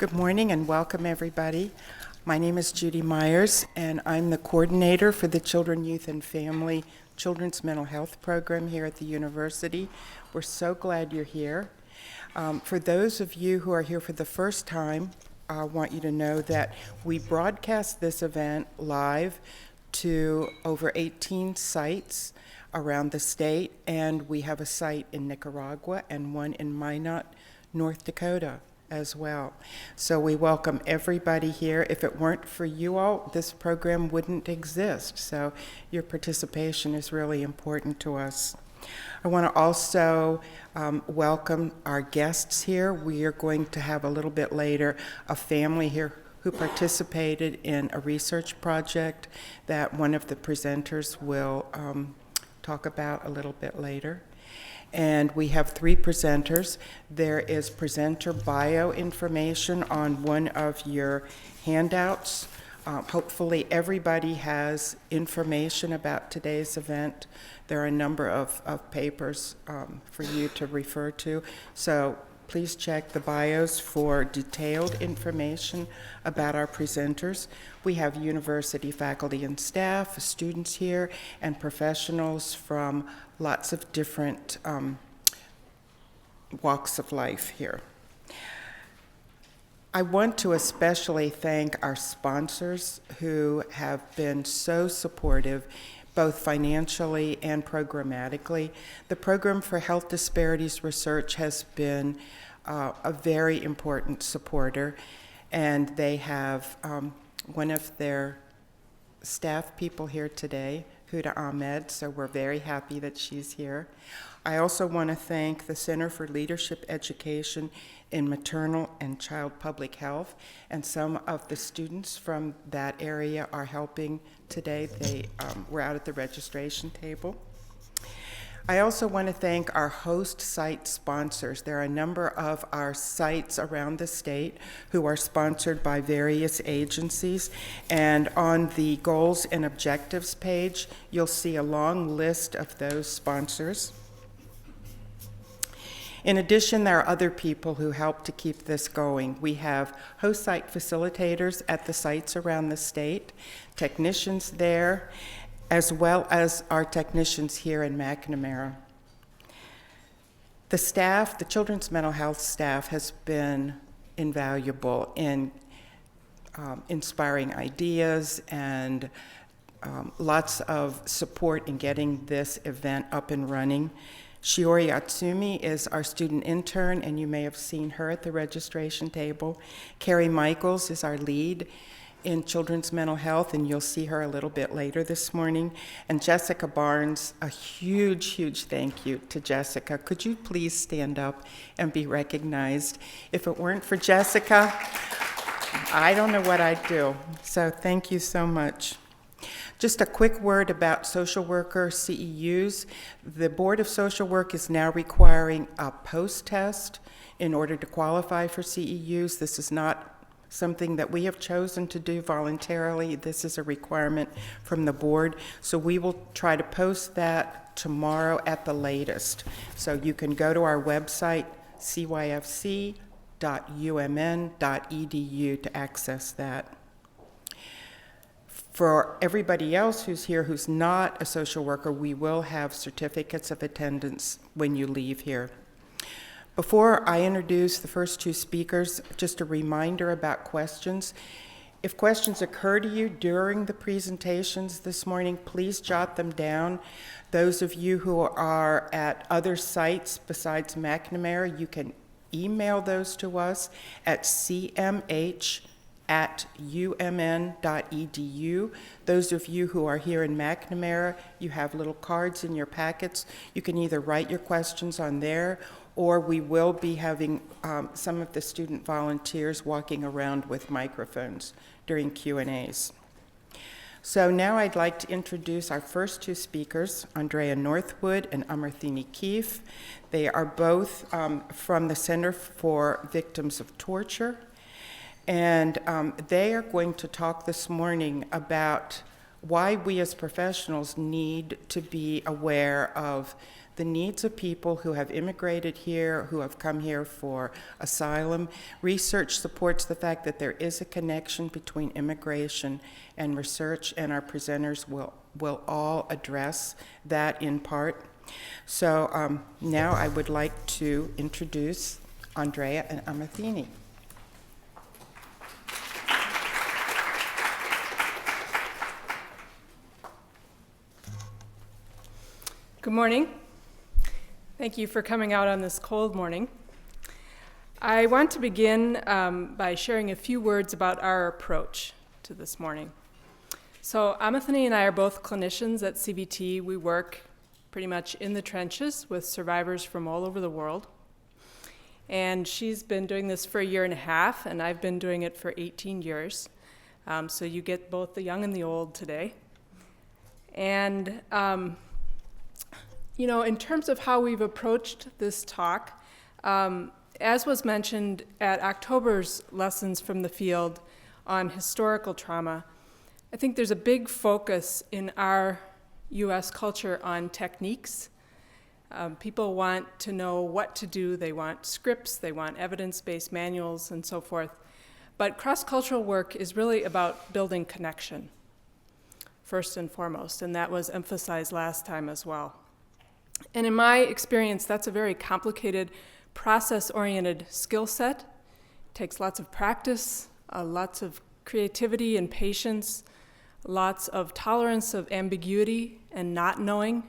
Good morning and welcome, everybody. My name is Judy Myers, and I'm the coordinator for the Children, Youth, and Family Children's Mental Health Program here at the university. We're so glad you're here. For those of you who are here for the first time, I want you to know that we broadcast this event live to over 18 sites around the state, and we have a site in Nicaragua and one in Minot, North Dakota as well. So we welcome everybody here. If it weren't for you all, this program wouldn't exist. So your participation is really important to us. I want to also welcome our guests here. We are going to have a little bit later a family here who participated in a research project that one of the presenters will talk about a little bit later. And we have three presenters. There is presenter bio information on one of your handouts. Hopefully everybody has information about today's event. There are a number of papers for you to refer to. So please check the bios for detailed information about our presenters. We have university faculty and staff, students here, and professionals from lots of different walks of life here. I want to especially thank our sponsors who have been so supportive, both financially and programmatically. The Program for Health Disparities Research has been a very important supporter, and they have one of their staff people here today, Huda Ahmed, so we're very happy that she's here. I also want to thank the Center for Leadership Education in Maternal and Child Public Health, and some of the students from that area are helping today. They were out at the registration table. I also want to thank our host site sponsors. There are a number of our sites around the state who are sponsored by various agencies, and on the goals and objectives page, you'll see a long list of those sponsors. In addition, there are other people who help to keep this going. We have host site facilitators at the sites around the state, technicians there, as well as our technicians here in McNamara. The staff, the children's mental health staff, has been invaluable in inspiring ideas and lots of support in getting this event up and running. Shiori Atsumi is our student intern, and you may have seen her at the registration table. Carrie Michaels is our lead in children's mental health, and you'll see her a little bit later this morning. And Jessica Barnes, a huge, huge thank you to Jessica. Could you please stand up and be recognized? If it weren't for Jessica, I don't know what I'd do. So thank you so much. Just a quick word about social worker CEUs. The Board of Social Work is now requiring a post-test in order to qualify for CEUs. This is not something that we have chosen to do voluntarily. This is a requirement from the board. So we will try to post that tomorrow at the latest. So you can go to our website, cyfc.umn.edu, to access that. For everybody else who's here who's not a social worker, we will have certificates of attendance when you leave here. Before I introduce the first two speakers, just a reminder about questions. If questions occur to you during the presentations this morning, please jot them down. Those of you who are at other sites besides McNamara, you can email those to us at cmh@umn.edu. Those of you who are here in McNamara, you have little cards in your packets. You can either write your questions on there, or we will be having some of the student volunteers walking around with microphones during Q&As. So now I'd like to introduce our first two speakers, Andrea Northwood and Amirthini Keefe. They are both from the Center for Victims of Torture, and they are going to talk this morning about why we as professionals need to be aware of the needs of people who have immigrated here, who have come here for asylum. Research supports the fact that there is a connection between immigration and research, and our presenters will all address that in part. So now I would like to introduce Andrea and Amirthini. Good morning. Thank you for coming out on this cold morning. I want to begin by sharing a few words about our approach to this morning. So Amirthini and I are both clinicians at CVT. We work pretty much in the trenches with survivors from all over the world. And she's been doing this for 1.5 years, and I've been doing it for 18 years. So you get both the young and the old today. And you know, in terms of how we've approached this talk, as was mentioned at October's Lessons from the Field on historical trauma, I think there's a big focus in our U.S. culture on techniques. People want to know what to do. They want scripts, they want evidence-based manuals, and so forth. But cross-cultural work is really about building connection, first and foremost, and that was emphasized last time as well. And in my experience, that's a very complicated, process-oriented skill set. It takes lots of practice, lots of creativity and patience, lots of tolerance of ambiguity and not knowing,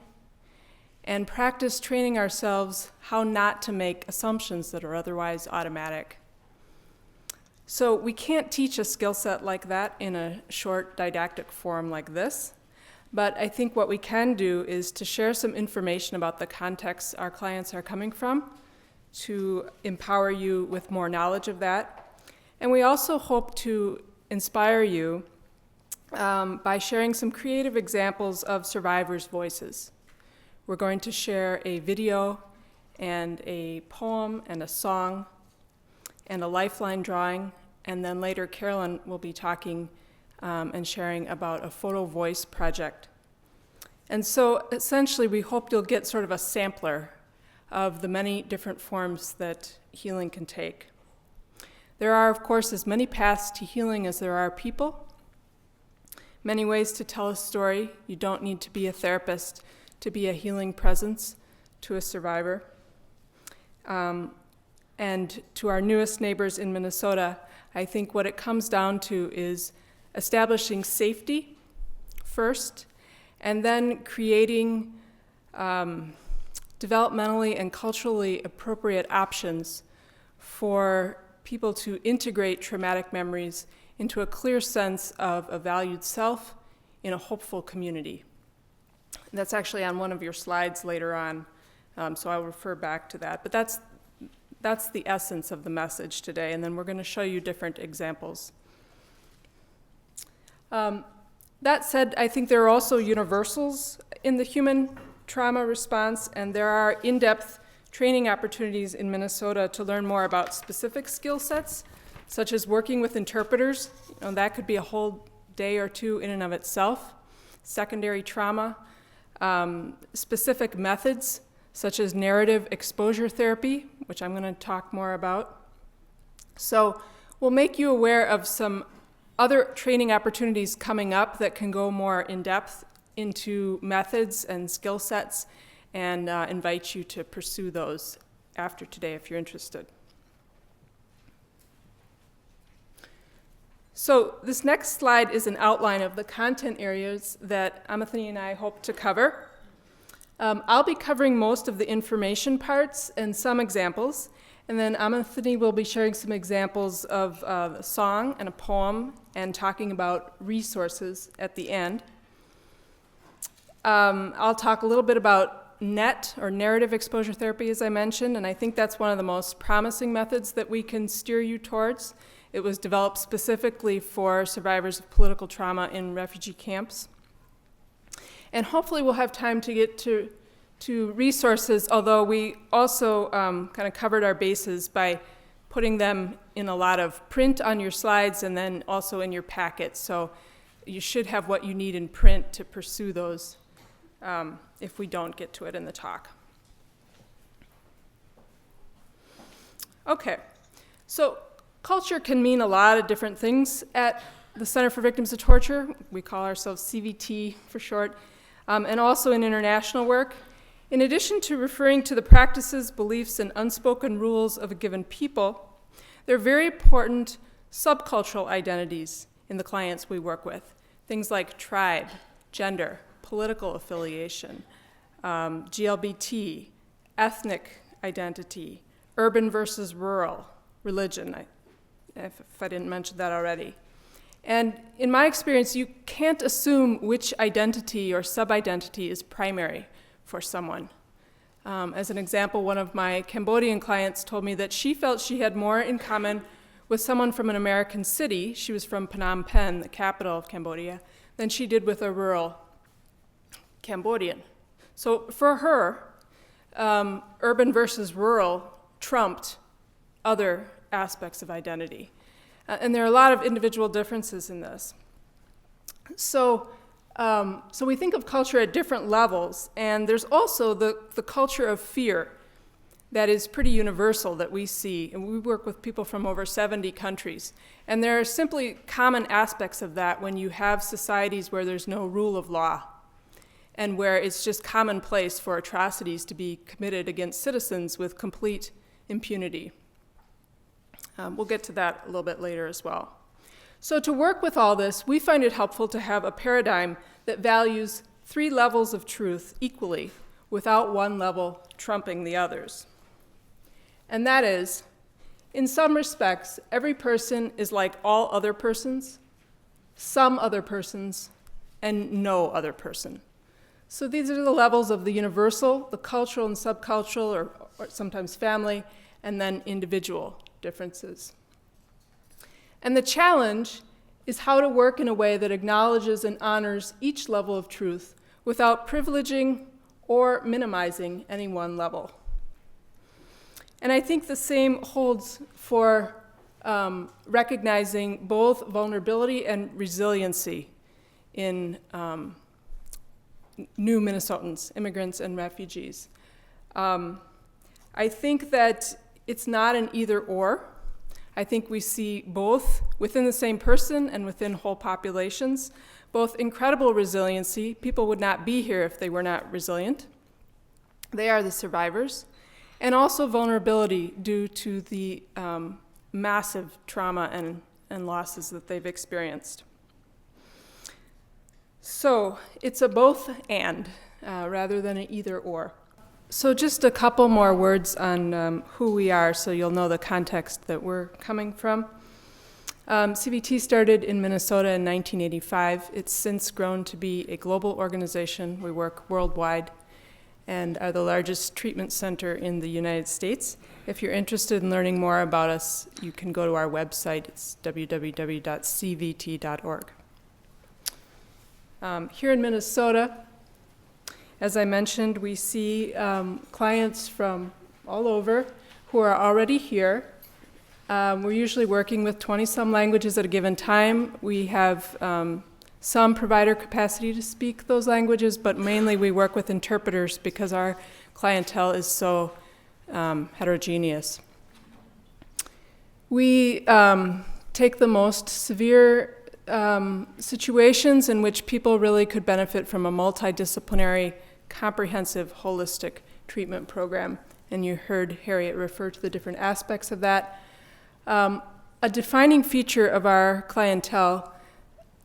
and practice training ourselves how not to make assumptions that are otherwise automatic. So we can't teach a skill set like that in a short didactic form like this. But I think what we can do is to share some information about the context our clients are coming from, to empower you with more knowledge of that. And we also hope to inspire you by sharing some creative examples of survivors' voices. We're going to share a video and a poem and a song and a lifeline drawing, and then later Carolyn will be talking and sharing about a photo voice project. And so essentially we hope you'll get sort of a sampler of the many different forms that healing can take. There are, of course, as many paths to healing as there are people, many ways to tell a story. You don't need to be a therapist to be a healing presence to a survivor. And to our newest neighbors in Minnesota, I think what it comes down to is establishing safety first, and then creating developmentally and culturally appropriate options for people to integrate traumatic memories into a clear sense of a valued self in a hopeful community. That's actually on one of your slides later on, so I'll refer back to that. But that's the essence of the message today, and then we're going to show you different examples. That said, I think there are also universals in the human trauma response, and there are in-depth training opportunities in Minnesota to learn more about specific skill sets, such as working with interpreters. You know, that could be a whole day or two in and of itself. Secondary trauma, specific methods, such as narrative exposure therapy, which I'm going to talk more about. So we'll make you aware of some other training opportunities coming up that can go more in depth into methods and skill sets, and invite you to pursue those after today if you're interested. So this next slide is an outline of the content areas that Amirthini and I hope to cover. I'll be covering most of the information parts and some examples, and then Amirthini will be sharing some examples of a song and a poem and talking about resources at the end. I'll talk a little bit about NET, or narrative exposure therapy, as I mentioned, and I think that's one of the most promising methods that we can steer you towards. It was developed specifically for survivors of political trauma in refugee camps. And hopefully we'll have time to get to resources, although we also kind of covered our bases by putting them in a lot of print on your slides and then also in your packet. So you should have what you need in print to pursue those if we don't get to it in the talk. Okay, so culture can mean a lot of different things at the Center for Victims of Torture. We call ourselves CVT for short, and also in international work. In addition to referring to the practices, beliefs, and unspoken rules of a given people, there are very important subcultural identities in the clients we work with. Things like tribe, gender, political affiliation, GLBT, ethnic identity, urban versus rural, religion, if I didn't mention that already. And in my experience, you can't assume which identity or sub-identity is primary for someone. As an example, one of my Cambodian clients told me that she felt she had more in common with someone from an American city, she was from Phnom Penh, the capital of Cambodia, than she did with a rural Cambodian. So for her, urban versus rural trumped other aspects of identity. And there are a lot of individual differences in this. So we think of culture at different levels, and there's also the culture of fear that is pretty universal that we see, and we work with people from over 70 countries. And there are simply common aspects of that when you have societies where there's no rule of law, and where it's just commonplace for atrocities to be committed against citizens with complete impunity. We'll get to that a little bit later as well. So to work with all this, we find it helpful to have a paradigm that values 3 levels of truth equally, without one level trumping the others. And that is, in some respects, every person is like all other persons, some other persons, and no other person. So these are the levels of the universal, the cultural and subcultural, or sometimes family, and then individual differences. And the challenge is how to work in a way that acknowledges and honors each level of truth without privileging or minimizing any one level. And I think the same holds for recognizing both vulnerability and resiliency in new Minnesotans, immigrants and refugees. I think that it's not an either or. I think we see both within the same person and within whole populations, both incredible resiliency. People would not be here if they were not resilient. They are the survivors. And also vulnerability due to the massive trauma and losses that they've experienced. So it's a both and rather than an either or. So just a couple more words on who we are so you'll know the context that we're coming from. CVT started in Minnesota in 1985. It's since grown to be a global organization. We work worldwide and are the largest treatment center in the United States. If you're interested in learning more about us, you can go to our website. It's www.cvt.org. Here in Minnesota, as I mentioned, we see clients from all over who are already here. We're usually working with 20-some languages at a given time. We have some provider capacity to speak those languages, but mainly we work with interpreters because our clientele is so heterogeneous. We take the most severe situations in which people really could benefit from a multidisciplinary, comprehensive, holistic treatment program. And you heard Harriet refer to the different aspects of that. A defining feature of our clientele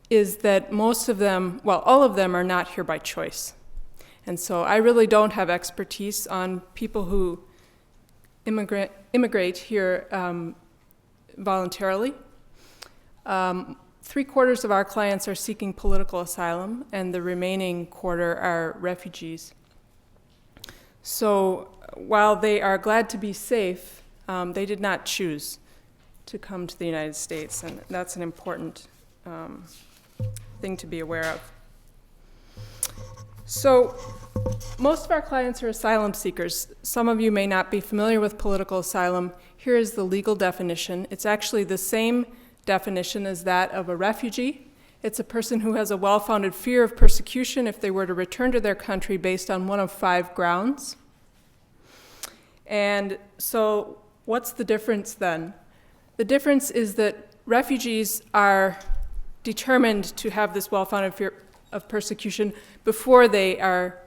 is that most of them, well, all of them are not here by choice. And so I really don't have expertise on people who immigrate here voluntarily. 3/4 of our clients are seeking political asylum, and the remaining quarter are refugees. So while they are glad to be safe, they did not choose to come to the United States, and that's an important thing to be aware of. So most of our clients are asylum seekers. Some of you may not be familiar with political asylum. Here is the legal definition. It's actually the same definition as that of a refugee. It's a person who has a well-founded fear of persecution if they were to return to their country based on one of 5 grounds. And so what's the difference then? The difference is that refugees are determined to have this well-founded fear of persecution before they are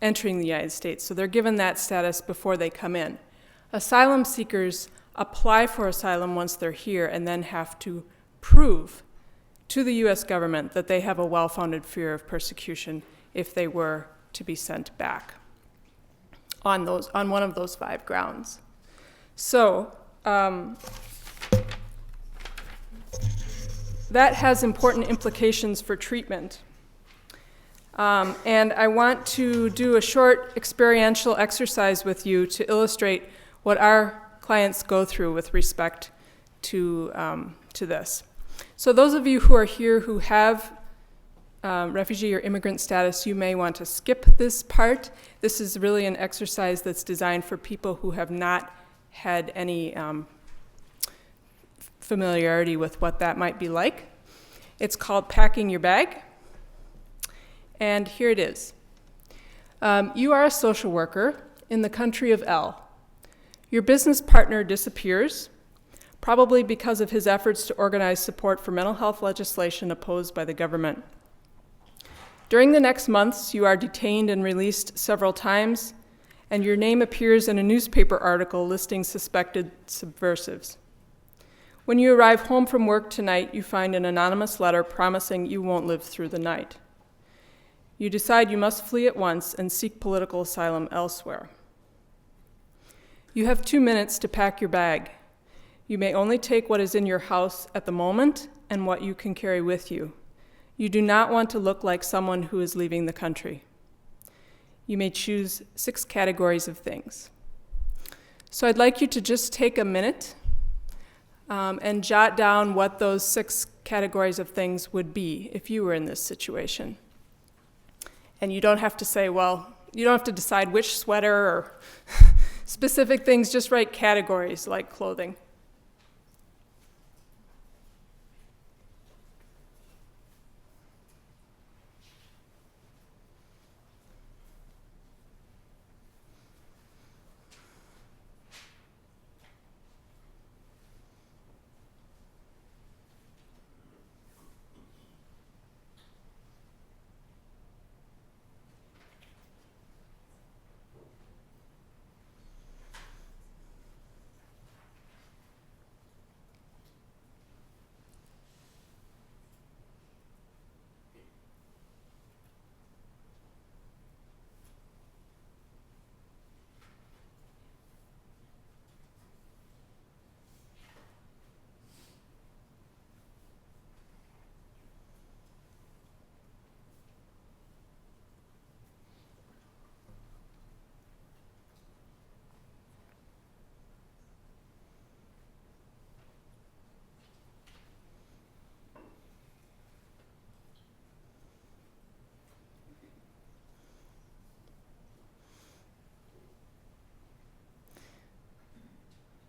entering the United States. So they're given that status before they come in. Asylum seekers apply for asylum once they're here and then have to prove to the U.S. government that they have a well-founded fear of persecution if they were to be sent back on one of those 5 grounds. So that has important implications for treatment. And I want to do a short experiential exercise with you to illustrate what our clients go through with respect to this. So those of you who are here who have refugee or immigrant status, you may want to skip this part. This is really an exercise that's designed for people who have not had any familiarity with what that might be like. It's called packing your bag. And here it is. You are a social worker in the country of L. Your business partner disappears, probably because of his efforts to organize support for mental health legislation opposed by the government. During the next months, you are detained and released several times, and your name appears in a newspaper article listing suspected subversives. When you arrive home from work tonight, you find an anonymous letter promising you won't live through the night. You decide you must flee at once and seek political asylum elsewhere. You have 2 minutes to pack your bag. You may only take what is in your house at the moment and what you can carry with you. You do not want to look like someone who is leaving the country. You may choose 6 categories of things. So I'd like you to just take a minute and jot down what those 6 categories of things would be if you were in this situation. And you don't have to say, well, you don't have to decide which sweater or specific things, just write categories like clothing.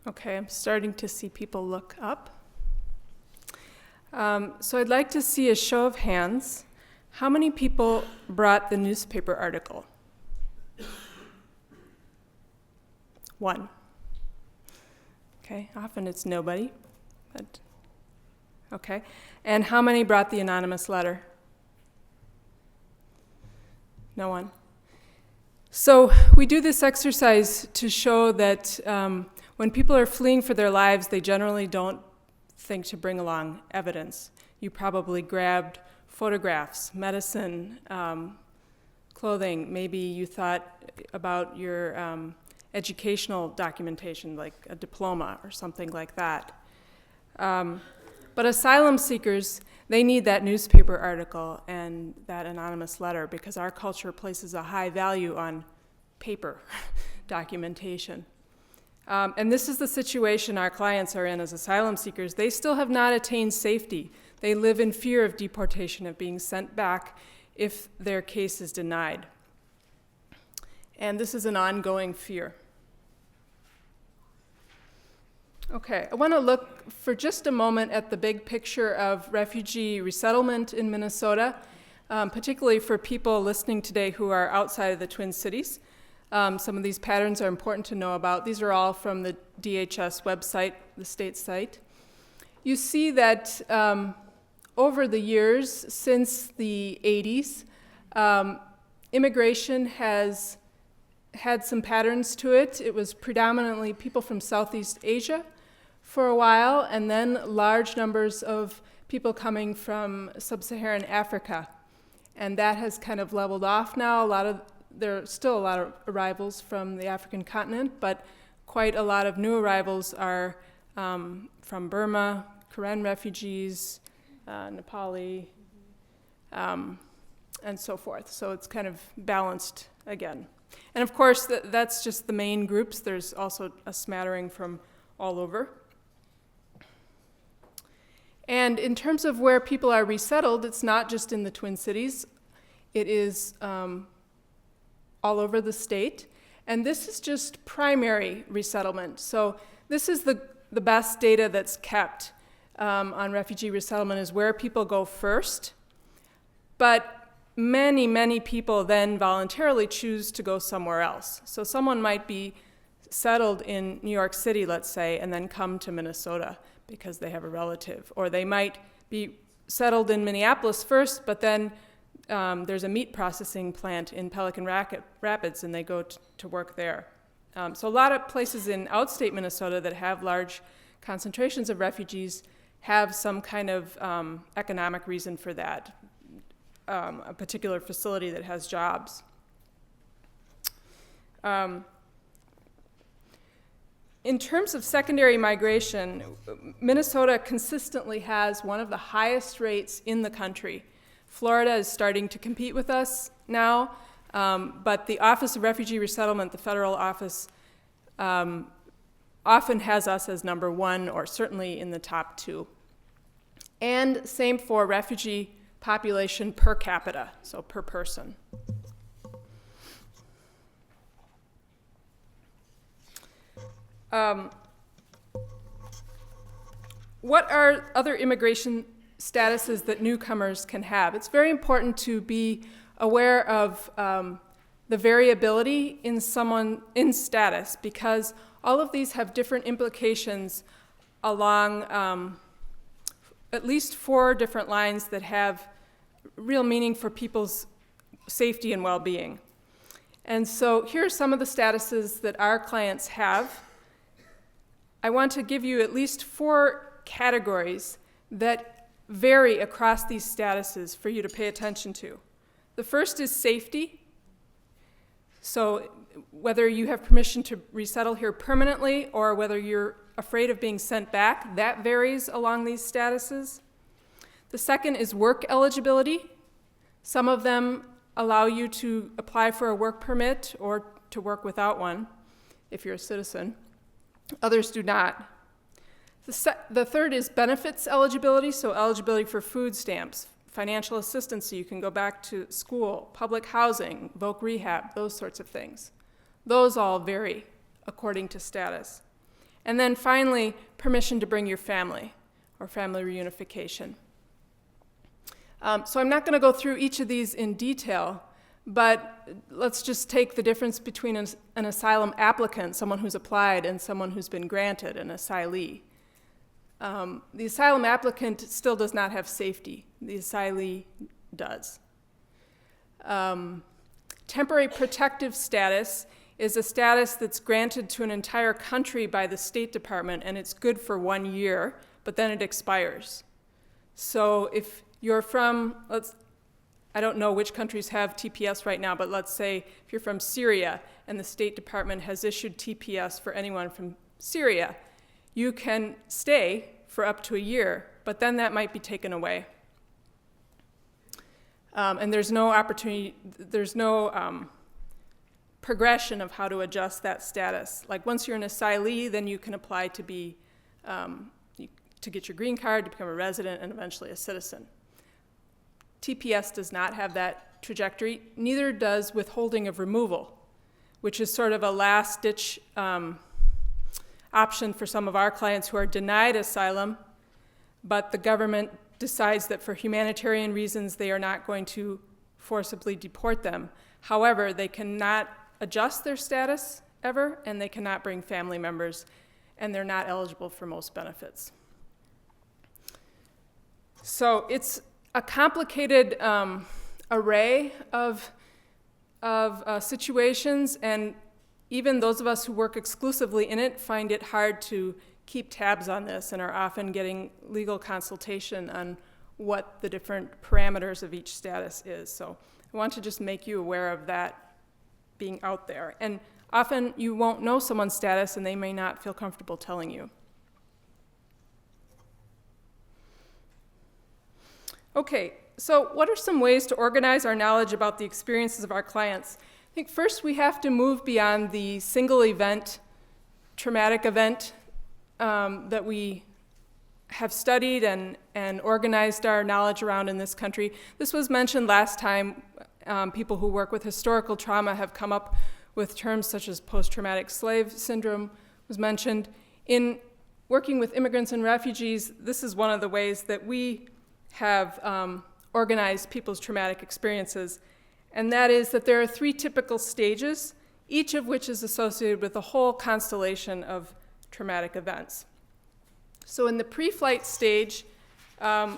Okay, I'm starting to see people look up. So I'd like to see a show of hands. How many people brought the newspaper article? 1. Okay, often it's nobody, but okay. And how many brought the anonymous letter? No one. So we do this exercise to show that when people are fleeing for their lives, they generally don't think to bring along evidence. You probably grabbed photographs, medicine, clothing. Maybe you thought about your educational documentation, like a diploma or something like that. But asylum seekers, they need that newspaper article and that anonymous letter because our culture places a high value on paper documentation. And this is the situation our clients are in as asylum seekers. They still have not attained safety. They live in fear of deportation, of being sent back if their case is denied. And this is an ongoing fear. Okay, I want to look for just a moment at the big picture of refugee resettlement in Minnesota, particularly for people listening today who are outside of the Twin Cities. Some of these patterns are important to know about. These are all from the DHS website, the state site. You see that over the years, since the 80s, immigration has had some patterns to it. It was predominantly people from Southeast Asia for a while, and then large numbers of people coming from sub-Saharan Africa. And that has kind of leveled off now. There are still a lot of arrivals from the African continent, but quite a lot of new arrivals are from Burma, Karen refugees, Nepali, and so forth. So it's kind of balanced again. And of course, that's just the main groups. There's also a smattering from all over. And in terms of where people are resettled, it's not just in the Twin Cities. It is all over the state. And this is just primary resettlement. So this is the best data that's kept on refugee resettlement, is where people go first. But many, many people then voluntarily choose to go somewhere else. So someone might be settled in New York City, let's say, and then come to Minnesota because they have a relative. Or they might be settled in Minneapolis first, but then there's a meat processing plant in Pelican Rapids, and they go to work there. So a lot of places in outstate Minnesota that have large concentrations of refugees have some kind of economic reason for that. A particular facility that has jobs. In terms of secondary migration, Minnesota consistently has one of the highest rates in the country. Florida is starting to compete with us now, but the Office of Refugee Resettlement, the federal office, often has us as number one, or certainly in the top two. And same for refugee population per capita, so per person. What are other immigration statuses that newcomers can have? It's very important to be aware of the variability in status, because all of these have different implications along at least 4 different lines that have real meaning for people's safety and well-being. And so here are some of the statuses that our clients have. I want to give you at least 4 categories that vary across these statuses for you to pay attention to. The first is safety. So whether you have permission to resettle here permanently or whether you're afraid of being sent back, that varies along these statuses. The second is work eligibility. Some of them allow you to apply for a work permit or to work without one if you're a citizen. Others do not. The third is benefits eligibility, so eligibility for food stamps, financial assistance so you can go back to school, public housing, voc rehab, those sorts of things. Those all vary according to status. And then finally, permission to bring your family, or family reunification. So I'm not going to go through each of these in detail, but let's just take the difference between an asylum applicant, someone who's applied, and someone who's been granted, an asylee. The asylum applicant still does not have safety. The asylee does. Temporary protective status is a status that's granted to an entire country by the State Department, and it's good for 1 year, but then it expires. So if you're from, I don't know which countries have TPS right now, but let's say if you're from Syria and the State Department has issued TPS for anyone from Syria, you can stay for up to a year, but then that might be taken away. And there's no opportunity, there's no progression of how to adjust that status. Like once you're an asylee, then you can apply to be, to get your green card, to become a resident, and eventually a citizen. TPS does not have that trajectory, neither does withholding of removal, which is sort of a last-ditch option for some of our clients who are denied asylum, but the government decides that for humanitarian reasons they are not going to forcibly deport them. However, they cannot adjust their status ever, and they cannot bring family members, and they're not eligible for most benefits. So it's a complicated array of situations, and even those of us who work exclusively in it find it hard to keep tabs on this and are often getting legal consultation on what the different parameters of each status is. So I want to just make you aware of that being out there. And often you won't know someone's status and they may not feel comfortable telling you. Okay, so what are some ways to organize our knowledge about the experiences of our clients? I think first we have to move beyond the single event, traumatic event that we have studied and organized our knowledge around in this country. This was mentioned last time. People who work with historical trauma have come up with terms such as post-traumatic slave syndrome was mentioned. In working with immigrants and refugees, this is one of the ways that we have organized people's traumatic experiences, and that is that there are 3 typical stages, each of which is associated with a whole constellation of traumatic events. So in the pre-flight stage, I'm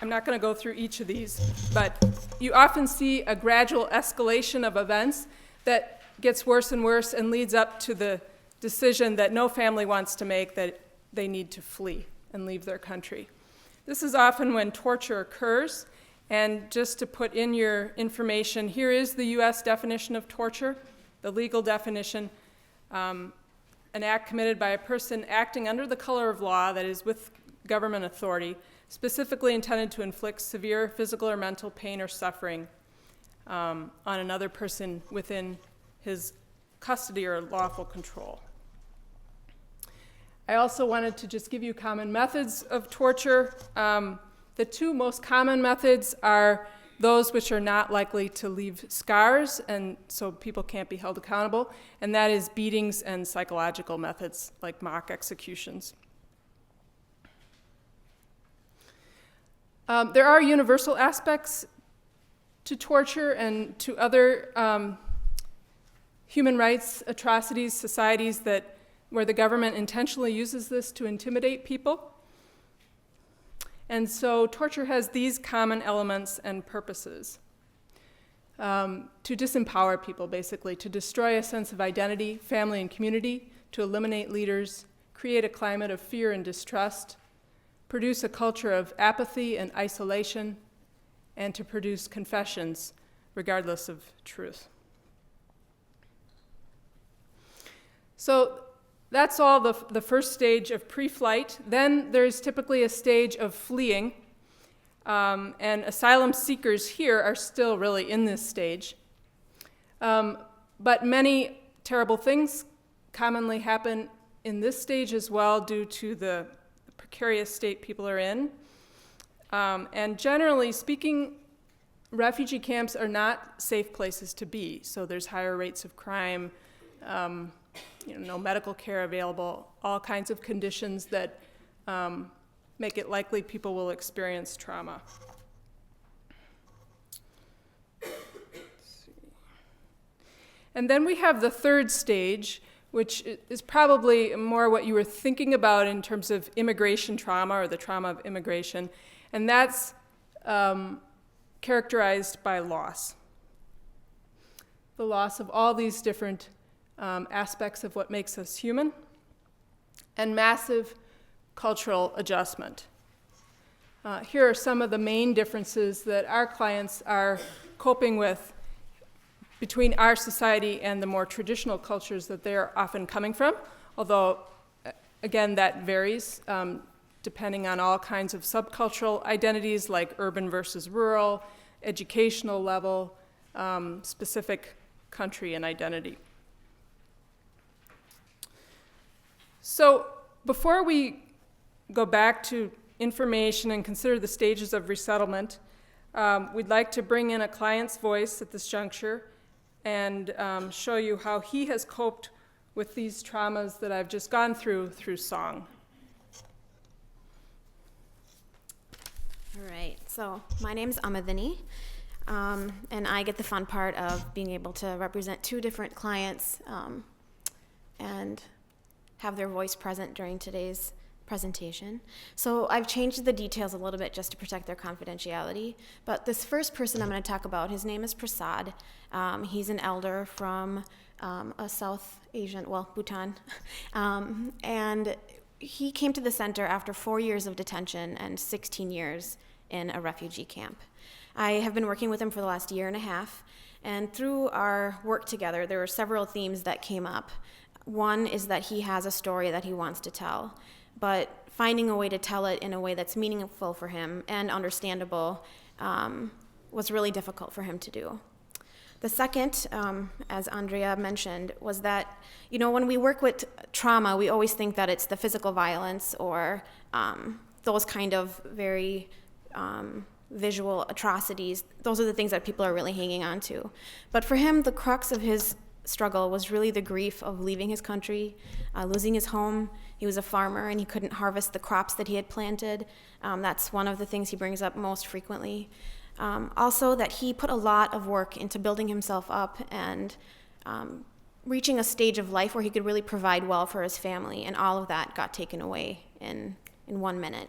not going to go through each of these, but you often see a gradual escalation of events that gets worse and worse and leads up to the decision that no family wants to make, that they need to flee and leave their country. This is often when torture occurs, and just to put in your information, here is the US definition of torture, the legal definition. An act committed by a person acting under the color of law, that is with government authority, specifically intended to inflict severe physical or mental pain or suffering on another person within his custody or lawful control. I also wanted to just give you common methods of torture. The 2 most common methods are those which are not likely to leave scars, and so people can't be held accountable, and that is beatings and psychological methods like mock executions. There are universal aspects to torture and to other human rights atrocities, societies where the government intentionally uses this to intimidate people. And so torture has these common elements and purposes. To disempower people, basically, to destroy a sense of identity, family, and community, to eliminate leaders, create a climate of fear and distrust, produce a culture of apathy and isolation, and to produce confessions regardless of truth. So that's all the first stage of pre-flight. Then there's typically a stage of fleeing, and asylum seekers here are still really in this stage. But many terrible things commonly happen in this stage as well due to the precarious state people are in. And generally speaking, refugee camps are not safe places to be, so there's higher rates of crime, no medical care available, all kinds of conditions that make it likely people will experience trauma. And then we have the third stage, which is probably more what you were thinking about in terms of immigration trauma or the trauma of immigration, and that's characterized by loss. The loss of all these different aspects of what makes us human, and massive cultural adjustment. Here are some of the main differences that our clients are coping with between our society and the more traditional cultures that they're often coming from, although, again, that varies depending on all kinds of subcultural identities like urban versus rural, educational level, specific country and identity. So before we go back to information and consider the stages of resettlement, we'd like to bring in a client's voice at this juncture and show you how he has coped with these traumas that I've just gone through song. All right, so my name's Amirthini. and I get the fun part of being able to represent 2 different clients and have their voice present during today's presentation. So I've changed the details a little bit just to protect their confidentiality. But this first person I'm going to talk about, his name is Prasad. He's an elder from a South Asian, Bhutan. And he came to the center after 4 years of detention and 16 years in a refugee camp. I have been working with him for the last 1.5 years, and through our work together, there were several themes that came up. One is that he has a story that he wants to tell, but finding a way to tell it in a way that's meaningful for him and understandable was really difficult for him to do. The second, as Andrea mentioned, was that, when we work with trauma, we always think that it's the physical violence or those kind of very visual atrocities. Those are the things that people are really hanging on to. But for him, the crux of his struggle was really the grief of leaving his country, losing his home. He was a farmer and he couldn't harvest the crops that he had planted. That's one of the things he brings up most frequently. Also that he put a lot of work into building himself up and reaching a stage of life where he could really provide well for his family, and all of that got taken away in 1 minute.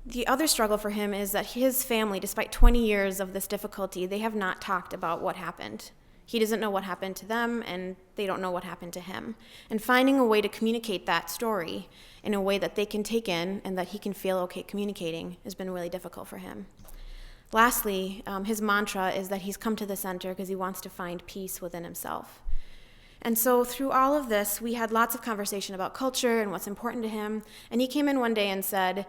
The other struggle for him is that his family, despite 20 years of this difficulty, they have not talked about what happened. He doesn't know what happened to them, and they don't know what happened to him. And finding a way to communicate that story in a way that they can take in and that he can feel okay communicating has been really difficult for him. Lastly, his mantra is that he's come to the center because he wants to find peace within himself. And so through all of this, we had lots of conversation about culture and what's important to him. And he came in one day and said,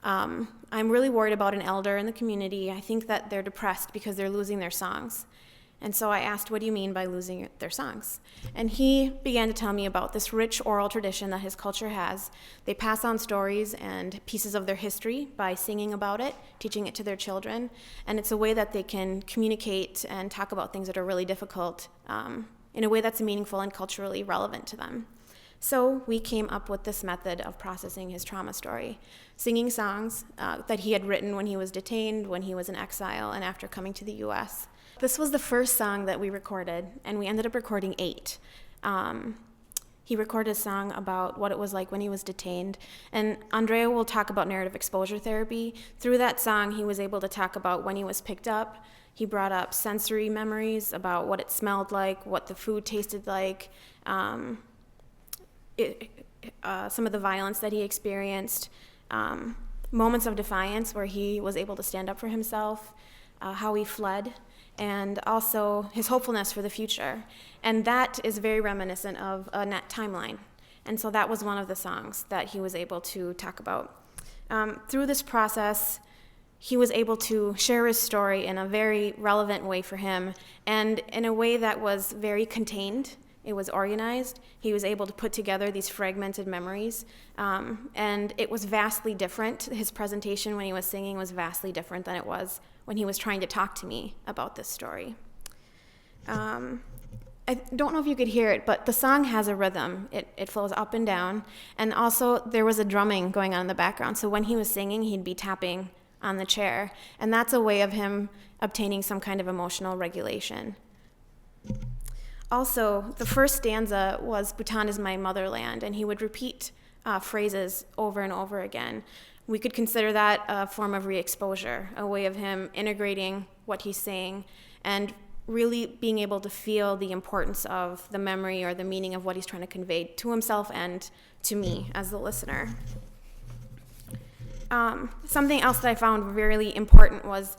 I'm really worried about an elder in the community. I think that they're depressed because they're losing their songs. And so I asked, what do you mean by losing their songs? And he began to tell me about this rich oral tradition that his culture has. They pass on stories and pieces of their history by singing about it, teaching it to their children. And it's a way that they can communicate and talk about things that are really difficult in a way that's meaningful and culturally relevant to them. So we came up with this method of processing his trauma story, singing songs that he had written when he was detained, when he was in exile, and after coming to the U.S. This was the first song that we recorded, and we ended up recording 8. He recorded a song about what it was like when he was detained, and Andrea will talk about narrative exposure therapy. Through that song, he was able to talk about when he was picked up. He brought up sensory memories about what it smelled like, what the food tasted like, some of the violence that he experienced, moments of defiance where he was able to stand up for himself, how he fled, and also his hopefulness for the future. And that is very reminiscent of a net timeline. And so that was one of the songs that he was able to talk about. Through this process, he was able to share his story in a very relevant way for him, and in a way that was very contained. It was organized. He was able to put together these fragmented memories, and it was vastly different. His presentation when he was singing was vastly different than it was when he was trying to talk to me about this story. I don't know if you could hear it, but the song has a rhythm. It flows up and down, and also there was a drumming going on in the background. So when he was singing, he'd be tapping on the chair, and that's a way of him obtaining some kind of emotional regulation. Also, the first stanza was, "Bhutan is my motherland," and he would repeat phrases over and over again. We could consider that a form of re-exposure, a way of him integrating what he's saying and really being able to feel the importance of the memory or the meaning of what he's trying to convey to himself and to me as the listener. Something else that I found really important was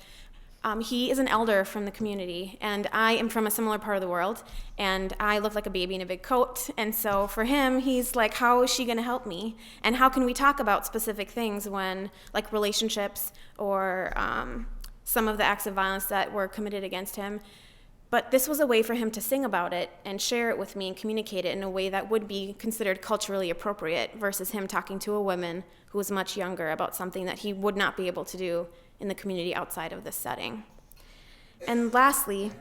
he is an elder from the community, and I am from a similar part of the world, and I look like a baby in a big coat, and so for him, he's like, how is she going to help me? And how can we talk about specific things when, like relationships or some of the acts of violence that were committed against him? But this was a way for him to sing about it and share it with me and communicate it in a way that would be considered culturally appropriate versus him talking to a woman who was much younger about something that he would not be able to do in the community outside of this setting. And lastly,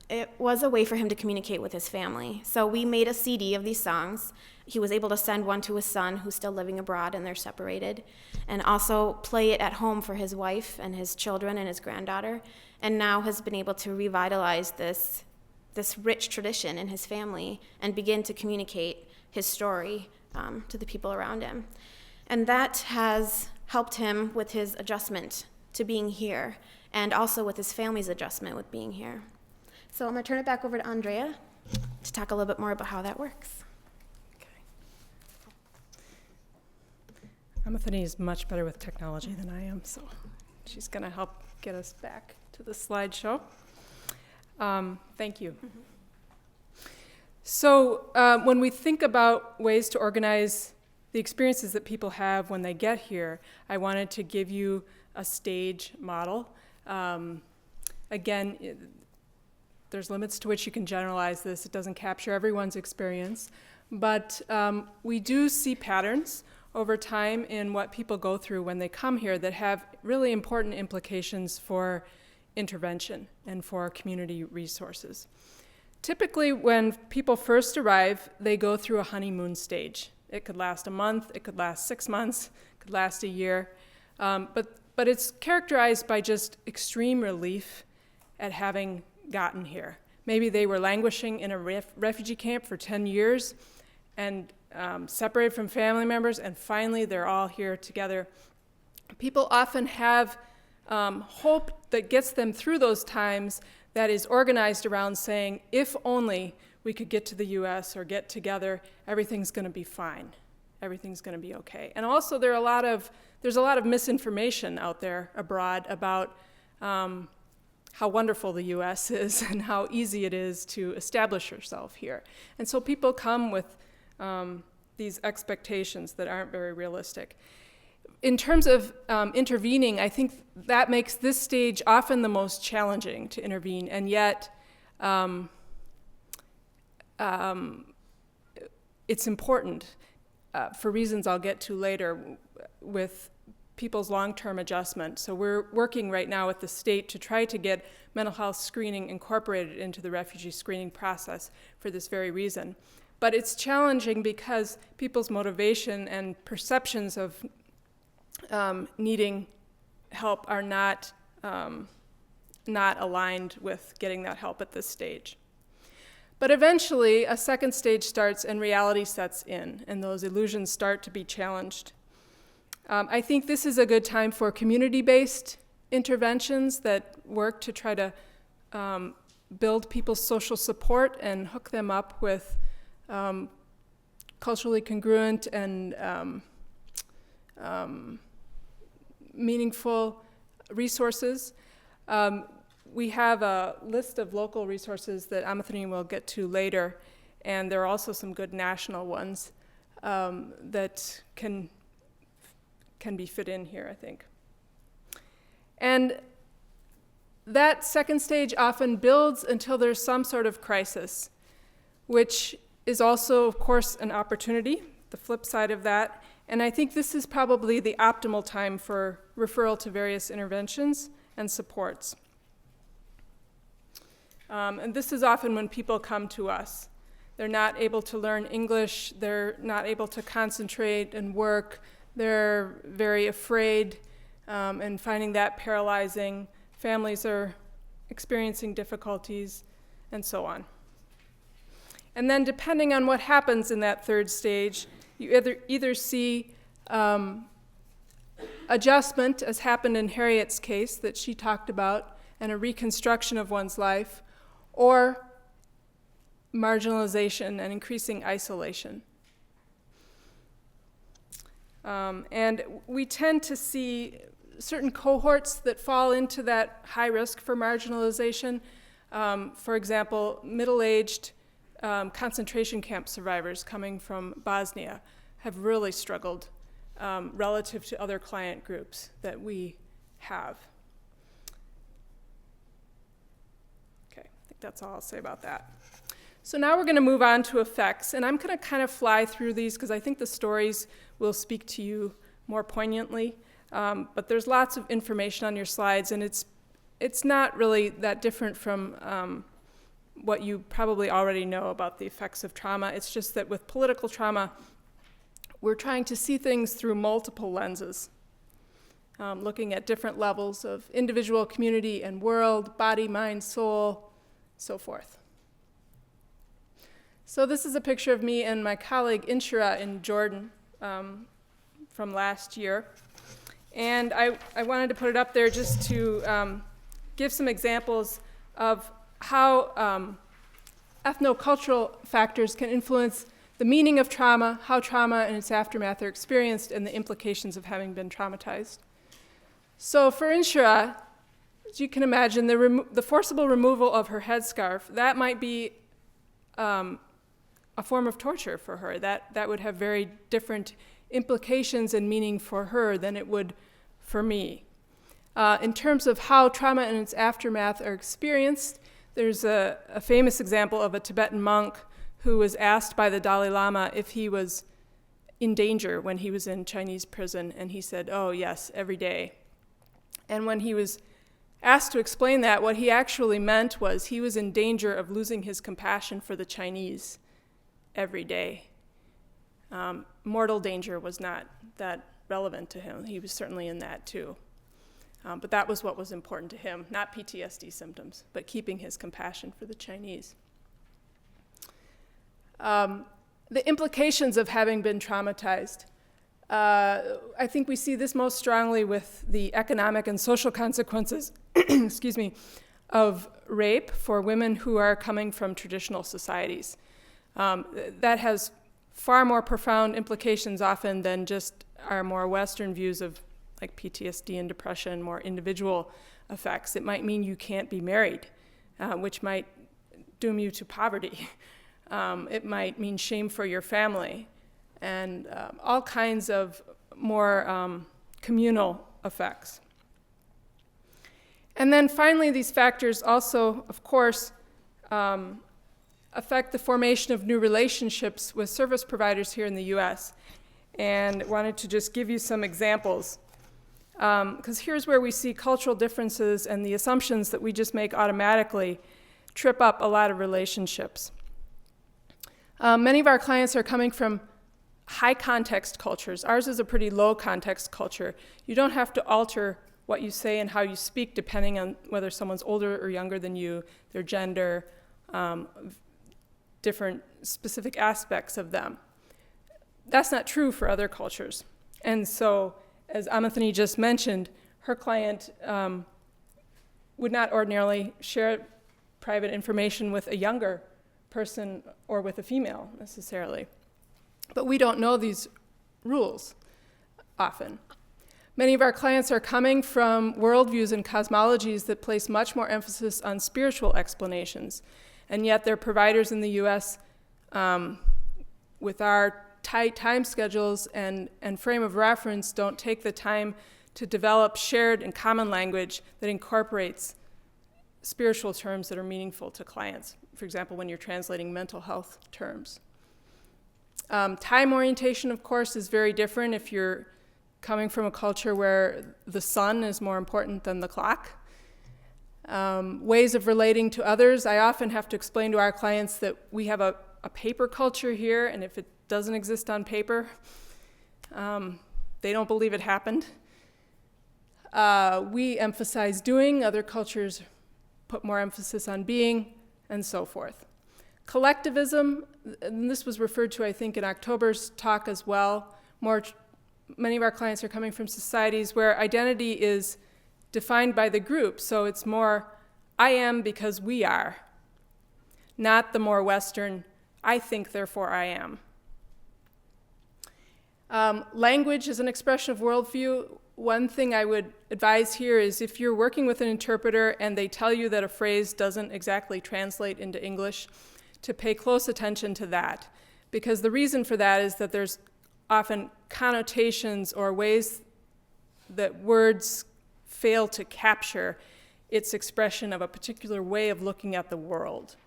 it was a way for him to communicate with his family. So we made a CD of these songs. He was able to send one to his son, who's still living abroad, and they're separated, and also play it at home for his wife and his children and his granddaughter, and now has been able to revitalize this rich tradition in his family and begin to communicate his story to the people around him. And that has helped him with his adjustment to being here, and also with his family's adjustment with being here. So I'm going to turn it back over to Andrea to talk a little bit more about how that works. Amirthini is much better with technology than I am, so she's going to help get us back to the slideshow. Thank you. So when we think about ways to organize the experiences that people have when they get here, I wanted to give you a stage model. Again, there's limits to which you can generalize this. It doesn't capture everyone's experience, but we do see patterns over time in what people go through when they come here that have really important implications for intervention and for community resources. Typically, when people first arrive, they go through a honeymoon stage. It could last a month, it could last 6 months, it could last a year, but it's characterized by just extreme relief at having gotten here. Maybe they were languishing in a refugee camp for 10 years and separated from family members, and finally they're all here together. People often have hope that gets them through those times that is organized around saying, if only we could get to the US or get together, everything's going to be fine. Everything's going to be okay. And also there's a lot of misinformation out there abroad about how wonderful the US is and how easy it is to establish yourself here. And so people come with these expectations that aren't very realistic. In terms of intervening, I think that makes this stage often the most challenging to intervene, and yet it's important for reasons I'll get to later with people's long-term adjustment. So we're working right now with the state to try to get mental health screening incorporated into the refugee screening process for this very reason. But it's challenging because people's motivation and perceptions of needing help are not aligned with getting that help at this stage. But eventually, a second stage starts and reality sets in, and those illusions start to be challenged. I think this is a good time for community-based interventions that work to try to build people's social support and hook them up with culturally congruent and meaningful resources. We have a list of local resources that Amirthini will get to later, and there are also some good national ones that can be fit in here, I think. And that second stage often builds until there's some sort of crisis, which is also, of course, an opportunity, the flip side of that. And I think this is probably the optimal time for referral to various interventions and supports. And this is often when people come to us. They're not able to learn English, they're not able to concentrate and work, they're very afraid and finding that paralyzing. Families are experiencing difficulties, and so on. And then depending on what happens in that third stage, you either see adjustment, as happened in Harriet's case that she talked about, and a reconstruction of one's life, or marginalization and increasing isolation. And we tend to see certain cohorts that fall into that high risk for marginalization. For example, middle-aged concentration camp survivors coming from Bosnia have really struggled relative to other client groups that we have. Okay, I think that's all I'll say about that. So now we're going to move on to effects, and I'm going to kind of fly through these because I think the stories will speak to you more poignantly. But there's lots of information on your slides, and it's not really that different from what you probably already know about the effects of trauma. It's just that with political trauma, we're trying to see things through multiple lenses, looking at different levels of individual, community, and world, body, mind, soul, so forth. So this is a picture of me and my colleague Inshira in Jordan from last year. And I wanted to put it up there just to give some examples of how ethnocultural factors can influence the meaning of trauma, how trauma and its aftermath are experienced, and the implications of having been traumatized. So for Inshira, as you can imagine, the forcible removal of her headscarf, that might be a form of torture for her. That would have very different implications and meaning for her than it would for me. In terms of how trauma and its aftermath are experienced, there's a famous example of a Tibetan monk who was asked by the Dalai Lama if he was in danger when he was in Chinese prison, and he said, "Oh yes, every day." And when he was asked to explain that, what he actually meant was he was in danger of losing his compassion for the Chinese every day. Mortal danger was not that relevant to him. He was certainly in that too. But that was what was important to him, not PTSD symptoms, but keeping his compassion for the Chinese. The implications of having been traumatized. I think we see this most strongly with the economic and social consequences excuse me, of rape for women who are coming from traditional societies. That has far more profound implications often than just our more Western views of like PTSD and depression, more individual effects. It might mean you can't be married, which might doom you to poverty. It might mean shame for your family, and all kinds of more communal effects. And then finally, these factors also, of course, affect the formation of new relationships with service providers here in the US. And wanted to just give you some examples. Because here's where we see cultural differences and the assumptions that we just make automatically trip up a lot of relationships. Many of our clients are coming from high context cultures. Ours is a pretty low context culture. You don't have to alter what you say and how you speak depending on whether someone's older or younger than you, their gender, different specific aspects of them. That's not true for other cultures. And so, as Amirthini just mentioned, her client would not ordinarily share private information with a younger person or with a female necessarily. But we don't know these rules often. Many of our clients are coming from worldviews and cosmologies that place much more emphasis on spiritual explanations, and yet their providers in the US, with our tight time schedules and frame of reference, don't take the time to develop shared and common language that incorporates spiritual terms that are meaningful to clients. For example, when you're translating mental health terms. Time orientation, of course, is very different if you're coming from a culture where the sun is more important than the clock. Ways of relating to others. I often have to explain to our clients that we have a paper culture here, and if it doesn't exist on paper, they don't believe it happened. We emphasize doing, other cultures put more emphasis on being, and so forth. Collectivism, and this was referred to, I think, in October's talk as well. Many of our clients are coming from societies where identity is defined by the group, so it's more, I am because we are, not the more Western, I think, therefore I am. Language is an expression of worldview. One thing I would advise here is if you're working with an interpreter and they tell you that a phrase doesn't exactly translate into English, to pay close attention to that. Because the reason for that is that there's often connotations or ways that words fail to capture its expression of a particular way of looking at the world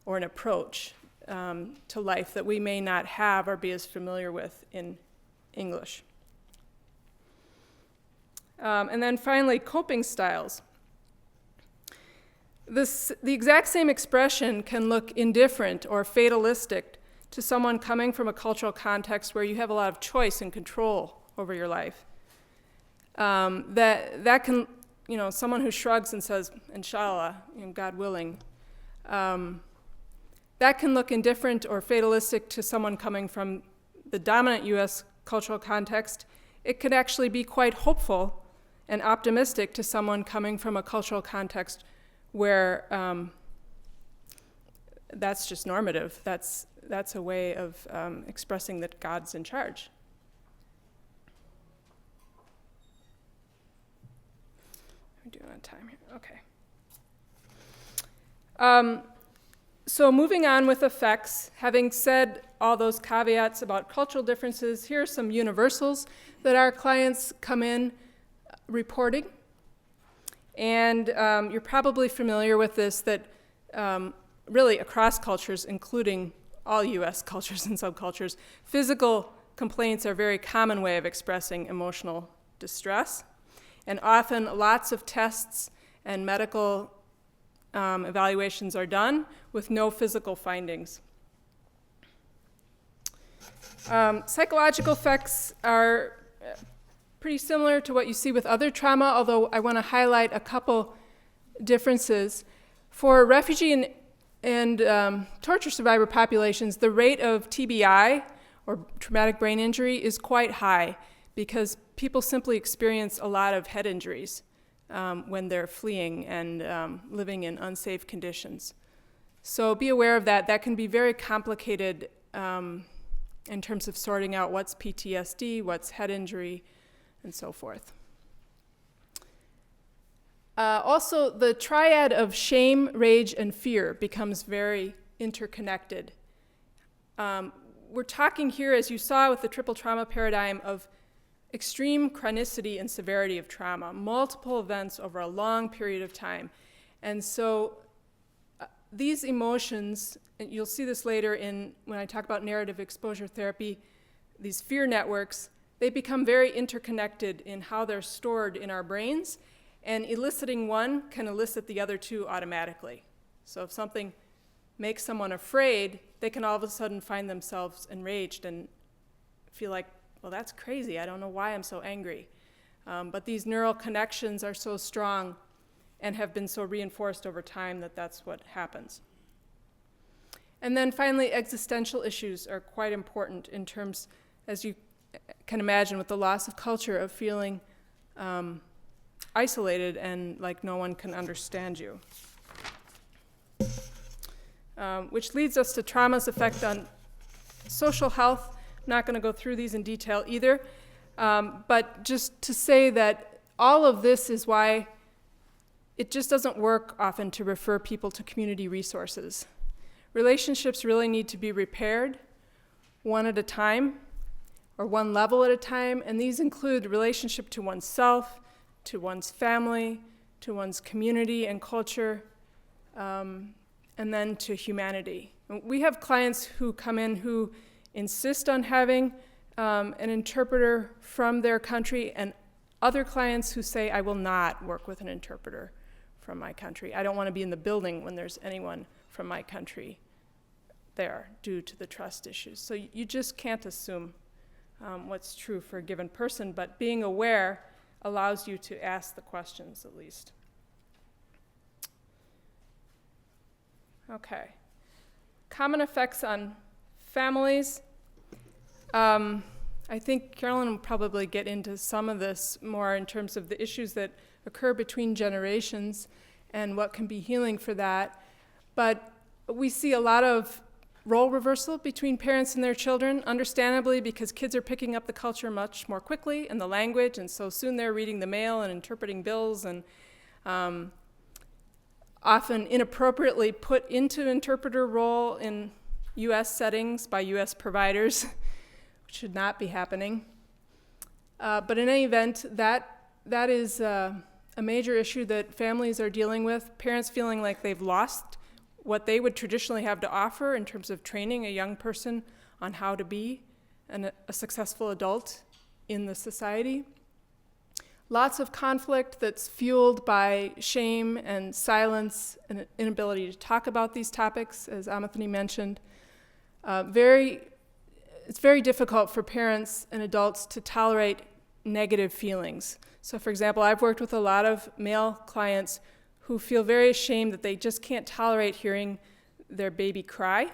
or an approach to life that we may not have or be as familiar with in English. And then finally, coping styles. The exact same expression can look indifferent or fatalistic to someone coming from a cultural context where you have a lot of choice and control over your life. That can, someone who shrugs and says, inshallah, God willing, that can look indifferent or fatalistic to someone coming from the dominant U.S. cultural context. It could actually be quite hopeful and optimistic to someone coming from a cultural context where that's just normative. That's a way of expressing that God's in charge. We're doing on time here. Okay. So moving on with effects, having said all those caveats about cultural differences, here are some universals that our clients come in reporting. And you're probably familiar with this, that really across cultures, including all U.S. cultures and subcultures, physical complaints are a very common way of expressing emotional distress. And often lots of tests and medical evaluations are done with no physical findings. Psychological effects are pretty similar to what you see with other trauma, although I want to highlight a couple differences. For refugee and torture survivor populations, the rate of TBI, or traumatic brain injury, is quite high because people simply experience a lot of head injuries when they're fleeing and living in unsafe conditions. So be aware of that. That can be very complicated in terms of sorting out what's PTSD, what's head injury, and so forth. Also, the triad of shame, rage, and fear becomes very interconnected. We're talking here, as you saw with the triple trauma paradigm, of extreme chronicity and severity of trauma, multiple events over a long period of time. And so these emotions, and you'll see this later when I talk about narrative exposure therapy, these fear networks, they become very interconnected in how they're stored in our brains, and eliciting one can elicit the other two automatically. So if something makes someone afraid, they can all of a sudden find themselves enraged and feel like, well, that's crazy. I don't know why I'm so angry. But these neural connections are so strong and have been so reinforced over time that that's what happens. And then finally, existential issues are quite important in terms, as you can imagine, with the loss of culture, of feeling isolated and like no one can understand you. Which leads us to trauma's effect on social health. I'm not going to go through these in detail either, but just to say that all of this is why it just doesn't work often to refer people to community resources. Relationships really need to be repaired one at a time, or one level at a time, and these include relationship to oneself, to one's family, to one's community and culture, and then to humanity. We have clients who come in who insist on having an interpreter from their country, and other clients who say, I will not work with an interpreter from my country. I don't want to be in the building when there's anyone from my country there due to the trust issues. So you just can't assume what's true for a given person, but being aware allows you to ask the questions at least. Okay. Common effects on families. I think Carolyn will probably get into some of this more in terms of the issues that occur between generations and what can be healing for that. But we see a lot of role reversal between parents and their children, understandably, because kids are picking up the culture much more quickly and the language, and so soon they're reading the mail and interpreting bills, and often inappropriately put into interpreter role in U.S. settings by U.S. providers, which should not be happening. But in any event, that is a major issue that families are dealing with, parents feeling like they've lost what they would traditionally have to offer in terms of training a young person on how to be a successful adult in the society. lots of conflict that's fueled by shame and silence and an inability to talk about these topics, as Amirthini mentioned. It's very difficult for parents and adults to tolerate negative feelings. So for example, I've worked with a lot of male clients who feel very ashamed that they just can't tolerate hearing their baby cry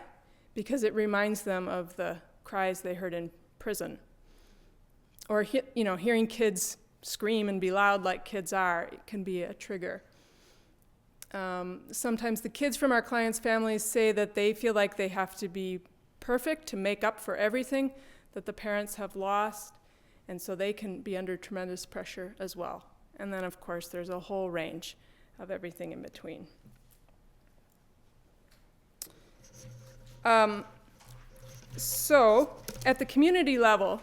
because it reminds them of the cries they heard in prison. Or hearing kids scream and be loud like kids are, it can be a trigger. Sometimes the kids from our clients' families say that they feel like they have to be perfect to make up for everything that the parents have lost, and so they can be under tremendous pressure as well. And then, of course, there's a whole range of everything in between. So, at the community level,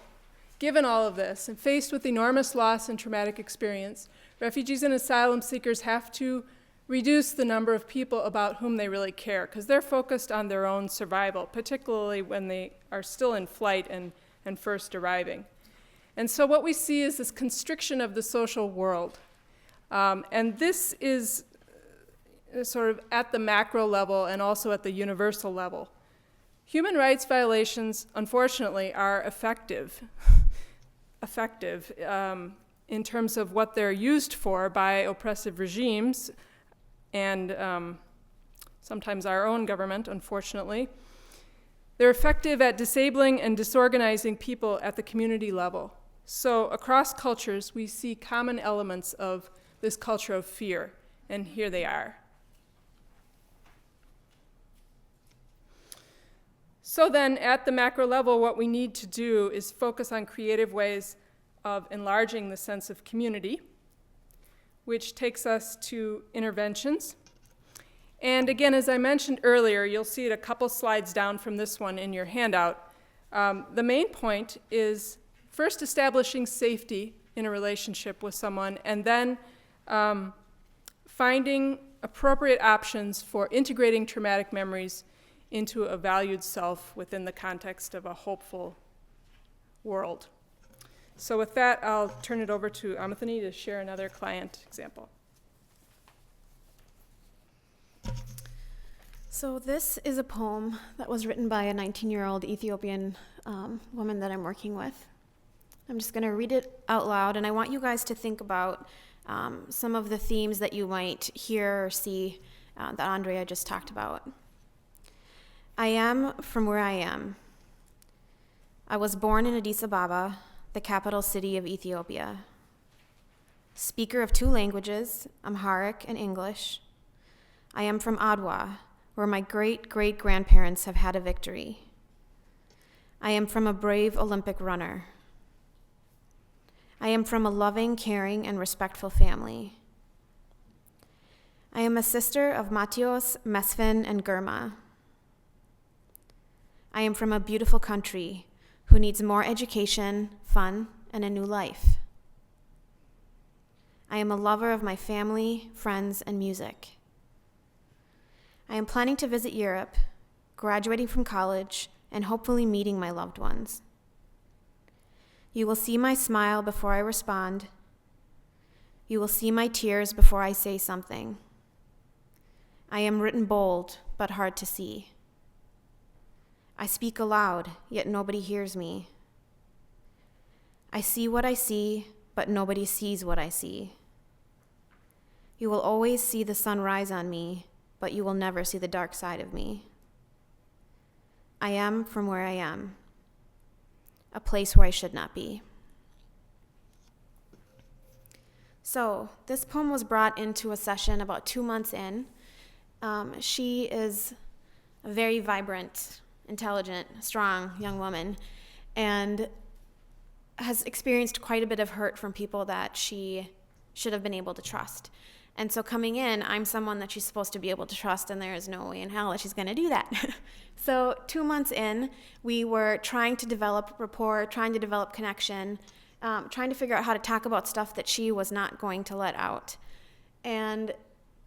given all of this, and faced with enormous loss and traumatic experience, refugees and asylum seekers have to reduce the number of people about whom they really care, because they're focused on their own survival, particularly when they are still in flight and first arriving. And so what we see is this constriction of the social world. And this is sort of at the macro level and also at the universal level. Human rights violations, unfortunately, are effective in terms of what they're used for by oppressive regimes and sometimes our own government, unfortunately. They're effective at disabling and disorganizing people at the community level. So across cultures, we see common elements of this culture of fear, and here they are. So then, at the macro level, what we need to do is focus on creative ways of enlarging the sense of community, which takes us to interventions. And again, as I mentioned earlier, you'll see it a couple slides down from this one in your handout. The main point is first establishing safety in a relationship with someone, and then finding appropriate options for integrating traumatic memories into a valued self within the context of a hopeful world. So with that, I'll turn it over to Amirthini to share another client example. So this is a poem that was written by a 19-year-old Ethiopian woman that I'm working with. I'm just going to read it out loud, and I want you guys to think about some of the themes that you might hear or see that Andrea just talked about. I am from where I am. I was born in Addis Ababa, the capital city of Ethiopia. Speaker of 2 languages, Amharic and English. I am from Adwa, where my great-great-grandparents have had a victory. I am from a brave Olympic runner. I am from a loving, caring, and respectful family. I am a sister of Matios, Mesfin, and Germa. I am from a beautiful country who needs more education, fun, and a new life. I am a lover of my family, friends, and music. I am planning to visit Europe, graduating from college, and hopefully meeting my loved ones. You will see my smile before I respond. You will see my tears before I say something. I am written bold, but hard to see. I speak aloud, yet nobody hears me. I see what I see, but nobody sees what I see. You will always see the sun rise on me, but you will never see the dark side of me. I am from where I am, a place where I should not be. So, this poem was brought into a session about 2 months in. She is a very vibrant, intelligent, strong young woman, and has experienced quite a bit of hurt from people that she should have been able to trust. And so coming in, I'm someone that she's supposed to be able to trust, and there is no way in hell that she's going to do that. So 2 months in, we were trying to develop rapport, trying to develop connection, trying to figure out how to talk about stuff that she was not going to let out. And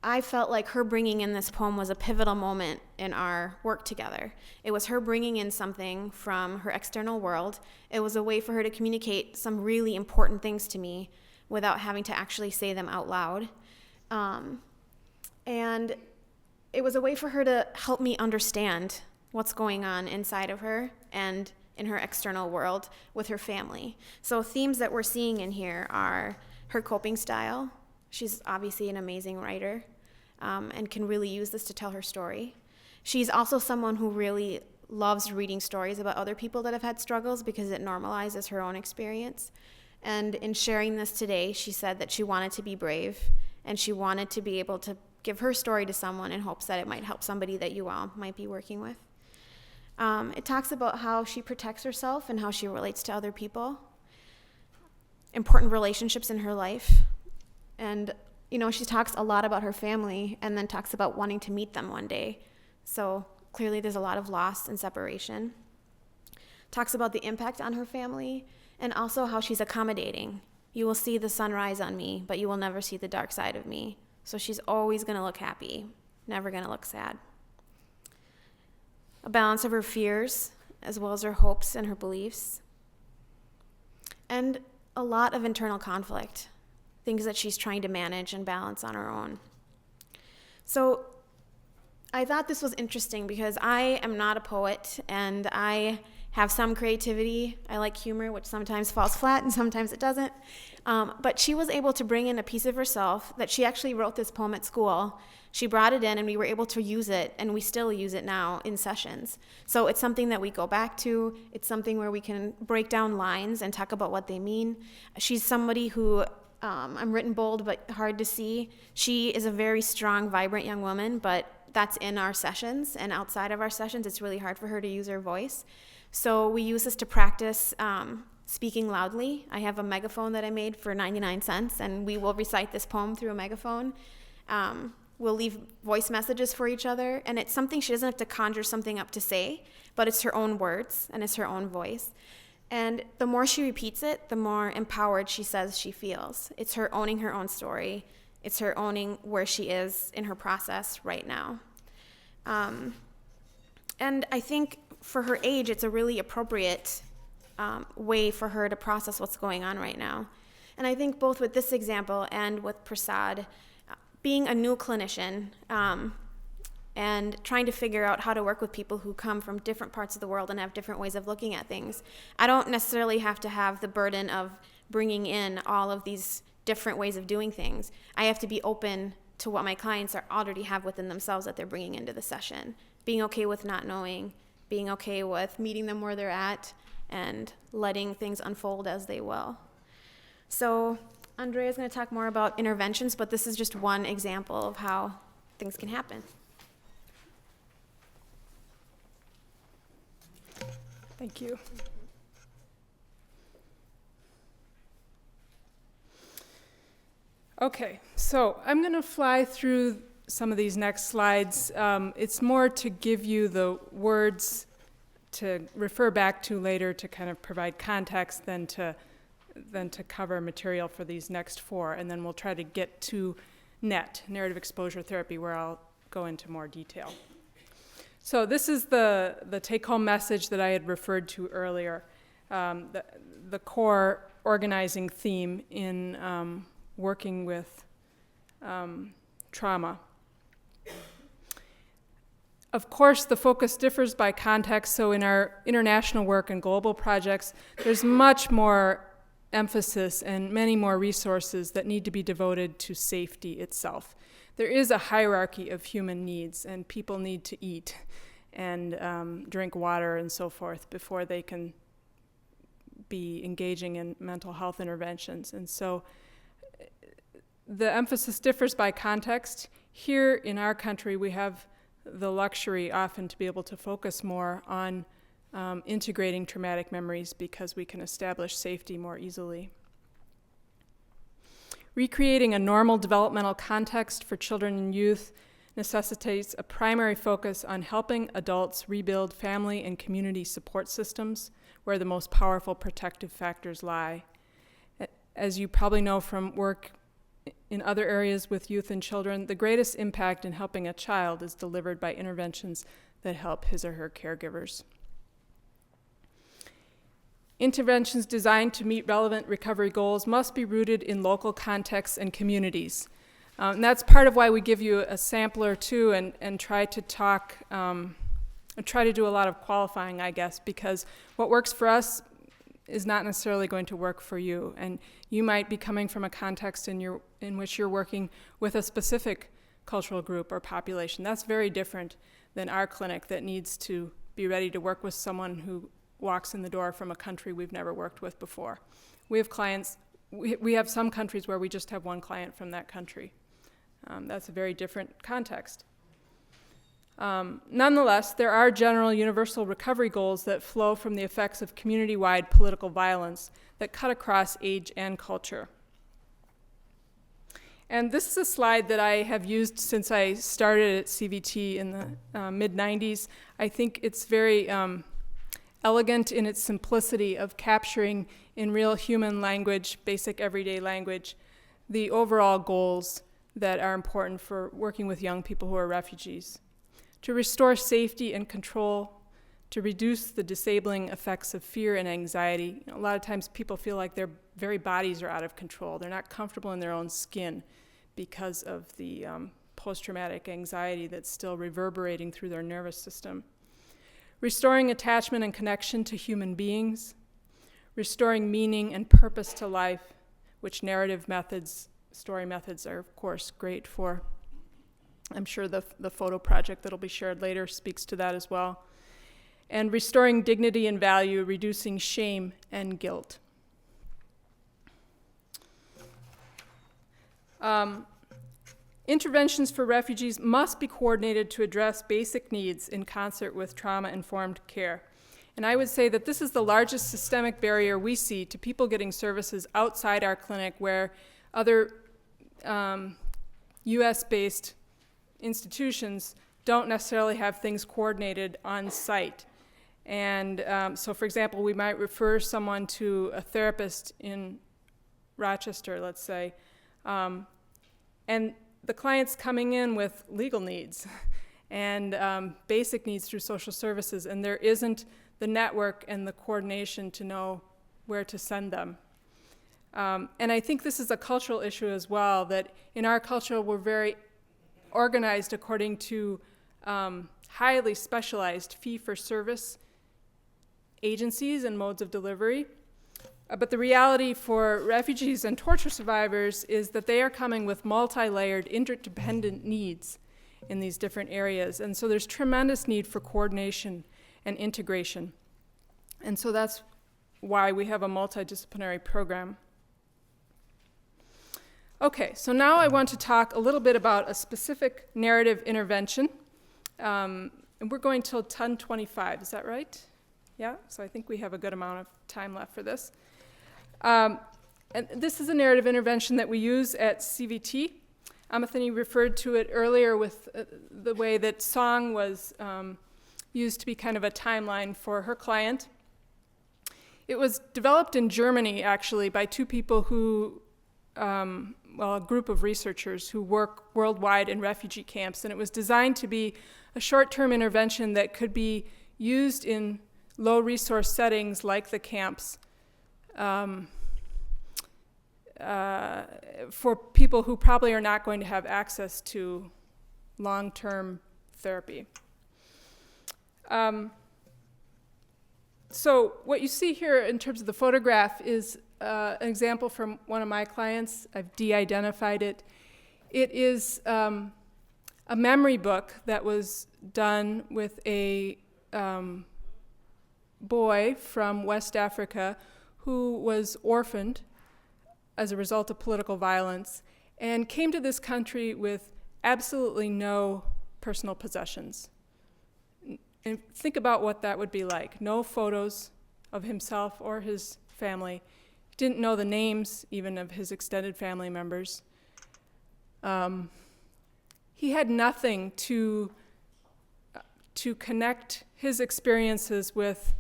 I felt like her bringing in this poem was a pivotal moment in our work together. It was her bringing in something from her external world. It was a way for her to communicate some really important things to me, without having to actually say them out loud. And it was a way for her to help me understand what's going on inside of her and in her external world with her family. So themes that we're seeing in here are her coping style. She's obviously an amazing writer and can really use this to tell her story. She's also someone who really loves reading stories about other people that have had struggles because it normalizes her own experience. And in sharing this today, she said that she wanted to be brave and she wanted to be able to give her story to someone in hopes that it might help somebody that you all might be working with. It talks about how she protects herself and how she relates to other people, important relationships in her life. And, she talks a lot about her family and then talks about wanting to meet them one day. So clearly there's a lot of loss and separation. Talks about the impact on her family and also how she's accommodating. You will see the sunrise on me, but you will never see the dark side of me. So she's always going to look happy, never going to look sad. A balance of her fears, as well as her hopes and her beliefs. And a lot of internal conflict, things that she's trying to manage and balance on her own. So I thought this was interesting because I am not a poet and I have some creativity. I like humor, which sometimes falls flat and sometimes it doesn't. But she was able to bring in a piece of herself that she actually wrote this poem at school. She brought it in and we were able to use it, and we still use it now in sessions. So it's something that we go back to. It's something where we can break down lines and talk about what they mean. She's somebody who, I'm written bold but hard to see. She is a very strong, vibrant young woman, but that's in our sessions, and outside of our sessions, it's really hard for her to use her voice. So we use this to practice speaking loudly. I have a megaphone that I made for 99 cents, and we will recite this poem through a megaphone. We'll leave voice messages for each other, and it's something she doesn't have to conjure something up to say, but it's her own words, and it's her own voice. And the more she repeats it, the more empowered she says she feels. It's her owning her own story. It's her owning where she is in her process right now. And I think for her age, it's a really appropriate way for her to process what's going on right now. And I think both with this example and with Prasad, being a new clinician and trying to figure out how to work with people who come from different parts of the world and have different ways of looking at things, I don't necessarily have to have the burden of bringing in all of these different ways of doing things. I have to be open to what my clients already have within themselves that they're bringing into the session. Being okay with not knowing, being okay with meeting them where they're at, and letting things unfold as they will. So Andrea is going to talk more about interventions, but this is just one example of how things can happen. Thank you. Okay, so I'm going to fly through some of these next slides. It's more to give you the words to refer back to later to kind of provide context than to cover material for these next four, and then we'll try to get to NET, narrative exposure therapy, where I'll go into more detail. So this is the take-home message that I had referred to earlier, the core organizing theme in working with trauma. Of course, the focus differs by context, so in our international work and global projects, there's much more emphasis and many more resources that need to be devoted to safety itself. There is a hierarchy of human needs, and people need to eat and drink water and so forth before they can be engaging in mental health interventions. And so the emphasis differs by context. Here in our country, we have the luxury often to be able to focus more on integrating traumatic memories because we can establish safety more easily. Recreating a normal developmental context for children and youth necessitates a primary focus on helping adults rebuild family and community support systems where the most powerful protective factors lie. As you probably know from work in other areas with youth and children, the greatest impact in helping a child is delivered by interventions that help his or her caregivers. Interventions designed to meet relevant recovery goals must be rooted in local contexts and communities. And that's part of why we give you a sampler too, and try to talk, and try to do a lot of qualifying, I guess, because what works for us is not necessarily going to work for you. And you might be coming from a context in which you're working with a specific cultural group or population. That's very different than our clinic that needs to be ready to work with someone who walks in the door from a country we've never worked with before. We have clients, we have some countries where we just have one client from that country. That's a very different context. Nonetheless, there are general universal recovery goals that flow from the effects of community-wide political violence that cut across age and culture. And this is a slide that I have used since I started at CVT in the mid-90s. I think it's very elegant in its simplicity of capturing in real human language, basic everyday language, the overall goals that are important for working with young people who are refugees. To restore safety and control, to reduce the disabling effects of fear and anxiety. You know, a lot of times people feel like their very bodies are out of control. They're not comfortable in their own skin because of the post-traumatic anxiety that's still reverberating through their nervous system. Restoring attachment and connection to human beings. Restoring meaning and purpose to life, which narrative methods, story methods are, of course, great for. I'm sure the photo project that'll be shared later speaks to that as well. And restoring dignity and value, reducing shame and guilt. Interventions for refugees must be coordinated to address basic needs in concert with trauma-informed care. And I would say that this is the largest systemic barrier we see to people getting services outside our clinic, where other US-based institutions don't necessarily have things coordinated on site. And so, for example, we might refer someone to a therapist in Rochester, let's say, and the client's coming in with legal needs and basic needs through social services, and there isn't the network and the coordination to know where to send them. And I think this is a cultural issue as well, that in our culture we're very organized according to highly specialized fee-for-service agencies and modes of delivery. But the reality for refugees and torture survivors is that they are coming with multi-layered, interdependent needs in these different areas. And so there's tremendous need for coordination and integration. And so that's why we have a multidisciplinary program. Okay, so now I want to talk a little bit about a specific narrative intervention. And we're going till 10:25, is that right? Yeah, so I think we have a good amount of time left for this. And this is a narrative intervention that we use at CVT. Amirthini referred to it earlier with the way that song was used to be kind of a timeline for her client. It was developed in Germany, actually, by two people who, a group of researchers who work worldwide in refugee camps, and it was designed to be a short-term intervention that could be used in low-resource settings like the camps for people who probably are not going to have access to long-term therapy. So what you see here in terms of the photograph is an example from one of my clients. I've de-identified it. It is a memory book that was done with a boy from West Africa who was orphaned as a result of political violence and came to this country with absolutely no personal possessions. And think about what that would be like. No photos of himself or his family. Didn't know the names even of his extended family members. He had nothing to connect his experiences with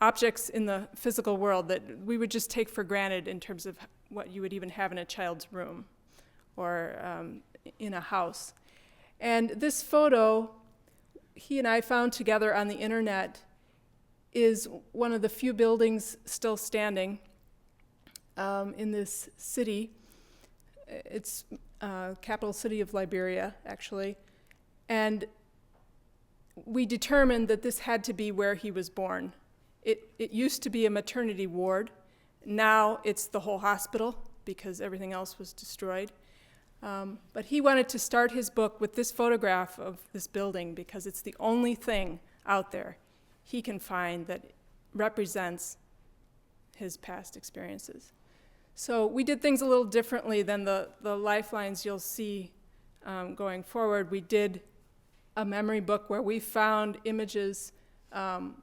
objects in the physical world that we would just take for granted in terms of what you would even have in a child's room or in a house. And this photo, he and I found together on the internet. is one of the few buildings still standing in this city. It's capital city of Liberia, actually. And we determined that this had to be where he was born. It used to be a maternity ward. Now it's the whole hospital because everything else was destroyed. But he wanted to start his book with this photograph of this building because it's the only thing out there he can find that represents his past experiences. So we did things a little differently than the lifelines you'll see going forward. We did a memory book where we found images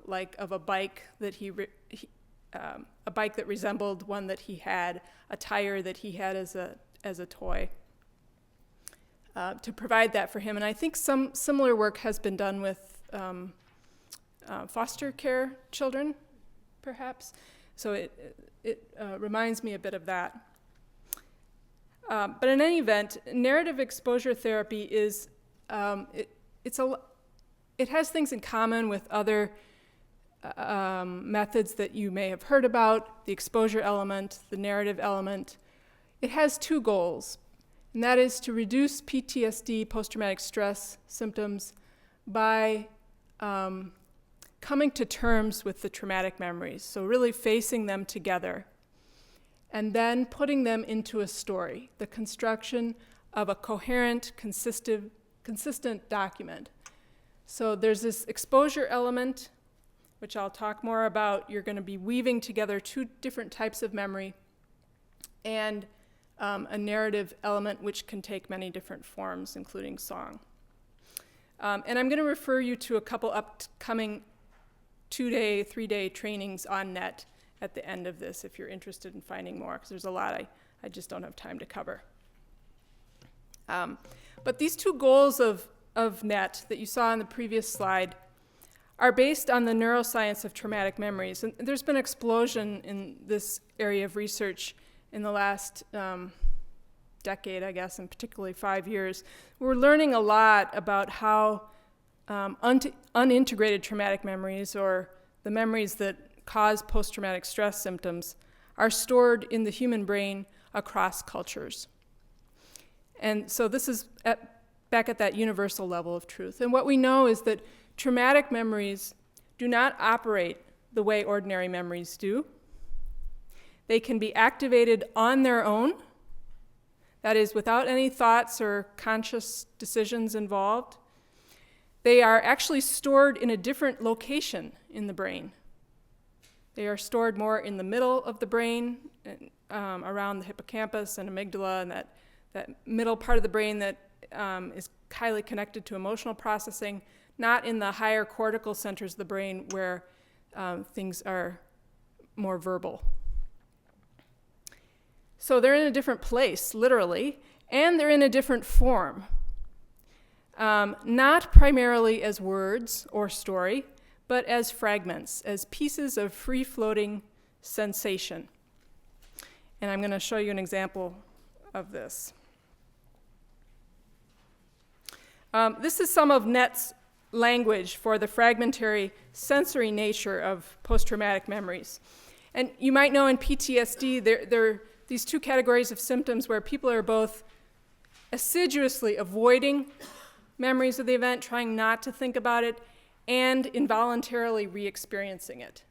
like of a bike that a bike that resembled one that he had, a tire that he had as a toy, to provide that for him. And I think some similar work has been done with foster care children, perhaps. So it reminds me a bit of that. But in any event, narrative exposure therapy is, it has things in common with other methods that you may have heard about, the exposure element, the narrative element. It has two goals, and that is to reduce PTSD, post-traumatic stress symptoms, by coming to terms with the traumatic memories, so really facing them together, and then putting them into a story, the construction of a coherent, consistent document. So there's this exposure element, which I'll talk more about. You're going to be weaving together two different types of memory, and a narrative element which can take many different forms, including song. And I'm going to refer you to a couple upcoming 2-day, 3-day trainings on net at the end of this if you're interested in finding more, because there's a lot I just don't have time to cover. But these two goals of net that you saw on the previous slide are based on the neuroscience of traumatic memories. And there's been an explosion in this area of research in the last decade, I guess, and particularly 5 years. We're learning a lot about how unintegrated traumatic memories, or the memories that cause post-traumatic stress symptoms, are stored in the human brain across cultures. And so this is back at that universal level of truth. And what we know is that traumatic memories do not operate the way ordinary memories do. They can be activated on their own, that is, without any thoughts or conscious decisions involved. They are actually stored in a different location in the brain. They are stored more in the middle of the brain, around the hippocampus and amygdala, and that middle part of the brain that is highly connected to emotional processing, not in the higher cortical centers of the brain where things are more verbal. So they're in a different place, literally, and they're in a different form. Not primarily as words or story, but as fragments, as pieces of free-floating sensation. And I'm going to show you an example of this. This is some of NET's language for the fragmentary sensory nature of post-traumatic memories. And you might know in PTSD, there are these two categories of symptoms where people are both assiduously avoiding memories of the event, trying not to think about it, and involuntarily re-experiencing it.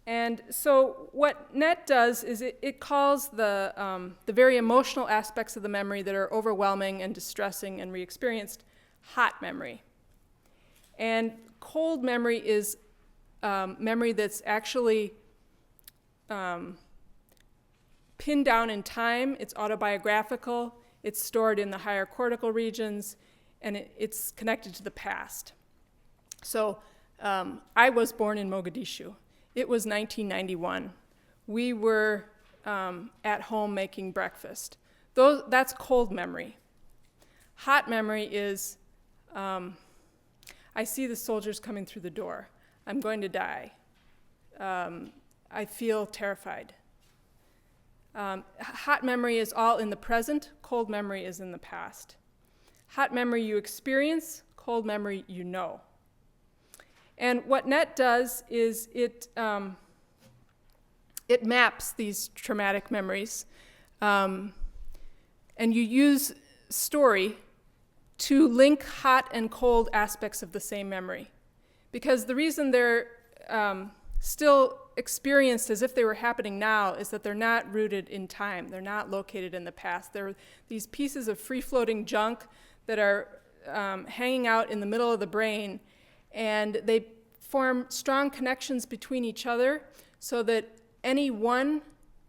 And so what NET does is it calls the very emotional aspects of the memory that are overwhelming and distressing and re-experienced hot memory. And cold memory is memory that's actually pinned down in time. It's autobiographical. It's stored in the higher cortical regions, and it's connected to the past. So I was born in Mogadishu. It was 1991. We were at home making breakfast. That's cold memory. Hot memory is, I see the soldiers coming through the door. I'm going to die. I feel terrified. Hot memory is all in the present. Cold memory is in the past. Hot memory you experience. Cold memory you know. And what NET does is it maps these traumatic memories. And you use story to link hot and cold aspects of the same memory. Because the reason they're still experienced as if they were happening now is that they're not rooted in time. They're not located in the past. They're these pieces of free-floating junk that are hanging out in the middle of the brain, and they form strong connections between each other so that any one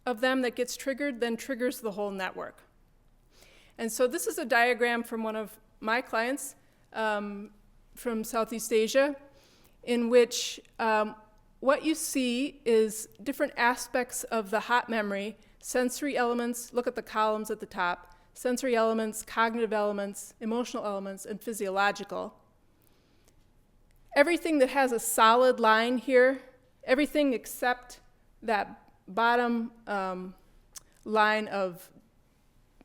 of them that gets triggered then triggers the whole network. And so this is a diagram from one of my clients from Southeast Asia, in which what you see is different aspects of the hot memory, sensory elements, look at the columns at the top, sensory elements, cognitive elements, emotional elements, and physiological. Everything that has a solid line here, everything except that bottom line of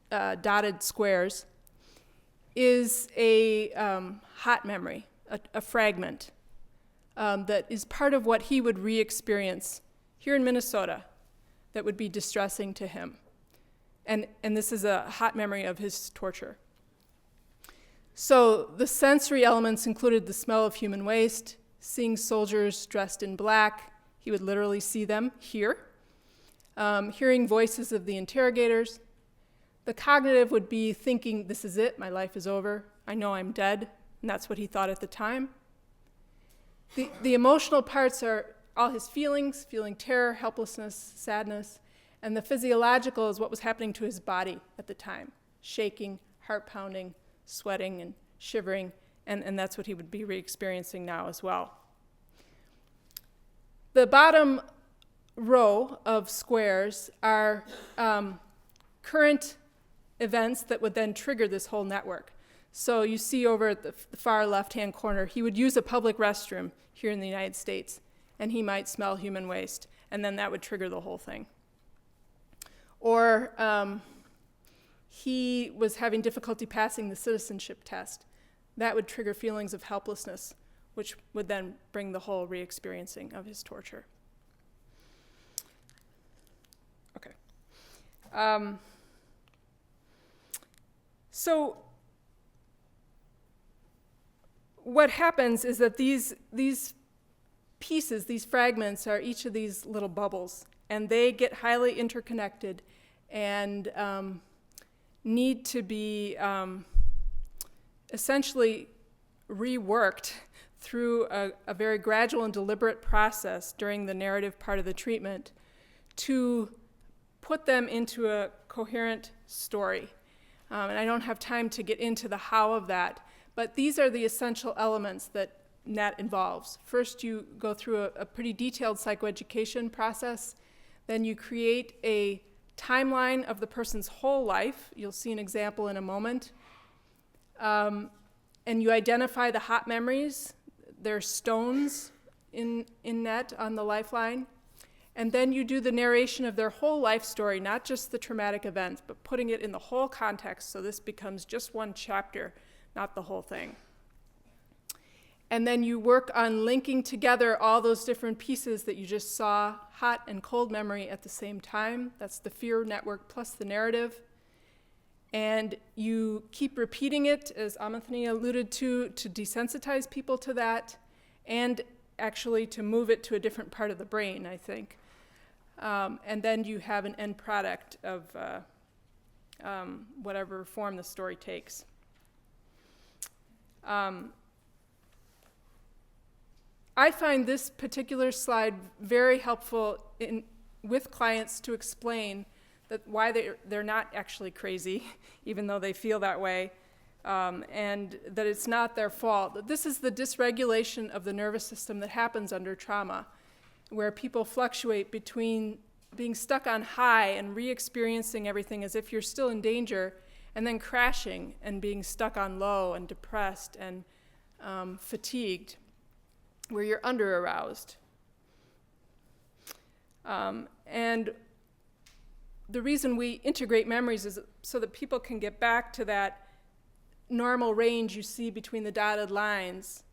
dotted squares, is a hot memory, a fragment that is part of what he would re-experience here in Minnesota that would be distressing to him. And this is a hot memory of his torture. So the sensory elements included the smell of human waste, seeing soldiers dressed in black. He would literally see them here. Hearing voices of the interrogators. The cognitive would be thinking, this is it, my life is over, I know I'm dead, and that's what he thought at the time. The emotional parts are all his feelings, feeling terror, helplessness, sadness, and the physiological is what was happening to his body at the time, shaking, heart pounding, sweating, and shivering, and that's what he would be re-experiencing now as well. The bottom row of squares are current events that would then trigger this whole network. So you see over at the far left-hand corner, he would use a public restroom here in the United States, and he might smell human waste, and then that would trigger the whole thing. Or he was having difficulty passing the citizenship test. That would trigger feelings of helplessness, which would then bring the whole re-experiencing of his torture. Okay. So what happens is that these pieces, these fragments, are each of these little bubbles, and they get highly interconnected and need to be essentially reworked through a very gradual and deliberate process during the narrative part of the treatment to put them into a coherent story. And I don't have time to get into the how of that, but these are the essential elements that NET involves. First, you go through a pretty detailed psychoeducation process. Then you create a timeline of the person's whole life. You'll see an example in a moment. And you identify the hot memories. They're stones in NET on the lifeline. And then you do the narration of their whole life story, not just the traumatic events, but putting it in the whole context, so this becomes just one chapter, not the whole thing. And then you work on linking together all those different pieces that you just saw, hot and cold memory at the same time. That's the fear network plus the narrative. And you keep repeating it, as Amirthini alluded to desensitize people to that, and actually to move it to a different part of the brain, I think. And then you have an end product of whatever form the story takes. I find this particular slide very helpful with clients to explain that why they're not actually crazy, even though they feel that way, and that it's not their fault. This is the dysregulation of the nervous system that happens under trauma, where people fluctuate between being stuck on high and re-experiencing everything as if you're still in danger, and then crashing and being stuck on low and depressed and fatigued, where you're under-aroused. And the reason we integrate memories is so that people can get back to that normal range you see between the dotted lines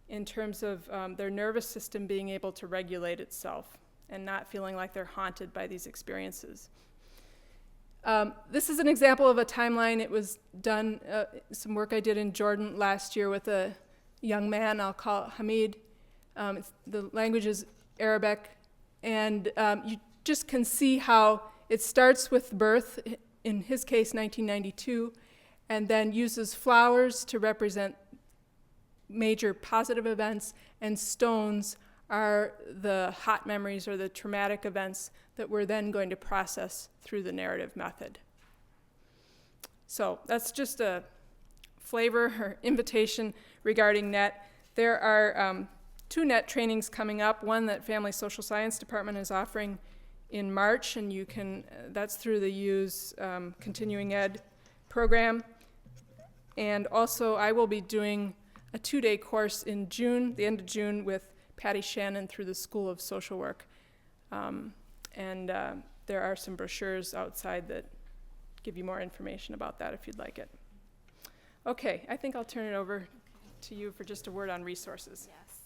in terms of their nervous system being able to regulate itself and not feeling like they're haunted by these experiences. This is an example of a timeline. It was done, some work I did in Jordan last year with a young man, I'll call it Hamid. The language is Arabic, and you just can see how it starts with birth, in his case 1992, and then uses flowers to represent major positive events, and stones are the hot memories or the traumatic events that we're then going to process through the narrative method. So that's just a flavor or invitation regarding NET. There are 2 NET trainings coming up, one that Family Social Science Department is offering in March, and you can, that's through the U's continuing ed program. And also I will be doing a 2-day course in June, the end of June, with Patty Shannon through the School of Social Work. There are some brochures outside that give you more information about that if you'd like it. Okay, I think I'll turn it over to you for just a word on resources. Yes.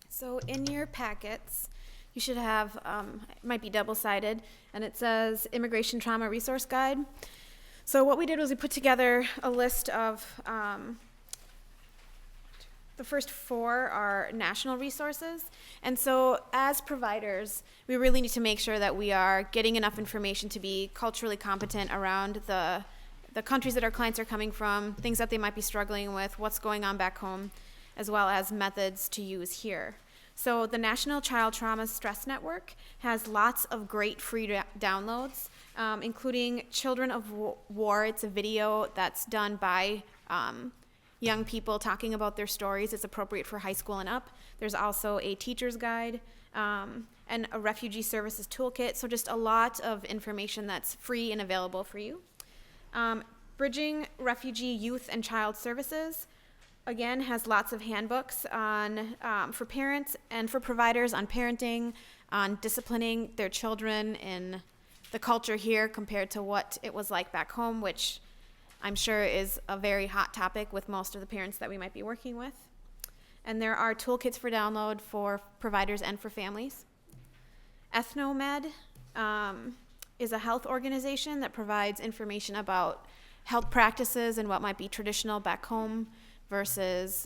So in your packets, you should have, it might be double-sided, and it says Immigration Trauma Resource Guide. So what we did was we put together a list of, the first 4 are national resources. And so as providers, we really need to make sure that we are getting enough information to be culturally competent around the countries that our clients are coming from, things that they might be struggling with, what's going on back home, as well as methods to use here. So the National Child Trauma Stress Network has lots of great free downloads, including Children of War. It's a video that's done by young people talking about their stories. It's appropriate for high school and up. There's also a teacher's guide and a refugee services toolkit. So just a lot of information that's free and available for you. Bridging Refugee Youth and Child Services, again, has lots of handbooks on for parents and for providers on parenting, on disciplining their children in the culture here compared to what it was like back home, which I'm sure is a very hot topic with most of the parents that we might be working with. And there are toolkits for download for providers and for families. Ethnomed is a health organization that provides information about health practices and what might be traditional back home versus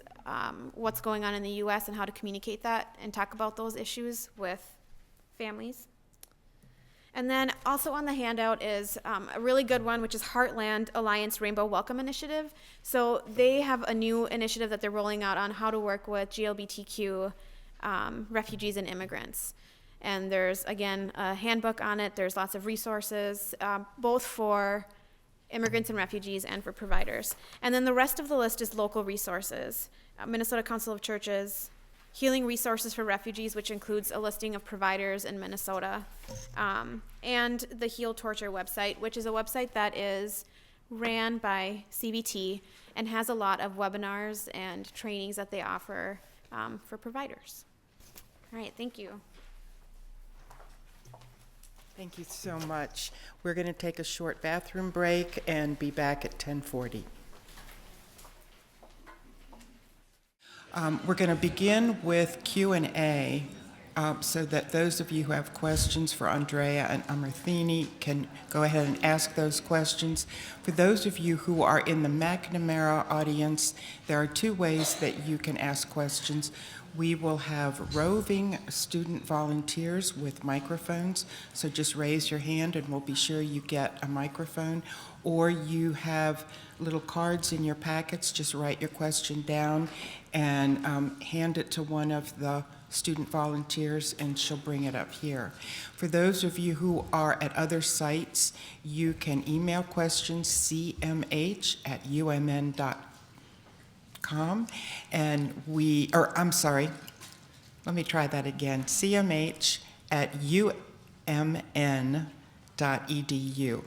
what's going on in the US and how to communicate that and talk about those issues with families. And then also on the handout is a really good one, which is Heartland Alliance Rainbow Welcome Initiative. So they have a new initiative that they're rolling out on how to work with GLBTQ refugees and immigrants. And there's, again, a handbook on it. There's lots of resources, both for immigrants and refugees and for providers. And then the rest of the list is local resources. Minnesota Council of Churches, Healing Resources for Refugees, which includes a listing of providers in Minnesota, and the Heal Torture website, which is a website that is ran by CBT and has a lot of webinars and trainings that they offer for providers. All right, thank you. Thank you so much. We're going to take a short bathroom break and be back at 10:40. We're going to begin with Q&A so that those of you who have questions for Andrea and Amirthini can go ahead and ask those questions. For those of you who are in the McNamara audience, there are 2 ways that you can ask questions. We will have roving student volunteers with microphones, so just raise your hand and we'll be sure you get a microphone. Or you have little cards in your packets, just write your question down and hand it to one of the student volunteers and she'll bring it up here. For those of you who are at other sites, you can email questions cmh@umn.com and let me try that again, cmh@umn.edu.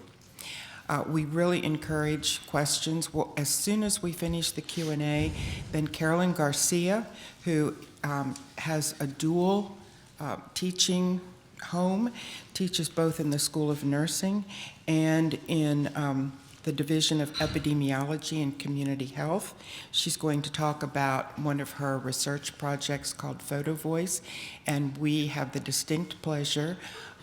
We really encourage questions. Well, as soon as we finish the Q&A, then Carolyn Garcia, who has a dual teaching home, teaches both in the School of Nursing and in the the Division of Epidemiology and Community Health. She's going to talk about one of her research projects called Photo Voice, and we have the distinct pleasure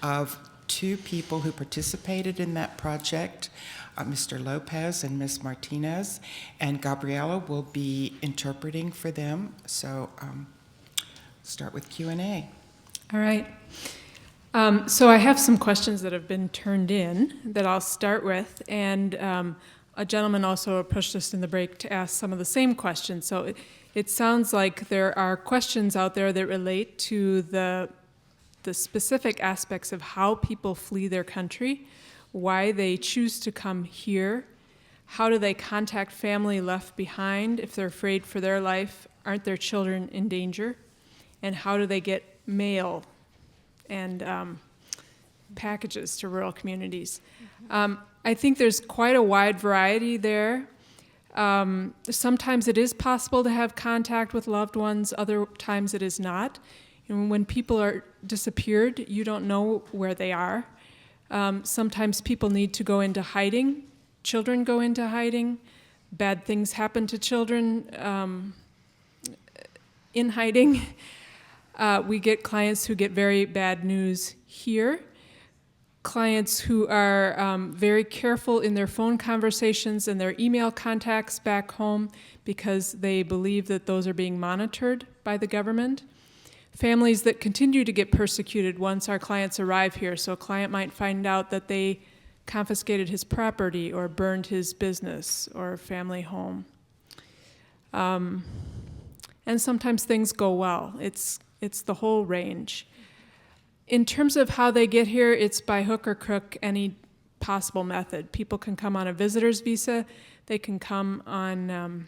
of two people who participated in that project, Mr. Lopez and Ms. Martinez, and Gabriela will be interpreting for them. So start with Q&A. All right. So I have some questions that have been turned in that I'll start with, and a gentleman also approached us in the break to ask some of the same questions. So it sounds like there are questions out there that relate to the specific aspects of how people flee their country, why they choose to come here, how do they contact family left behind if they're afraid for their life, aren't their children in danger, and how do they get mail and packages to rural communities. I think there's quite a wide variety there. Sometimes it is possible to have contact with loved ones, other times it is not. And when people are disappeared, you don't know where they are. Sometimes people need to go into hiding. Children go into hiding. Bad things happen to children in hiding. We get clients who get very bad news here. Clients who are very careful in their phone conversations and their email contacts back home because they believe that those are being monitored by the government. Families that continue to get persecuted once our clients arrive here. So a client might find out that they confiscated his property or burned his business or family home. And sometimes things go well. It's the whole range. In terms of how they get here, it's by hook or crook, any possible method. People can come on a visitor's visa. They can come on,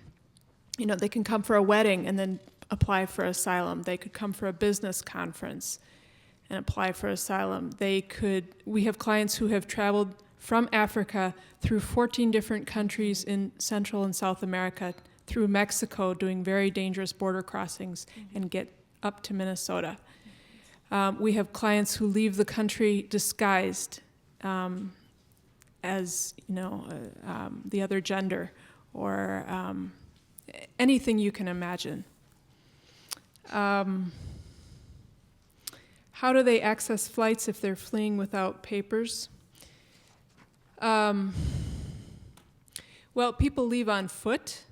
they can come for a wedding and then apply for asylum. They could come for a business conference and apply for asylum. We have clients who have traveled from Africa through 14 different countries in Central and South America, through Mexico, doing very dangerous border crossings, and get up to Minnesota. We have clients who leave the country disguised as, the other gender, or anything you can imagine. How do they access flights if they're fleeing without papers? Well, people leave on foot.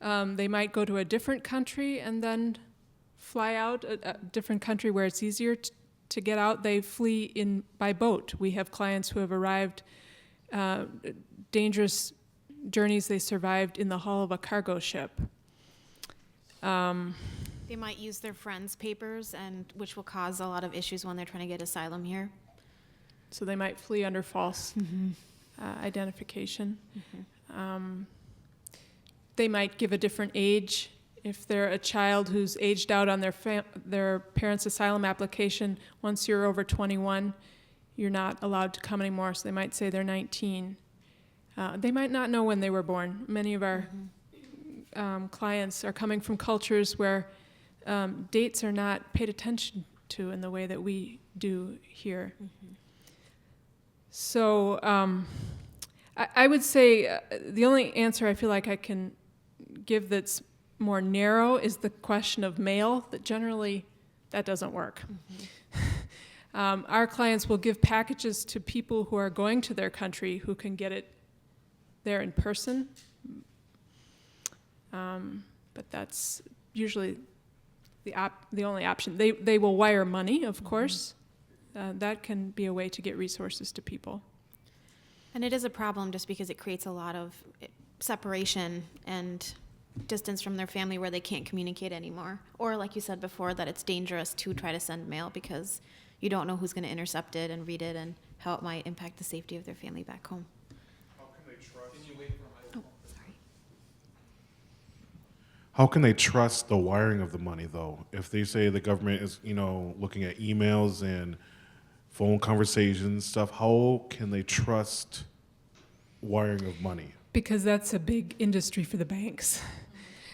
They might go to a different country and then fly out, a different country where it's easier to get out. They flee by boat. We have clients who have arrived, dangerous journeys they survived in the hull of a cargo ship. They might use their friends' papers, which will cause a lot of issues when they're trying to get asylum here. So they might flee under false identification. They might give a different age. If they're a child who's aged out on their parents' asylum application, once you're over 21, you're not allowed to come anymore, so they might say they're 19. They might not know when they were born. Many of our clients are coming from cultures where dates are not paid attention to in the way that we do here. So I would say the only answer I feel like I can give that's more narrow is the question of mail, that generally that doesn't work. Our clients will give packages to people who are going to their country who can get it there in person. But that's usually the only option. They will wire money, of course. That can be a way to get resources to people. And it is a problem just because it creates a lot of separation and distance from their family where they can't communicate anymore. Or like you said before, that it's dangerous to try to send mail because you don't know who's going to intercept it and read it and how it might impact the safety of their family back home. How can they trust? Can you wait for my sorry. How can they trust the wiring of the money, though? If they say the government is, looking at emails and phone conversations, stuff, how can they trust wiring of money? Because that's a big industry for the banks.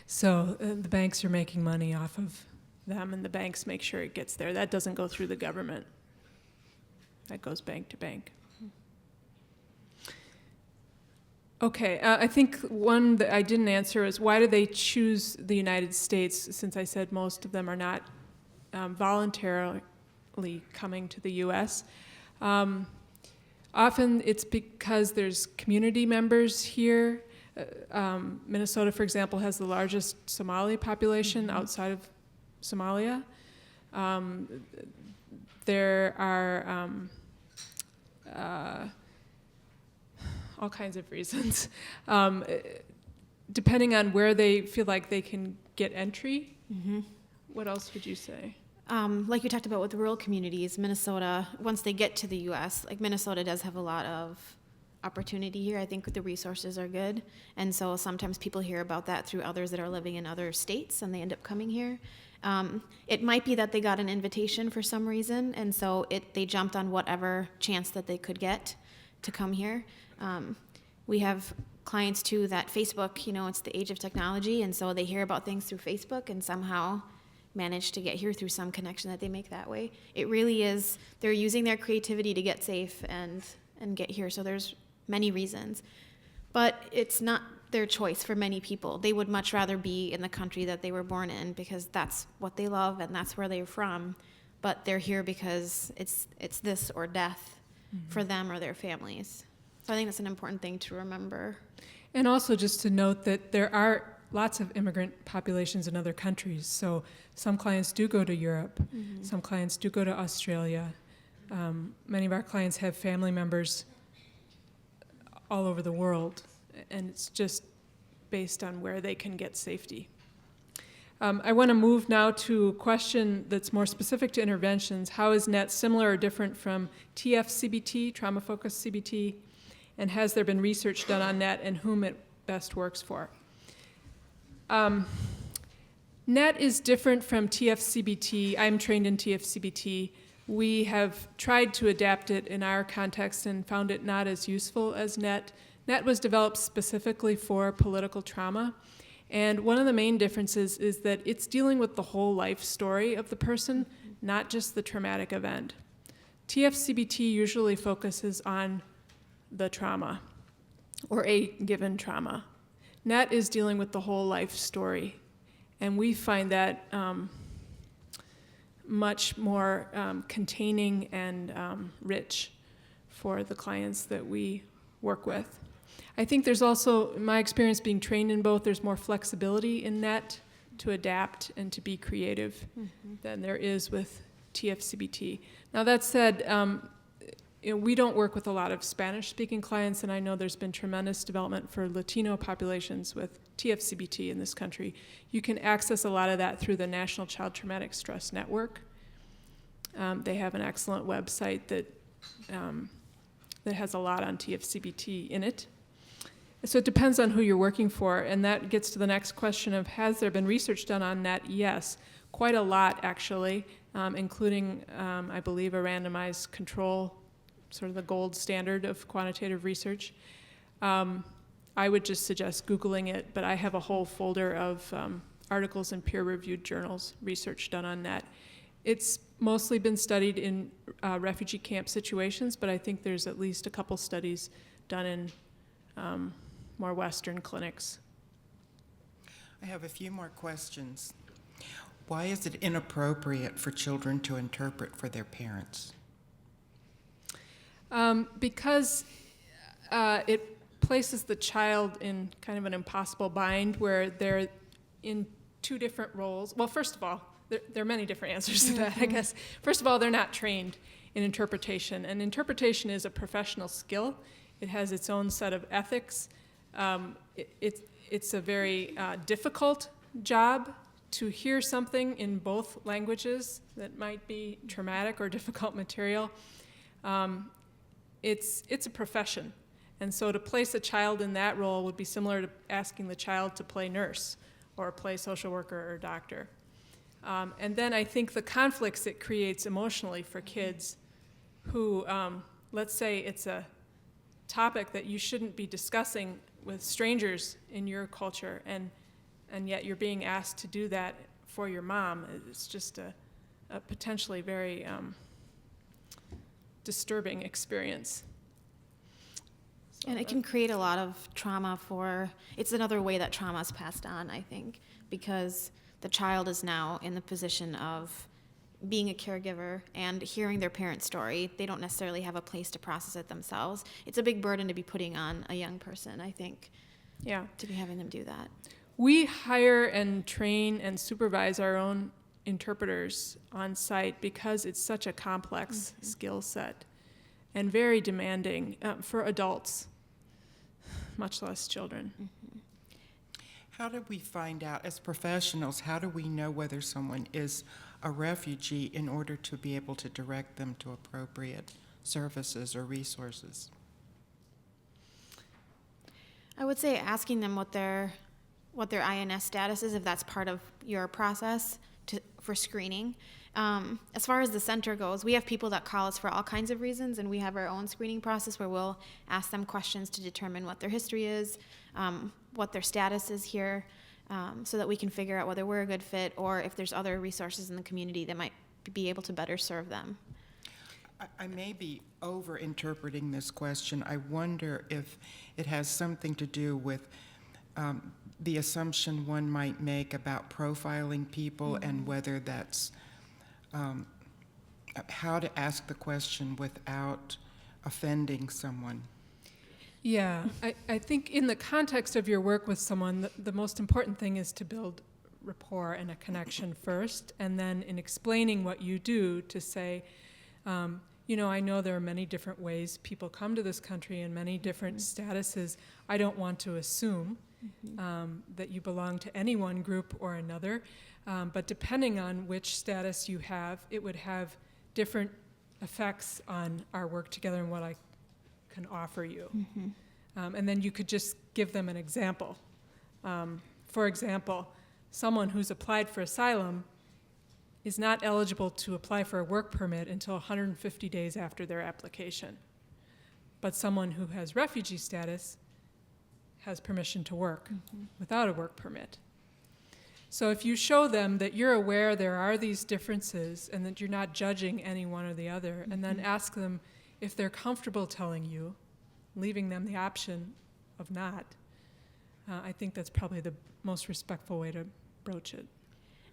So the banks are making money off of them, and the banks make sure it gets there. That doesn't go through the government. That goes bank to bank. Okay, I think one that I didn't answer is why do they choose the United States, since I said most of them are not voluntarily coming to the U.S. Often it's because there's community members here. Minnesota, for example, has the largest Somali population outside of Somalia. There are all kinds of reasons. Depending on where they feel like they can get entry. What else would you say? Like you talked about with rural communities, Minnesota, once they get to the U.S., like Minnesota does have a lot of opportunity here. I think the resources are good. And so sometimes people hear about that through others that are living in other states and they end up coming here. It might be that they got an invitation for some reason, and so they jumped on whatever chance that they could get to come here. We have clients too that Facebook, it's the age of technology, and so they hear about things through Facebook and somehow manage to get here through some connection that they make that way. It really is, they're using their creativity to get safe and get here, so there's many reasons. But it's not their choice for many people. They would much rather be in the country that they were born in because that's what they love and that's where they're from. But they're here because it's this or death for them or their families. So I think that's an important thing to remember. And also just to note that there are lots of immigrant populations in other countries. So some clients do go to Europe. Some clients do go to Australia. Many of our clients have family members all over the world, and it's just based on where they can get safety. I want to move now to a question that's more specific to interventions. How is NET similar or different from TF-CBT, trauma-focused CBT, and has there been research done on NET and whom it best works for? NET is different from TF-CBT. I'm trained in TF-CBT. We have tried to adapt it in our context and found it not as useful as NET. NET was developed specifically for political trauma, and one of the main differences is that it's dealing with the whole life story of the person, not just the traumatic event. TF-CBT usually focuses on the trauma or a given trauma. NET is dealing with the whole life story, and we find that much more containing and rich for the clients that we work with. I think there's also, in my experience being trained in both, there's more flexibility in NET to adapt and to be creative than there is with TF-CBT. Now that said, we don't work with a lot of Spanish-speaking clients, and I know there's been tremendous development for Latino populations with TF-CBT in this country. You can access a lot of that through the National Child Traumatic Stress Network. They have an excellent website that has a lot on TF-CBT in it. So it depends on who you're working for, and that gets to the next question of, has there been research done on NET? Yes, quite a lot actually, including, I believe, a randomized control, sort of the gold standard of quantitative research. I would just suggest Googling it, but I have a whole folder of articles in peer-reviewed journals, research done on NET. It's mostly been studied in refugee camp situations, but I think there's at least a couple studies done in more Western clinics. I have a few more questions. Why is it inappropriate for children to interpret for their parents? Because it places the child in kind of an impossible bind where they're in two different roles. Well, first of all, there are many different answers to that, I guess. First of all, they're not trained in interpretation, and interpretation is a professional skill. It has its own set of ethics. It's a very difficult job to hear something in both languages that might be traumatic or difficult material. It's a profession. And so to place a child in that role would be similar to asking the child to play nurse or play social worker or doctor. And then I think the conflicts it creates emotionally for kids who, let's say it's a topic that you shouldn't be discussing with strangers in your culture, and yet you're being asked to do that for your mom. It's just a potentially very disturbing experience. And it can create a lot of trauma it's another way that trauma is passed on, I think, because the child is now in the position of being a caregiver and hearing their parent's story. They don't necessarily have a place to process it themselves. It's a big burden to be putting on a young person, I think, to be having them do that. We hire and train and supervise our own interpreters on site because it's such a complex skill set and very demanding for adults, much less children. How do we find out, as professionals, how do we know whether someone is a refugee in order to be able to direct them to appropriate services or resources? I would say asking them what their INS status is, if that's part of your process for screening. As far as the center goes, we have people that call us for all kinds of reasons, and we have our own screening process where we'll ask them questions to determine what their history is, what their status is here, so that we can figure out whether we're a good fit or if there's other resources in the community that might be able to better serve them. I may be over-interpreting this question. I wonder if it has something to do with the assumption one might make about profiling people and whether that's how to ask the question without offending someone. Yeah, I think in the context of your work with someone, the most important thing is to build rapport and a connection first, and then in explaining what you do to say, I know there are many different ways people come to this country and many different statuses. I don't want to assume that you belong to any one group or another, but depending on which status you have, it would have different effects on our work together and what I can offer you. And then you could just give them an example. For example, someone who's applied for asylum is not eligible to apply for a work permit until 150 days after their application. But someone who has refugee status has permission to work without a work permit. So if you show them that you're aware there are these differences and that you're not judging any one or the other, and then ask them if they're comfortable telling you, leaving them the option of not, I think that's probably the most respectful way to broach it.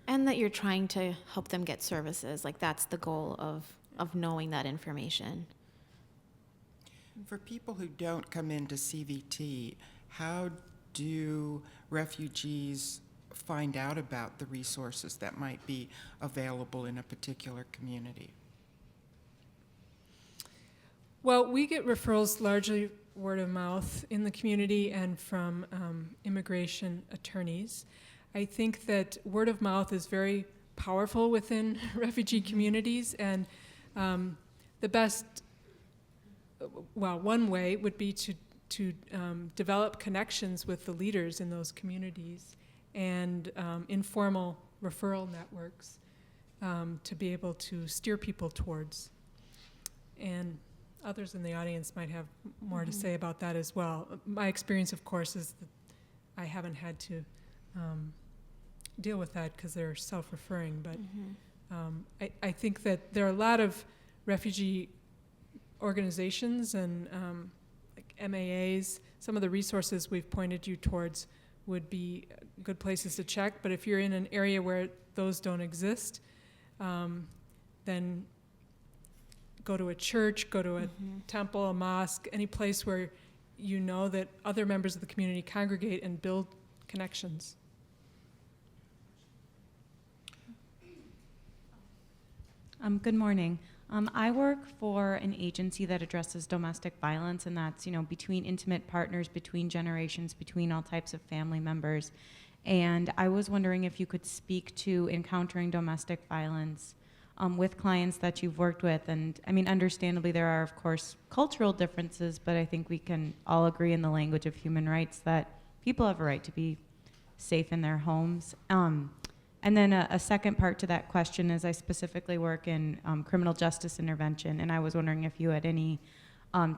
And that you're trying to help them get services. Like, that's the goal of knowing that information. For people who don't come into CVT, how do refugees find out about the resources that might be available in a particular community? Well, we get referrals largely word of mouth in the community and from immigration attorneys. I think that word of mouth is very powerful within refugee communities, and the best, one way would be to develop connections with the leaders in those communities and informal referral networks to be able to steer people towards. And others in the audience might have more to say about that as well. My experience, of course, is that I haven't had to deal with that because they're self-referring, but I think that there are a lot of refugee organizations and like MAAs. Some of the resources we've pointed you towards would be good places to check, but if you're in an area where those don't exist, then go to a church, go to a temple, a mosque, any place where you know that other members of the community congregate and build connections. Good morning. I work for an agency that addresses domestic violence, and that's, between intimate partners, between generations, between all types of family members. And I was wondering if you could speak to encountering domestic violence with clients that you've worked with. And I mean, understandably, there are, of course, cultural differences, but I think we can all agree in the language of human rights that people have a right to be safe in their homes. And then a second part to that question is I specifically work in criminal justice intervention, and I was wondering if you had any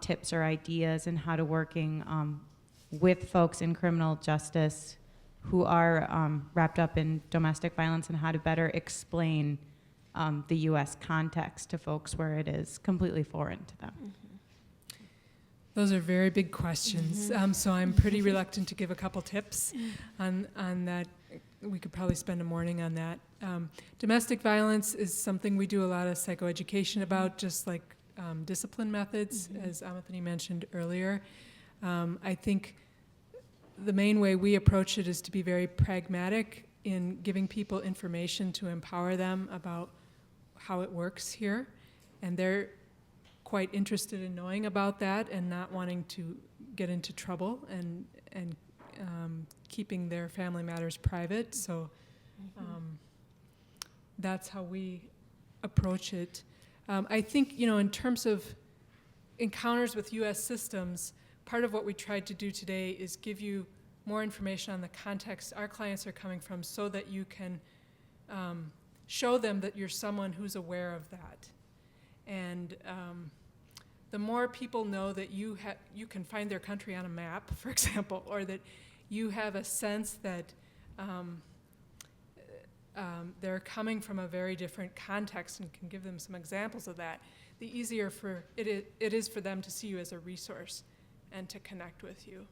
tips or ideas in how to working with folks in criminal justice who are wrapped up in domestic violence and how to better explain the U.S. context to folks where it is completely foreign to them. Those are very big questions. So I'm pretty reluctant to give a couple tips on that. We could probably spend a morning on that. Domestic violence is something we do a lot of psychoeducation about, just like discipline methods, as Amirthini mentioned earlier. I think the main way we approach it is to be very pragmatic in giving people information to empower them about how it works here. And they're quite interested in knowing about that and not wanting to get into trouble and keeping their family matters private. So that's how we approach it. I think, in terms of encounters with U.S. systems, part of what we tried to do today is give you more information on the context our clients are coming from so that you can show them that you're someone who's aware of that. And the more people know that you can find their country on a map, for example, or that you have a sense that they're coming from a very different context and can give them some examples of that, the easier it is for them to see you as a resource and to connect with you.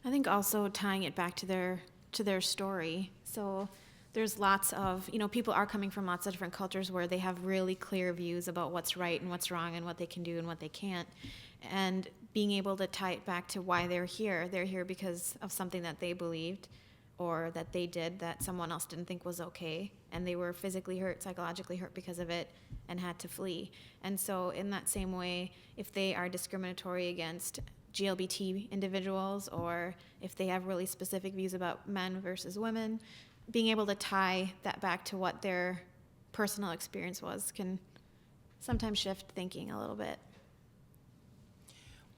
I think also tying it back to their story. So there's lots of, people are coming from lots of different cultures where they have really clear views about what's right and what's wrong and what they can do and what they can't. And being able to tie it back to why they're here because of something that they believed or that they did that someone else didn't think was okay, and they were physically hurt, psychologically hurt because of it, and had to flee. And so in that same way, if they are discriminatory against GLBT individuals, or if they have really specific views about men versus women, being able to tie that back to what their personal experience was can sometimes shift thinking a little bit.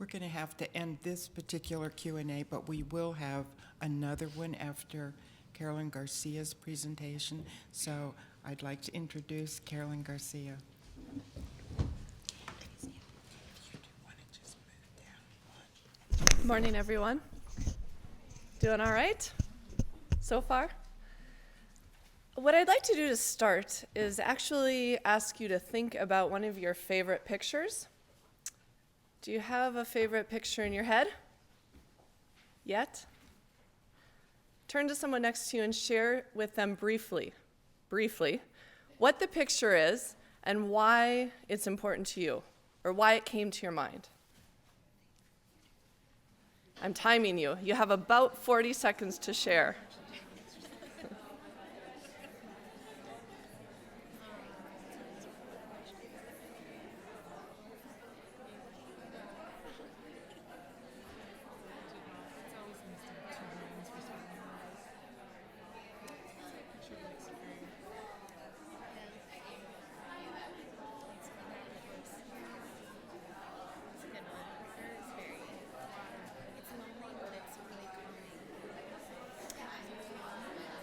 We're going to have to end this particular Q&A, but we will have another one after Carolyn Garcia's presentation. So I'd like to introduce Carolyn Garcia. Good morning, everyone. Doing all right so far? What I'd like to do to start is actually ask you to think about one of your favorite pictures. Do you have a favorite picture in your head yet? Turn to someone next to you and share with them briefly, what the picture is and why it's important to you, or why it came to your mind. I'm timing you. You have about 40 seconds to share.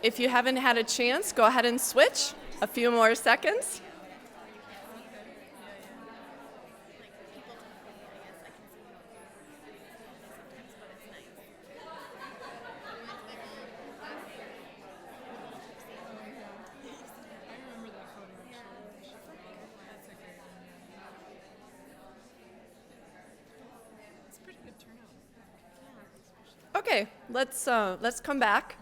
If you haven't had a chance, go ahead and switch. A few more seconds. Okay, let's come back.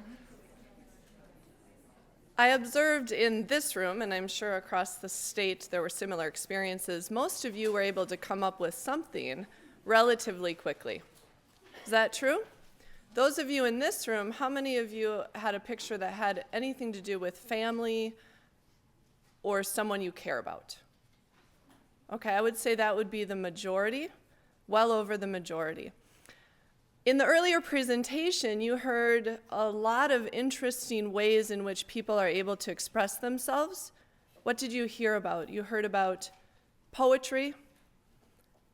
I observed in this room, and I'm sure across the state there were similar experiences, most of you were able to come up with something relatively quickly. Is that true? Those of you in this room, how many of you had a picture that had anything to do with family or someone you care about? Okay, I would say that would be the majority, well over the majority. In the earlier presentation, you heard a lot of interesting ways in which people are able to express themselves. What did you hear about? You heard about poetry.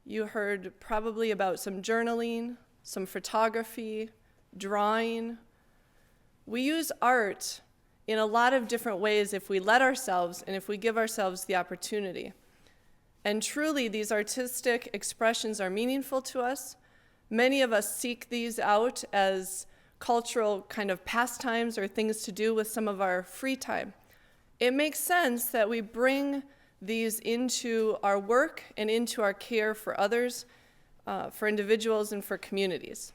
You heard probably about some journaling, some photography, drawing. We use art in a lot of different ways if we let ourselves and if we give ourselves the opportunity. And truly, these artistic expressions are meaningful to us. Many of us seek these out as cultural kind of pastimes or things to do with some of our free time. It makes sense that we bring these into our work and into our care for others for individuals and for communities.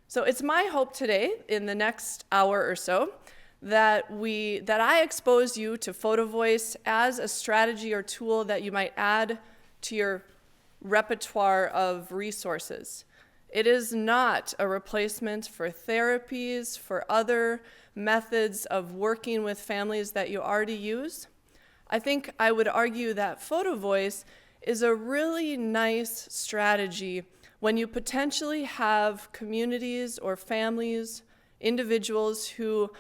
So it's my hope today, in the next hour or so, that I expose you to photo voice as a strategy or tool that you might add to your repertoire of resources. It is not a replacement for therapies, for other methods of working with families that you already use. I think I would argue that photo voice is a really nice strategy when you potentially have communities or families, individuals who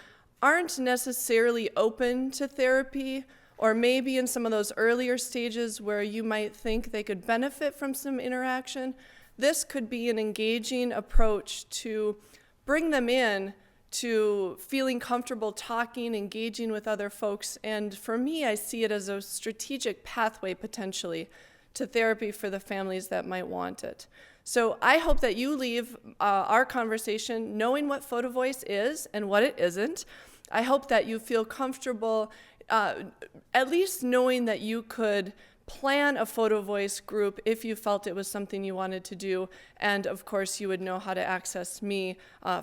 aren't necessarily open to therapy, or maybe in some of those earlier stages where you might think they could benefit from some interaction. This could be an engaging approach to bring them in to feeling comfortable talking, engaging with other folks. And for me, I see it as a strategic pathway potentially to therapy for the families that might want it. So I hope that you leave our conversation knowing what photo voice is and what it isn't. I hope that you feel comfortable at least knowing that you could plan a photo voice group if you felt it was something you wanted to do. And of course, you would know how to access me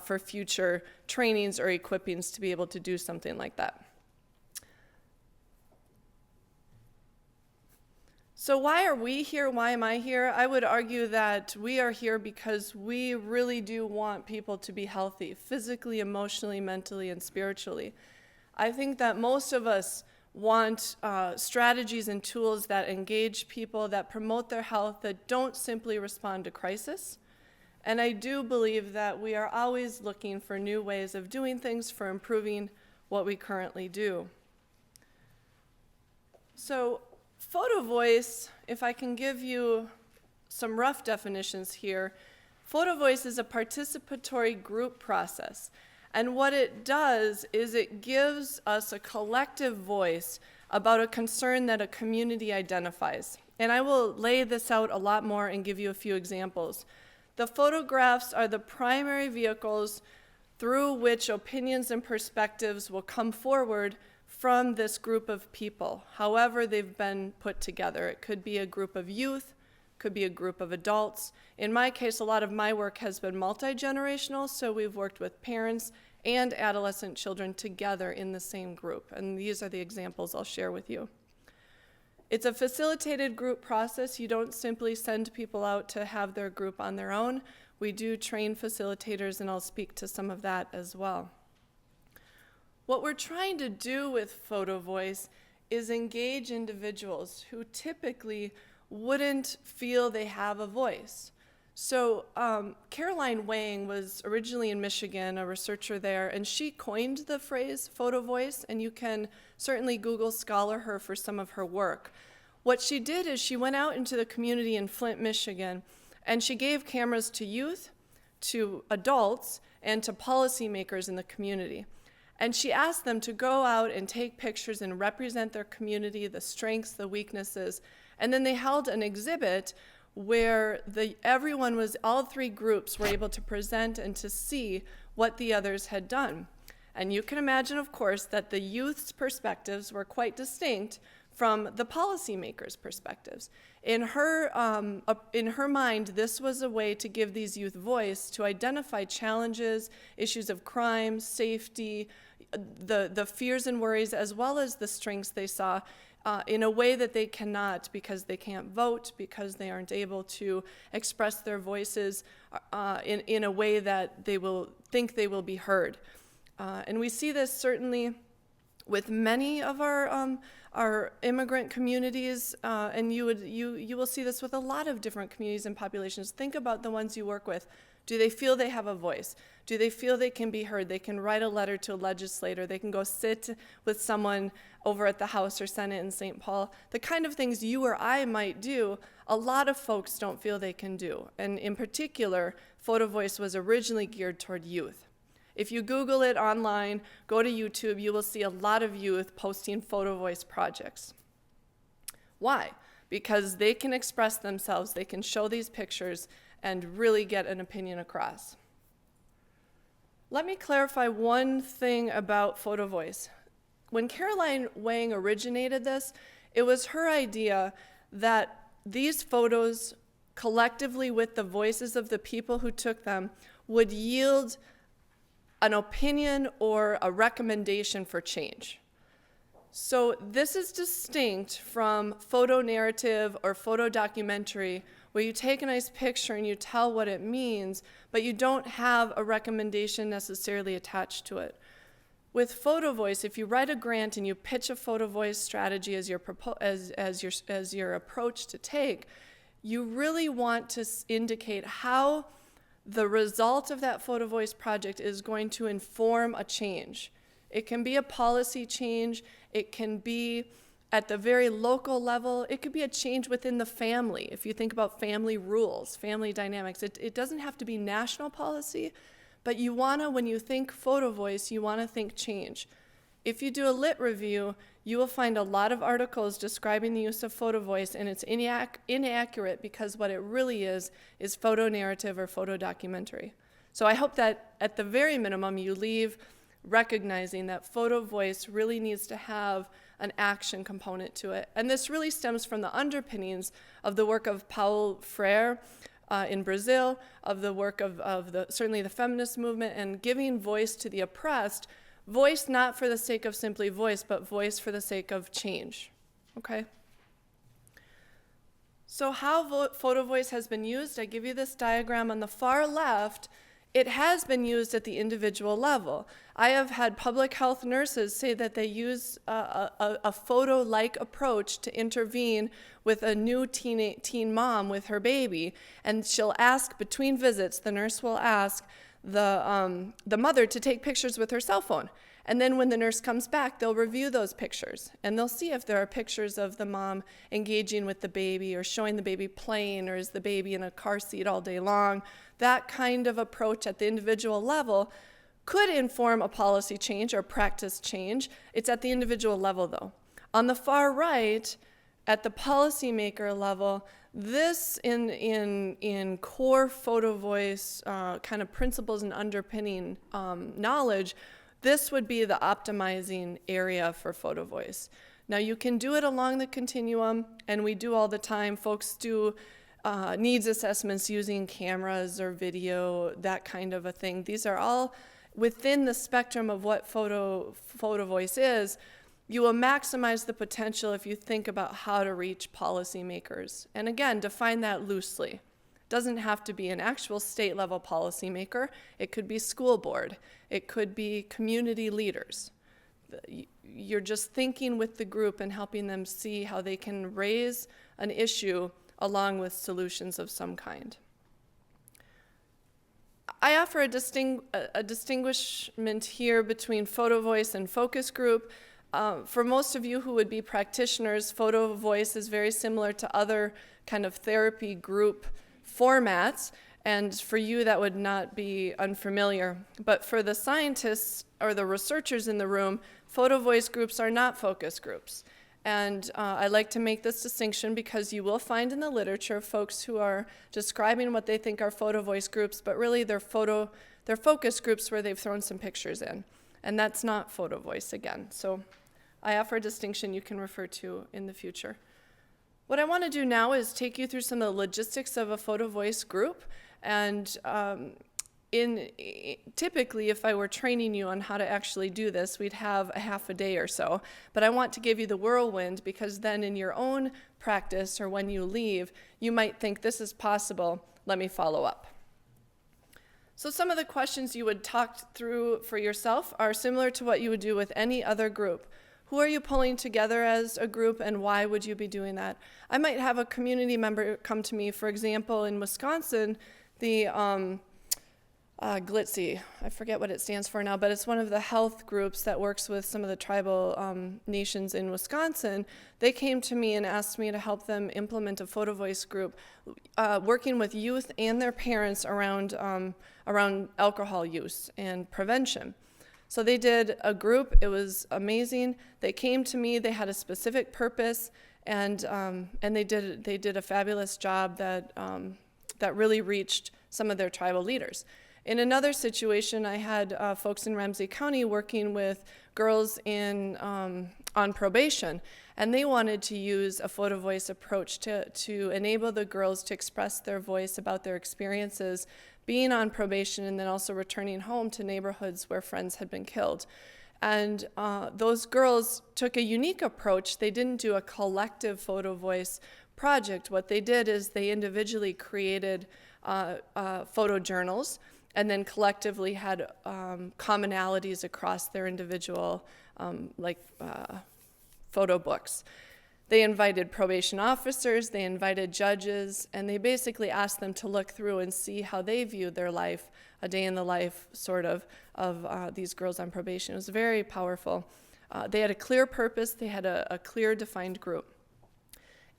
for future trainings or equippings to be able to do something like that. So why are we here? Why am I here? I would argue that we are here because we really do want people to be healthy, physically, emotionally, mentally, and spiritually. I think that most of us want strategies and tools that engage people, that promote their health, that don't simply respond to crisis. And I do believe that we are always looking for new ways of doing things, for improving what we currently do. So photo voice, if I can give you some rough definitions here, photo voice is a participatory group process. And what it does is it gives us a collective voice about a concern that a community identifies. And I will lay this out a lot more and give you a few examples. The photographs are the primary vehicles through which opinions and perspectives will come forward from this group of people, however they've been put together. It could be a group of youth, could be a group of adults. In my case, a lot of my work has been multi-generational, so we've worked with parents and adolescent children together in the same group, and these are the examples I'll share with you. It's a facilitated group process. You don't simply send people out to have their group on their own. We do train facilitators, and I'll speak to some of that as well. What we're trying to do with photo voice is engage individuals who typically wouldn't feel they have a voice. So Caroline Wang was originally in Michigan, a researcher there, and she coined the phrase photo voice, and you can certainly Google scholar her for some of her work. What she did is she went out into the community in Flint, Michigan, and she gave cameras to youth, to adults, and to policymakers in the community. And she asked them to go out and take pictures and represent their community, the strengths, the weaknesses. And then they held an exhibit where all three groups were able to present and to see what the others had done. And you can imagine, of course, that the youth's perspectives were quite distinct from the policymakers' perspectives. In her mind, this was a way to give these youth voice to identify challenges, issues of crime, safety, the fears and worries, as well as the strengths they saw in a way that they cannot, because they can't vote, because they aren't able to express their voices in a way that they will think they will be heard. And we see this certainly with many of our immigrant communities, and you will see this with a lot of different communities and populations. Think about the ones you work with. Do they feel they have a voice? Do they feel they can be heard? They can write a letter to a legislator. They can go sit with someone over at the House or Senate in St. Paul. The kind of things you or I might do, a lot of folks don't feel they can do. And in particular, Photo Voice was originally geared toward youth. If you Google it online, go to YouTube, you will see a lot of youth posting Photo Voice projects. Why? Because they can express themselves, they can show these pictures, and really get an opinion across. Let me clarify one thing about Photo Voice. When Caroline Wang originated this, it was her idea that these photos collectively with the voices of the people who took them, would yield an opinion or a recommendation for change. So this is distinct from photo narrative or photo documentary, where you take a nice picture and you tell what it means, but you don't have a recommendation necessarily attached to it. With photo voice, if you write a grant and you pitch a photo voice strategy as your approach to take, you really want to indicate how the result of that photo voice project is going to inform a change. It can be a policy change, it can be at the very local level, it could be a change within the family. If you think about family rules, family dynamics, it doesn't have to be national policy, but you wanna, when you think photo voice, you wanna think change. If you do a lit review, you will find a lot of articles describing the use of photo voice, and it's inaccurate because what it really is photo narrative or photo documentary. So I hope that at the very minimum you leave recognizing that photo voice really needs to have an action component to it. And this really stems from the underpinnings of the work of Paulo Freire in Brazil, of the work of certainly the feminist movement, and giving voice to the oppressed. Voice not for the sake of simply voice, but voice for the sake of change, okay? So how photo voice has been used, I give you this diagram on the far left. It has been used at the individual level. I have had public health nurses say that they use a photo-like approach to intervene with a new teen mom with her baby, and she'll ask between visits, the nurse will ask the mother to take pictures with her cell phone. And then when the nurse comes back, they'll review those pictures. And they'll see if there are pictures of the mom engaging with the baby or showing the baby playing, or is the baby in a car seat all day long. That kind of approach at the individual level could inform a policy change or practice change. It's at the individual level though. On the far right, at the policymaker level, this in core photo voice kind of principles and underpinning knowledge, this would be the optimizing area for photo voice. Now you can do it along the continuum, and we do all the time. Folks do needs assessments using cameras or video, that kind of a thing. These are all within the spectrum of what photo voice is. You will maximize the potential if you think about how to reach policymakers. And again, define that loosely. It doesn't have to be an actual state level policymaker. It could be school board. It could be community leaders. You're just thinking with the group and helping them see how they can raise an issue along with solutions of some kind. I offer a distinguishment here between photo voice and focus group. For most of you who would be practitioners, photo voice is very similar to other kind of therapy group formats, and for you that would not be unfamiliar. But for the scientists or the researchers in the room, photo voice groups are not focus groups. And I like to make this distinction because you will find in the literature folks who are describing what they think are photo voice groups, but really they're focus groups where they've thrown some pictures in. And that's not photo voice again. So I offer a distinction you can refer to in the future. What I want to do now is take you through some of the logistics of a photo voice group. And typically, if I were training you on how to actually do this, we'd have a half a day or so. But I want to give you the whirlwind, because then in your own practice or when you leave, you might think this is possible. Let me follow up. So some of the questions you would talk through for yourself are similar to what you would do with any other group. Who are you pulling together as a group, and why would you be doing that? I might have a community member come to me, for example, in Wisconsin, the GLITC, I forget what it stands for now, but it's one of the health groups that works with some of the tribal nations in Wisconsin. They came to me and asked me to help them implement a photo voice group, working with youth and their parents around alcohol use and prevention. So they did a group. It was amazing. They came to me. They had a specific purpose, and they did a fabulous job that really reached some of their tribal leaders. In another situation, I had folks in Ramsey County working with girls on probation, and they wanted to use a photo voice approach to enable the girls to express their voice about their experiences being on probation and then also returning home to neighborhoods where friends had been killed. And those girls took a unique approach. They didn't do a collective photo voice project. What they did is they individually created photo journals and then collectively had commonalities across their individual photo books. They invited probation officers, they invited judges, and they basically asked them to look through and see how they viewed their life, a day in the life sort of these girls on probation. It was very powerful. They had a clear purpose, they had a clear defined group.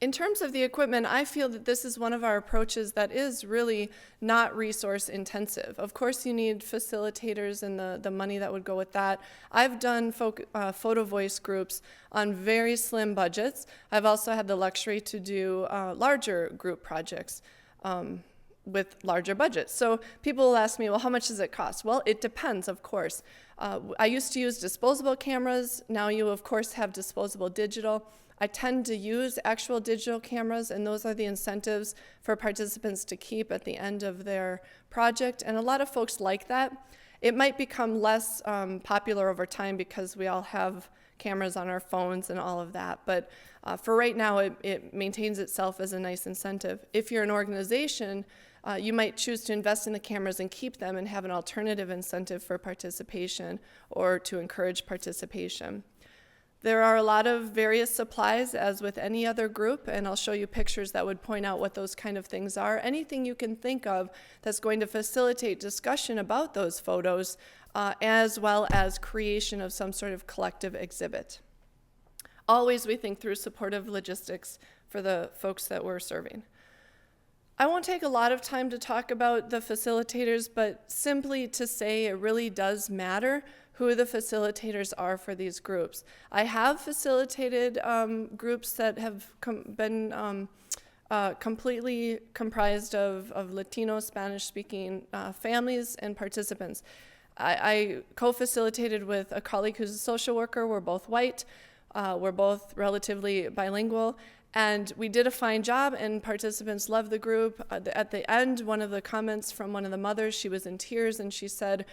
In terms of the equipment, I feel that this is one of our approaches that is really not resource intensive. Of course, you need facilitators and the money that would go with that. I've done photo voice groups on very slim budgets. I've also had the luxury to do larger group projects with larger budgets. So people will ask me, well, how much does it cost? Well, it depends, of course. I used to use disposable cameras. Now you, of course, have disposable digital. I tend to use actual digital cameras, and those are the incentives for participants to keep at the end of their project, and a lot of folks like that. It might become less popular over time because we all have cameras on our phones and all of that, but for right now, it maintains itself as a nice incentive. If you're an organization, you might choose to invest in the cameras and keep them and have an alternative incentive for participation or to encourage participation. There are a lot of various supplies, as with any other group, and I'll show you pictures that would point out what those kind of things are. Anything you can think of that's going to facilitate discussion about those photos, as well as creation of some sort of collective exhibit. Always we think through supportive logistics for the folks that we're serving. I won't take a lot of time to talk about the facilitators, but simply to say it really does matter who the facilitators are for these groups. I have facilitated groups that have been completely comprised of Latino, Spanish-speaking families and participants. I co-facilitated with a colleague who's a social worker. We're both white. We're both relatively bilingual. And we did a fine job, and participants loved the group. At the end, one of the comments from one of the mothers, she was in tears, and she said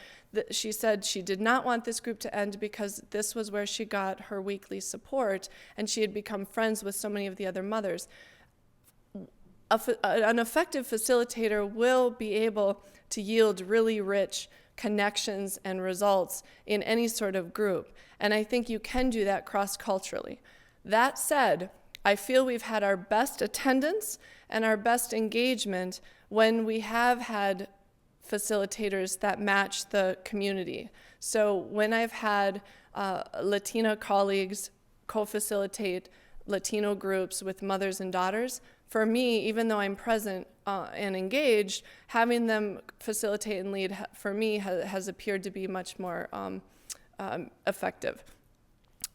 she did not want this group to end because this was where she got her weekly support, and she had become friends with so many of the other mothers. An effective facilitator will be able to yield really rich connections and results in any sort of group, and I think you can do that cross-culturally. That said, I feel we've had our best attendance and our best engagement when we have had facilitators that match the community. So when I've had Latina colleagues co-facilitate Latino groups with mothers and daughters, for me, even though I'm present and engaged, having them facilitate and lead, for me, has appeared to be much more effective.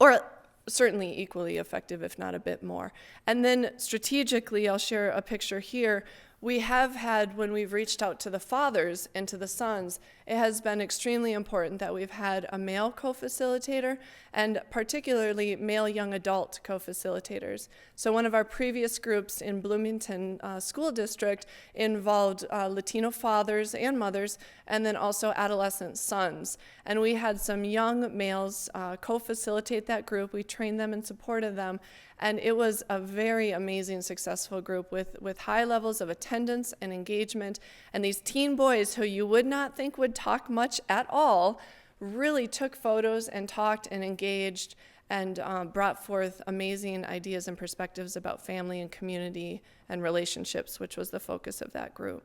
Or certainly equally effective, if not a bit more. And then strategically, I'll share a picture here. We have had, when we've reached out to the fathers and to the sons, it has been extremely important that we've had a male co-facilitator and particularly male young adult co-facilitators. So one of our previous groups in Bloomington School District involved Latino fathers and mothers, and then also adolescent sons. And we had some young males co-facilitate that group. We trained them and supported them. And it was a very amazing, successful group with high levels of attendance and engagement. And these teen boys who you would not think would talk much at all really took photos and talked and engaged and brought forth amazing ideas and perspectives about family and community and relationships, which was the focus of that group.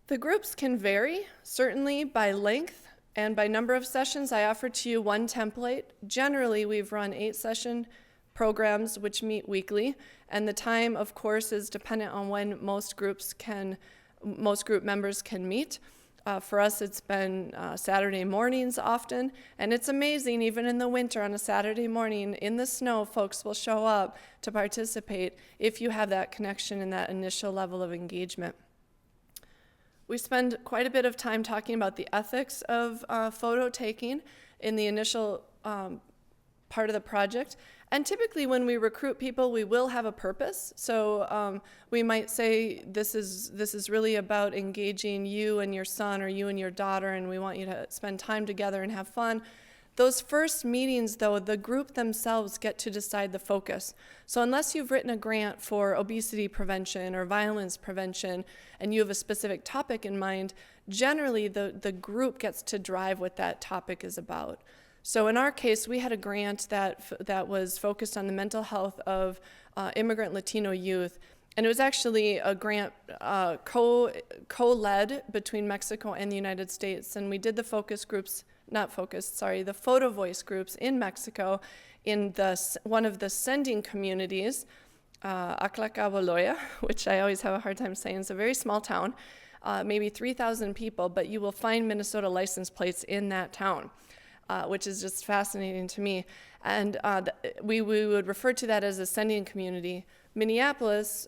The groups can vary, certainly by length and by number of sessions. I offered to you one template. Generally, we've run 8-session programs which meet weekly, and the time, of course, is dependent on when most group members can meet. For us, it's been Saturday mornings often, and it's amazing, even in the winter on a Saturday morning, in the snow, folks will show up to participate if you have that connection and that initial level of engagement. We spend quite a bit of time talking about the ethics of photo taking in the initial part of the project. And typically when we recruit people, we will have a purpose. So we might say, this is really about engaging you and your son or you and your daughter, and we want you to spend time together and have fun. Those first meetings, though, the group themselves get to decide the focus. So unless you've written a grant for obesity prevention or violence prevention, and you have a specific topic in mind, generally the group gets to drive what that topic is about. So in our case, we had a grant that was focused on the mental health of immigrant Latino youth. And it was actually a grant co-led between Mexico and the United States. And we did the the photo voice groups in Mexico in one of the sending communities, Aclacaboloya, which I always have a hard time saying. It's a very small town, maybe 3,000 people, but you will find Minnesota license plates in that town. Which is just fascinating to me. And we would refer to that as a sending community. Minneapolis,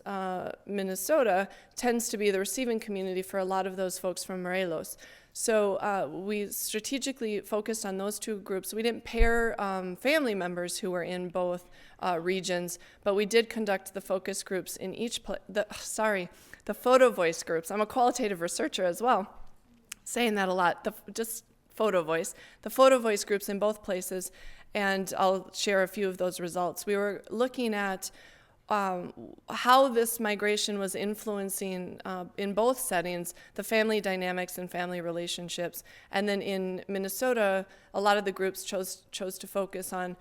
Minnesota, tends to be the receiving community for a lot of those folks from Morelos. So we strategically focused on those two groups. We didn't pair family members who were in both regions, but we did conduct the focus groups in each the photo voice groups. I'm a qualitative researcher as well, saying that a lot. The photo voice groups in both places, and I'll share a few of those results. We were looking at how this migration was influencing, in both settings, the family dynamics and family relationships. And then in Minnesota, a lot of the groups chose to focus on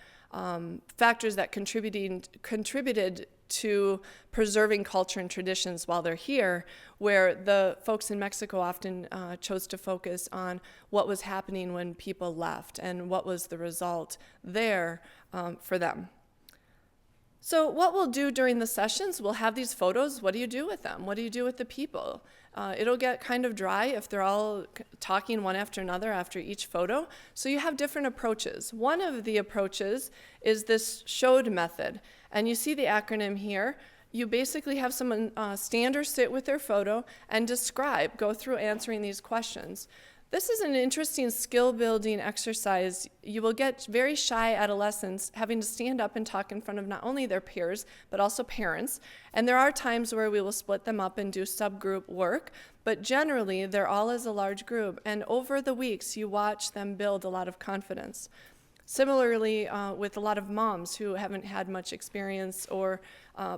factors that contributed to preserving culture and traditions while they're here, where the folks in Mexico often chose to focus on what was happening when people left and what was the result there for them. So what we'll do during the sessions, we'll have these photos. What do you do with them? What do you do with the people? It'll get kind of dry if they're all talking one after another after each photo. So you have different approaches. One of the approaches is this SHOWED method. And you see the acronym here. You basically have someone stand or sit with their photo and go through answering these questions. This is an interesting skill-building exercise. You will get very shy adolescents having to stand up and talk in front of not only their peers, but also parents. And there are times where we will split them up and do subgroup work, but generally they're all as a large group. And over the weeks, you watch them build a lot of confidence. Similarly, with a lot of moms who haven't had much experience or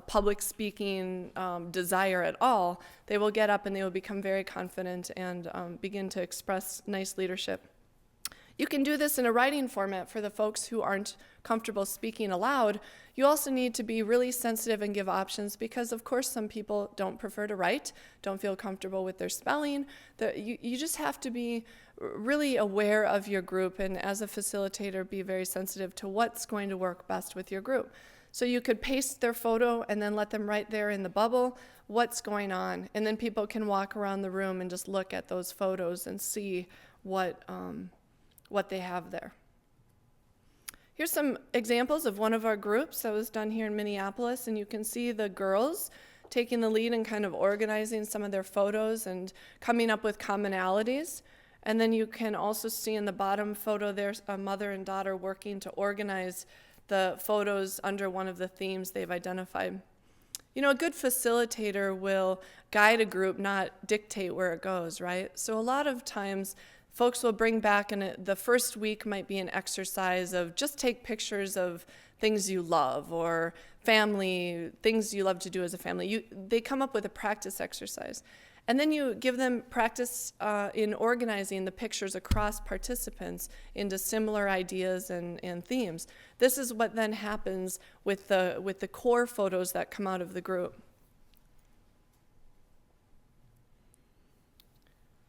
public speaking desire at all, they will get up and they will become very confident and begin to express nice leadership. You can do this in a writing format for the folks who aren't comfortable speaking aloud. You also need to be really sensitive and give options because, of course, some people don't prefer to write, don't feel comfortable with their spelling. You just have to be really aware of your group and, as a facilitator, be very sensitive to what's going to work best with your group. So you could paste their photo and then let them write there in the bubble what's going on, and then people can walk around the room and just look at those photos and see what they have there. Here's some examples of one of our groups that was done here in Minneapolis, and you can see the girls taking the lead and kind of organizing some of their photos and coming up with commonalities. And then you can also see in the bottom photo there's a mother and daughter working to organize the photos under one of the themes they've identified. You know, a good facilitator will guide a group, not dictate where it goes, right? So a lot of times folks will bring back, and the first week might be an exercise of just take pictures of things you love or family, things you love to do as a family. They come up with a practice exercise. And then you give them practice in organizing the pictures across participants into similar ideas and themes. This is what then happens with the core photos that come out of the group.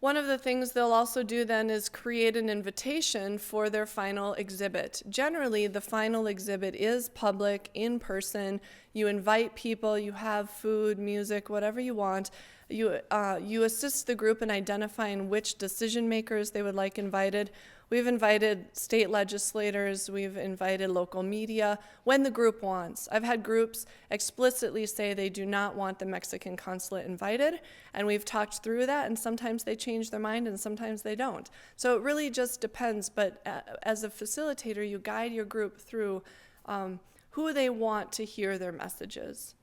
One of the things they'll also do then is create an invitation for their final exhibit. Generally, the final exhibit is public, in person. You invite people, you have food, music, whatever you want. You assist the group in identifying which decision makers they would like invited. We've invited state legislators, we've invited local media when the group wants. I've had groups explicitly say they do not want the Mexican consulate invited, and we've talked through that, and sometimes they change their mind and sometimes they don't. So it really just depends, but as a facilitator, you guide your group through who they want to hear their messages.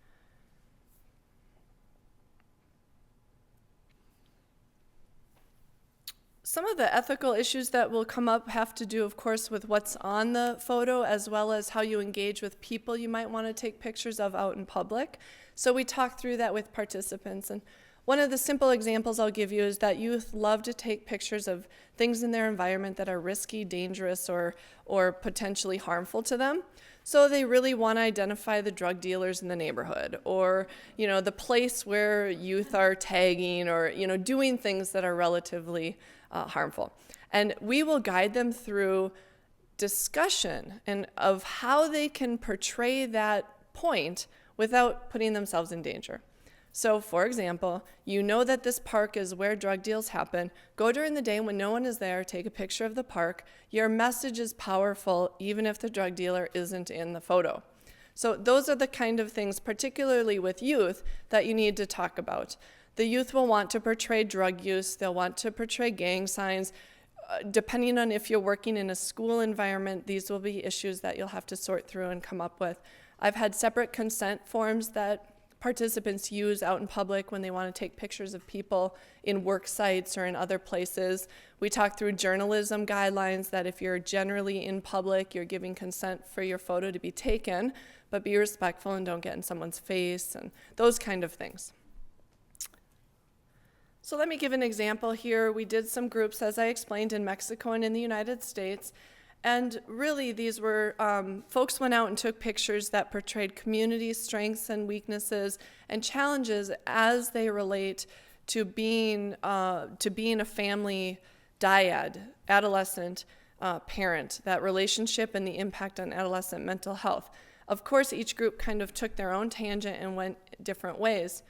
Some of the ethical issues that will come up have to do, of course, with what's on the photo, as well as how you engage with people you might want to take pictures of out in public. So we talk through that with participants. And one of the simple examples I'll give you is that youth love to take pictures of things in their environment that are risky, dangerous, or potentially harmful to them. So they really want to identify the drug dealers in the neighborhood, or the place where youth are tagging, or doing things that are relatively harmful. And we will guide them through discussion and of how they can portray that point without putting themselves in danger. So, for example, you know that this park is where drug deals happen. Go during the day when no one is there, take a picture of the park. Your message is powerful even if the drug dealer isn't in the photo. So those are the kind of things, particularly with youth, that you need to talk about. The youth will want to portray drug use, they'll want to portray gang signs. Depending on if you're working in a school environment, these will be issues that you'll have to sort through and come up with. I've had separate consent forms that participants use out in public when they want to take pictures of people in work sites or in other places. We talk through journalism guidelines that if you're generally in public, you're giving consent for your photo to be taken, but be respectful and don't get in someone's face and those kind of things. So let me give an example here. We did some groups, as I explained, in Mexico and in the United States. And really, these were, folks went out and took pictures that portrayed community strengths and weaknesses and challenges as they relate to being a family dyad, adolescent parent, that relationship and the impact on adolescent mental health. Of course, each group kind of took their own tangent and went different ways.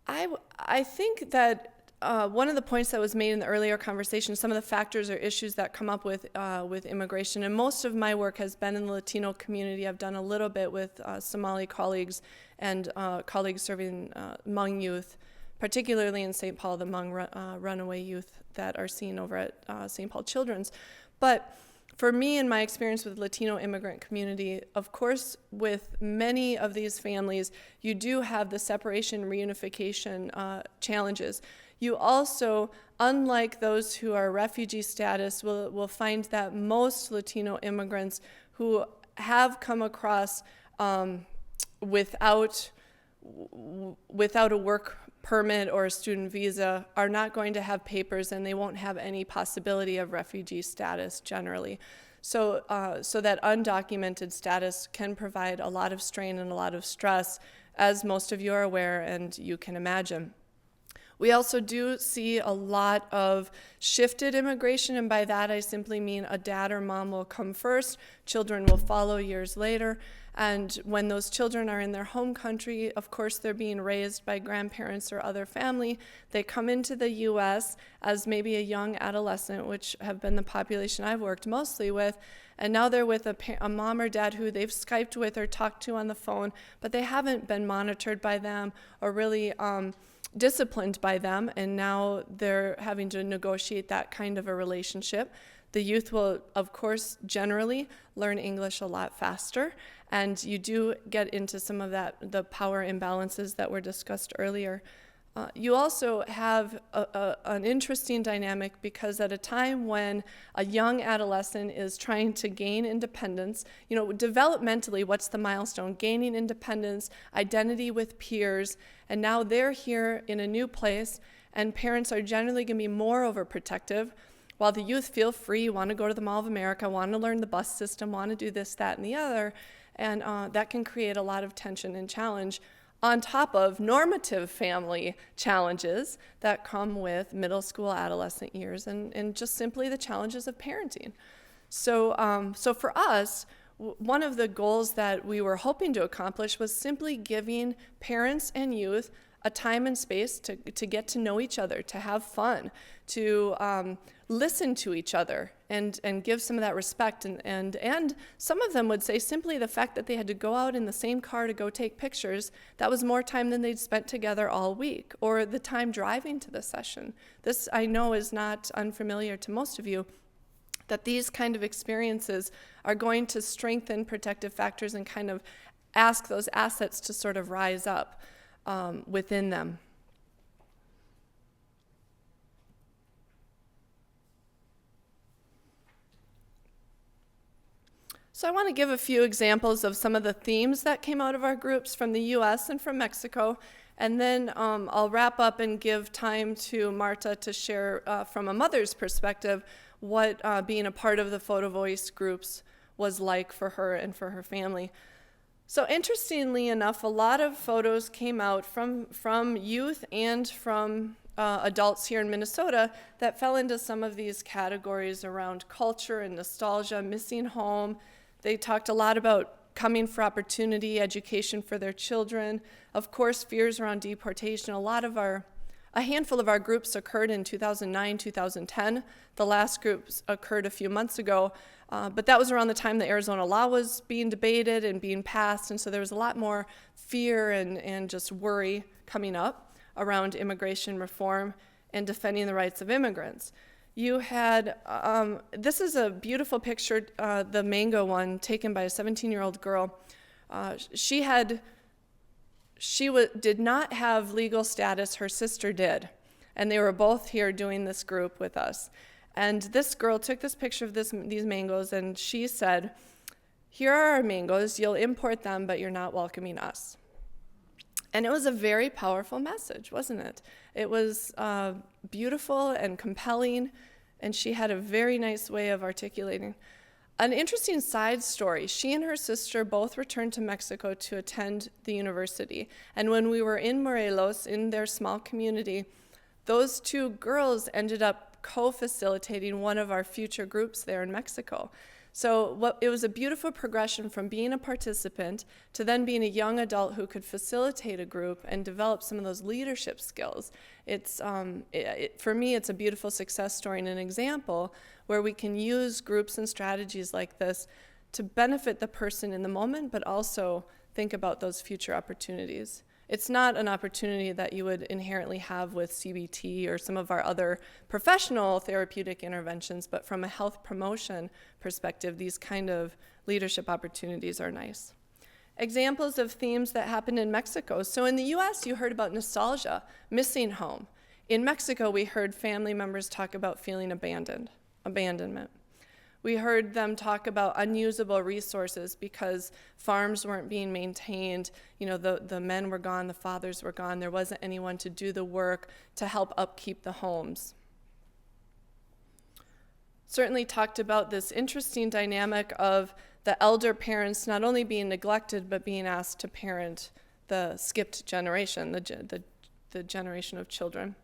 I think that one of the points that was made in the earlier conversation, some of the factors or issues that come up with immigration, and most of my work has been in the Latino community. I've done a little bit with Somali colleagues and colleagues serving Hmong youth, particularly in St. Paul, the Hmong runaway youth that are seen over at St. Paul Children's. But for me, in my experience with Latino immigrant community, of course, with many of these families, you do have the separation, reunification challenges. You also, unlike those who are refugee status, will find that most Latino immigrants who have come across without a work permit or a student visa are not going to have papers, and they won't have any possibility of refugee status generally. So that undocumented status can provide a lot of strain and a lot of stress, as most of you are aware and you can imagine. We also do see a lot of shifted immigration, and by that I simply mean a dad or mom will come first, children will follow years later, and when those children are in their home country, of course they're being raised by grandparents or other family. They come into the U.S. as maybe a young adolescent, which have been the population I've worked mostly with, and now they're with a mom or dad who they've Skyped with or talked to on the phone, but they haven't been monitored by them or really disciplined by them, and now they're having to negotiate that kind of a relationship. The youth will, of course, generally learn English a lot faster, and you do get into some of the power imbalances that were discussed earlier. You also have an interesting dynamic, because at a time when a young adolescent is trying to gain independence, developmentally, what's the milestone? Gaining independence, identity with peers, and now they're here in a new place, and parents are generally going to be more overprotective, while the youth feel free, want to go to the Mall of America, want to learn the bus system, want to do this, that, and the other, and that can create a lot of tension and challenge, on top of normative family challenges that come with middle school, adolescent years, and just simply the challenges of parenting. So for us, one of the goals that we were hoping to accomplish was simply giving parents and youth a time and space to get to know each other, to have fun, to listen to each other and give some of that respect. And some of them would say simply the fact that they had to go out in the same car to go take pictures, that was more time than they'd spent together all week, or the time driving to the session. This, I know, is not unfamiliar to most of you, that these kind of experiences are going to strengthen protective factors and kind of ask those assets to sort of rise up within them. So I want to give a few examples of some of the themes that came out of our groups from the US and from Mexico, and then I'll wrap up and give time to Marta to share from a mother's perspective what being a part of the Photo Voice groups was like for her and for her family. So interestingly enough, a lot of photos came out from youth and from adults here in Minnesota that fell into some of these categories around culture and nostalgia, missing home. They talked a lot about coming for opportunity, education for their children. Of course, fears around deportation. A handful of our groups occurred in 2009, 2010. The last groups occurred a few months ago, but that was around the time the Arizona law was being debated and being passed, and so there was a lot more fear and just worry coming up around immigration reform and defending the rights of immigrants. You had, this is a beautiful picture, the mango one, taken by a 17-year-old girl. She did not have legal status, her sister did, and they were both here doing this group with us. And this girl took this picture of these mangoes, and she said, "Here are our mangoes, you'll import them, but you're not welcoming us." And it was a very powerful message, wasn't it? It was beautiful and compelling, and she had a very nice way of articulating. An interesting side story, she and her sister both returned to Mexico to attend the university. And when we were in Morelos, in their small community, those two girls ended up co-facilitating one of our future groups there in Mexico. So it was a beautiful progression from being a participant to then being a young adult who could facilitate a group and develop some of those leadership skills. For me, it's a beautiful success story and an example where we can use groups and strategies like this to benefit the person in the moment, but also think about those future opportunities. It's not an opportunity that you would inherently have with CBT or some of our other professional therapeutic interventions, but from a health promotion perspective, these kind of leadership opportunities are nice. Examples of themes that happened in Mexico. So in the US, you heard about nostalgia, missing home. In Mexico, we heard family members talk about feeling abandonment. We heard them talk about unusable resources because farms weren't being maintained. You know, the men were gone, the fathers were gone. There wasn't anyone to do the work to help upkeep the homes. Certainly talked about this interesting dynamic of the elder parents not only being neglected, but being asked to parent the skipped generation, the generation of children.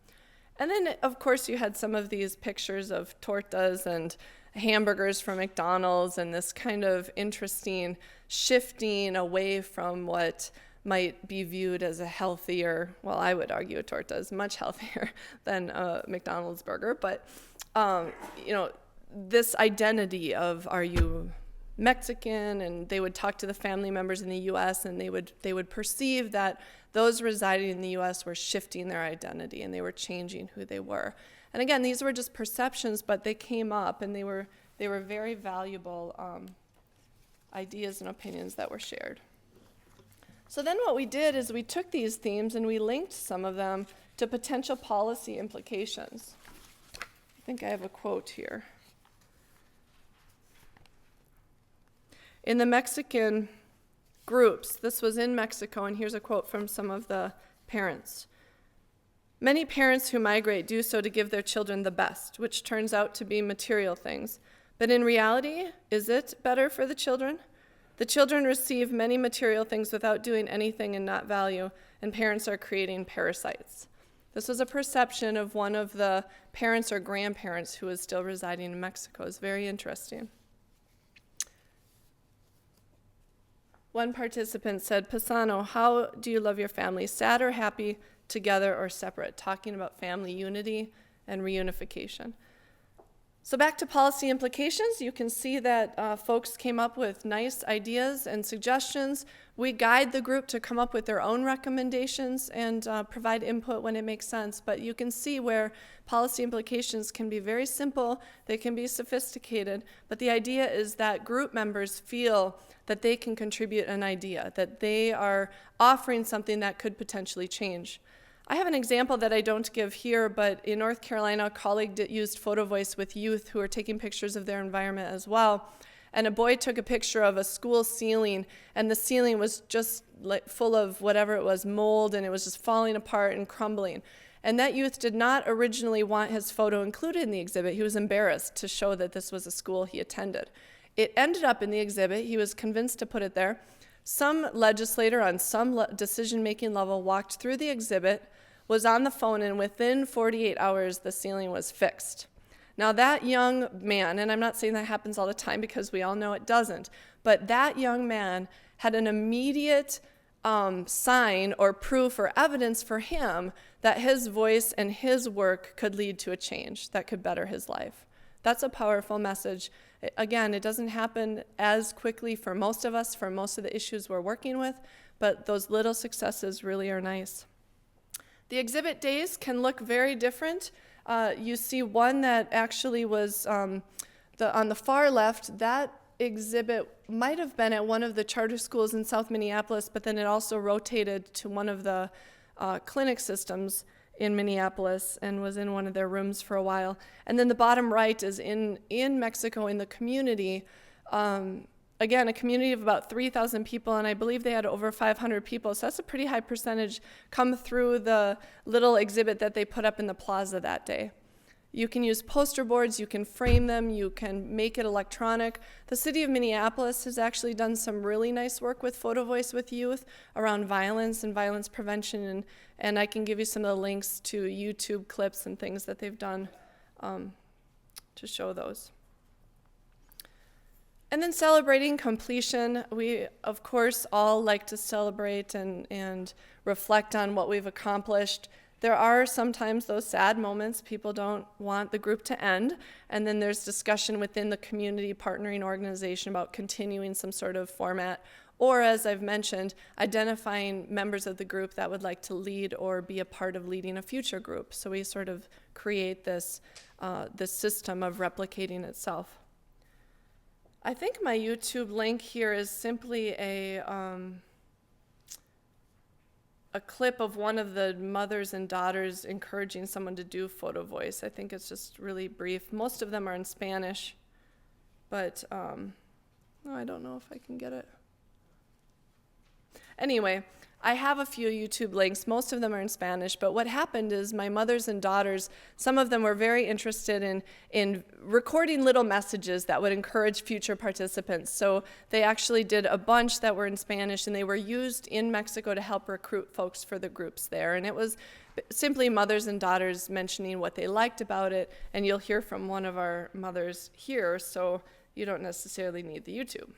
And then, of course, you had some of these pictures of tortas and hamburgers from McDonald's and this kind of interesting shifting away from what might be viewed as a healthier, well, I would argue a torta is much healthier than a McDonald's burger, but this identity of, are you Mexican? And they would talk to the family members in the US, and they would perceive that those residing in the US were shifting their identity and they were changing who they were. And again, these were just perceptions, but they came up, and they were very valuable ideas and opinions that were shared. So then what we did is we took these themes and we linked some of them to potential policy implications. I think I have a quote here. In the Mexican groups, this was in Mexico, and here's a quote from some of the parents. Many parents who migrate do so to give their children the best, which turns out to be material things. But in reality, is it better for the children? The children receive many material things without doing anything and not value, and parents are creating parasites. This was a perception of one of the parents or grandparents who was still residing in Mexico. It's very interesting. One participant said, "Pisano, how do you love your family? Sad or happy, together or separate?" Talking about family unity and reunification. So back to policy implications, you can see that folks came up with nice ideas and suggestions. We guide the group to come up with their own recommendations and provide input when it makes sense. But you can see where policy implications can be very simple, they can be sophisticated, but the idea is that group members feel that they can contribute an idea, that they are offering something that could potentially change. I have an example that I don't give here, but in North Carolina, a colleague used photo voice with youth who are taking pictures of their environment as well. And a boy took a picture of a school ceiling, and the ceiling was just like full of whatever it was, mold, and it was just falling apart and crumbling. And that youth did not originally want his photo included in the exhibit. He was embarrassed to show that this was a school he attended. It ended up in the exhibit. He was convinced to put it there. Some legislator on some decision-making level walked through the exhibit, was on the phone, and within 48 hours, the ceiling was fixed. Now that young man, and I'm not saying that happens all the time because we all know it doesn't, but that young man had an immediate sign or proof or evidence for him that his voice and his work could lead to a change that could better his life. That's a powerful message. Again, it doesn't happen as quickly for most of us, for most of the issues we're working with, but those little successes really are nice. The exhibit days can look very different. You see one that actually was on the far left. That exhibit might have been at one of the charter schools in South Minneapolis, but then it also rotated to one of the clinic systems in Minneapolis and was in one of their rooms for a while. And then the bottom right is in Mexico in the community. Again, a community of about 3,000 people, and I believe they had over 500 people, so that's a pretty high percentage come through the little exhibit that they put up in the plaza that day. You can use poster boards, you can frame them, you can make it electronic. The city of Minneapolis has actually done some really nice work with Photo Voice with youth around violence and violence prevention, and I can give you some of the links to YouTube clips and things that they've done to show those. And then celebrating completion. We, of course, all like to celebrate and reflect on what we've accomplished. There are sometimes those sad moments. People don't want the group to end. And then there's discussion within the community partnering organization about continuing some sort of format. Or, as I've mentioned, identifying members of the group that would like to lead or be a part of leading a future group. So we sort of create this system of replicating itself. I think my YouTube link here is simply a clip of one of the mothers and daughters encouraging someone to do Photo Voice. I think it's just really brief. Most of them are in Spanish, but no, I don't know if I can get it. Anyway, I have a few YouTube links. Most of them are in Spanish, but what happened is my mothers and daughters, some of them were very interested in recording little messages that would encourage future participants. So they actually did a bunch that were in Spanish, and they were used in Mexico to help recruit folks for the groups there. And it was simply mothers and daughters mentioning what they liked about it, and you'll hear from one of our mothers here, so you don't necessarily need the YouTube.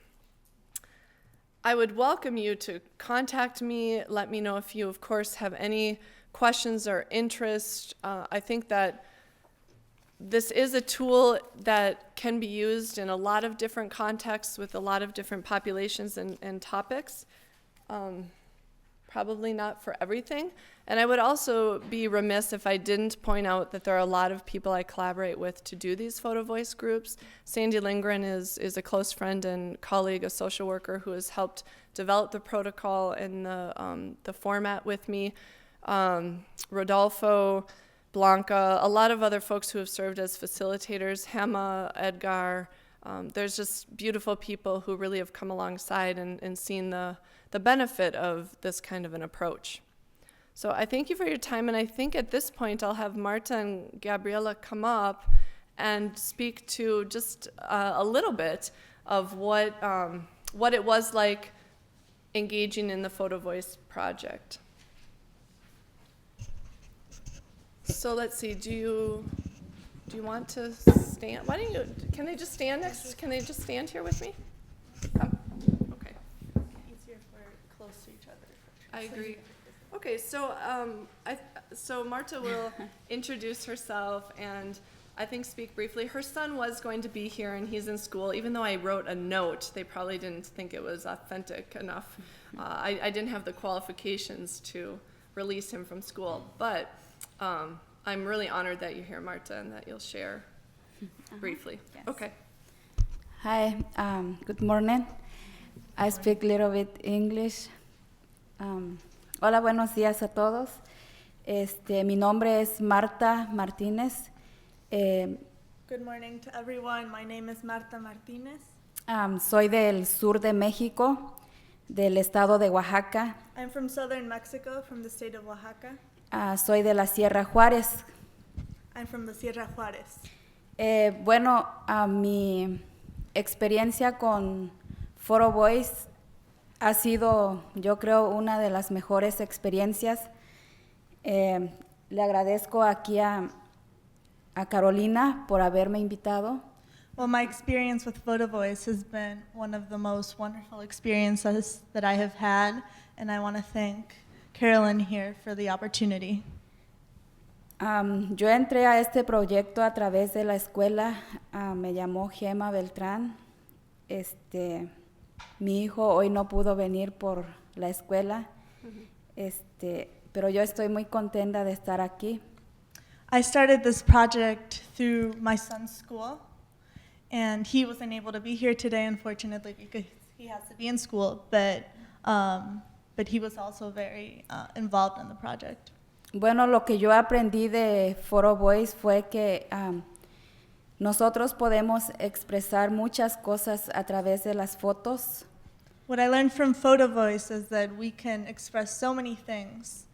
I would welcome you to contact me. Let me know if you, of course, have any questions or interest. I think that this is a tool that can be used in a lot of different contexts with a lot of different populations and topics. Probably not for everything. And I would also be remiss if I didn't point out that there are a lot of people I collaborate with to do these Photo Voice groups. Sandy Lindgren is a close friend and colleague, a social worker who has helped develop the protocol and the format with me. Rodolfo, Blanca, a lot of other folks who have served as facilitators, Hema, Edgar. There's just beautiful people who really have come alongside and seen the benefit of this kind of an approach. So I thank you for your time, and I think at this point I'll have Marta and Gabriela come up and speak to just a little bit of what it was like engaging in the Photo Voice project. So let's see, do you want to stand? Can they just stand here with me? Come. Okay. Easier if we're close to each other. I agree. Okay, so so Marta will introduce herself, and I think, speak briefly. Her son was going to be here, and he's in school. Even though I wrote a note, they probably didn't think it was authentic enough. I didn't have the qualifications to release him from school. But I'm really honored that you're here, Marta, and that you'll share briefly. Yes. Okay. Hi, good morning. I speak a little bit English. Hola, buenos días a todos. Mi nombre es Marta Martínez. Good morning to everyone. My name is Marta Martinez. Soy del sur de México, del estado de Oaxaca. I'm from southern Mexico, from the state of Oaxaca. Soy de la Sierra Juárez. I'm from the Sierra Juárez. Bueno, mi experiencia con Foro Boys ha sido, yo creo, una de las mejores experiencias. Le agradezco aquí a Carolina por haberme invitado. Well, my experience with Photo Voice has been one of the most wonderful experiences that I have had, and I want to thank Carolyn here for the opportunity. Yo entré a este proyecto a través de la escuela, me llamó Gema Beltrán. Mi hijo hoy no pudo venir por la escuela, pero yo estoy muy contenta de estar aquí. I started this project through my son's school, and he wasn't able to be here today, unfortunately, because he has to be in school, but he was also very involved in the project. Bueno, lo que yo aprendí de Foro Boys fue que nosotros podemos expresar muchas cosas a través de las fotos. What I learned from Photo Voice is that we can express so many things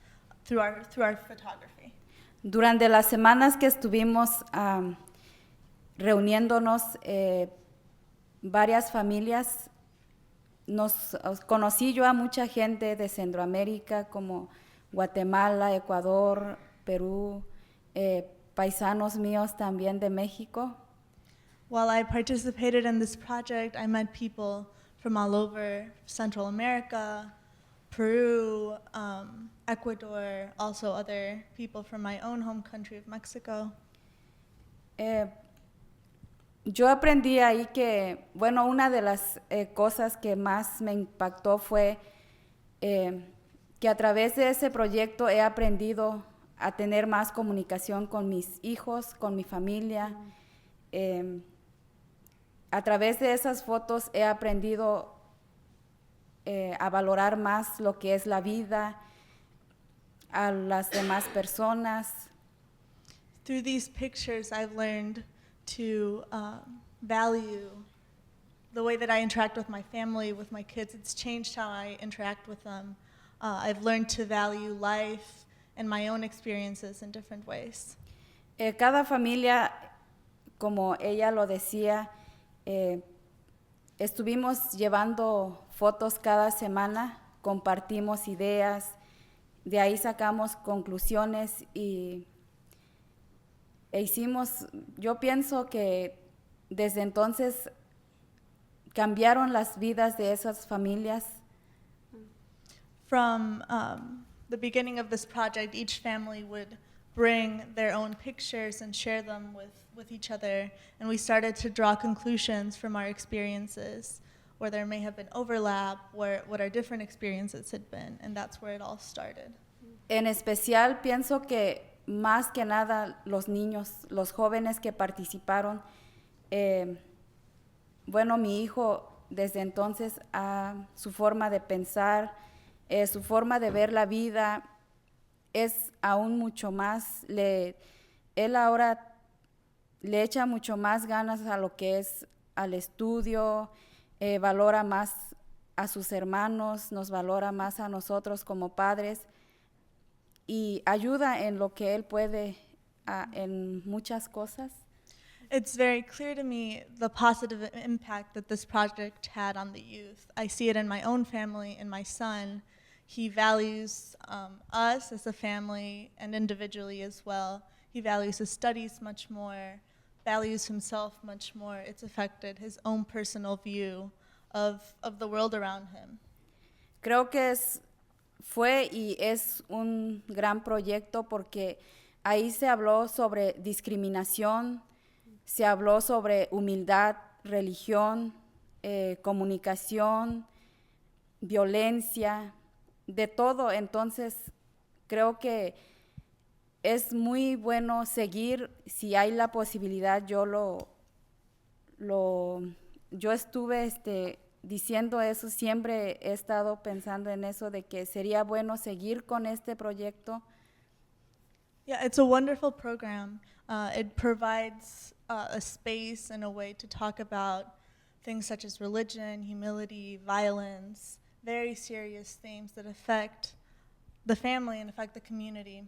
through our photography. Durante las semanas que estuvimos reuniéndonos, varias familias, conocí yo a mucha gente de Centroamérica como Guatemala, Ecuador, Perú, paisanos míos también de México. While I participated in this project, I met people from all over Central America, Peru, Ecuador, also other people from my own home country of Mexico. Yo aprendí ahí que, bueno, una de las cosas que más me impactó fue que a través de ese proyecto he aprendido a tener más comunicación con mis hijos, con mi familia. A través de esas fotos he aprendido a valorar más lo que es la vida, a las demás personas. Through these pictures, I've learned to value the way that I interact with my family, with my kids. It's changed how I interact with them. I've learned to value life and my own experiences in different ways. Cada familia, como ella lo decía, estuvimos llevando fotos cada semana, compartimos ideas, de ahí sacamos conclusiones e hicimos, yo pienso que desde entonces cambiaron las vidas de esas familias. From the beginning of this project, each family would bring their own pictures and share them with each other, and we started to draw conclusions from our experiences, where there may have been overlap, what our different experiences had been, and that's where it all started. En especial pienso que más que nada los niños, los jóvenes que participaron, bueno, mi hijo desde entonces su forma de pensar, su forma de ver la vida es aún mucho más, él ahora le echa mucho más ganas a lo que es al estudio, valora más a sus hermanos, nos valora más a nosotros como padres y ayuda en lo que él puede en muchas cosas. It's very clear to me the positive impact that this project had on the youth. I see it in my own family, in my son. He values us as a family and individually as well. He values his studies much more, values himself much more. It's affected his own personal view of the world around him. Creo que fue y es un gran proyecto porque ahí se habló sobre discriminación, se habló sobre humildad, religión, comunicación, violencia, de todo. Entonces, creo que es muy bueno seguir, si hay la posibilidad, yo estuve diciendo eso, siempre he estado pensando en eso, de que sería bueno seguir con este proyecto. Yeah, it's a wonderful program. It provides a space and a way to talk about things such as religion, humility, violence, very serious themes that affect the family and affect the community.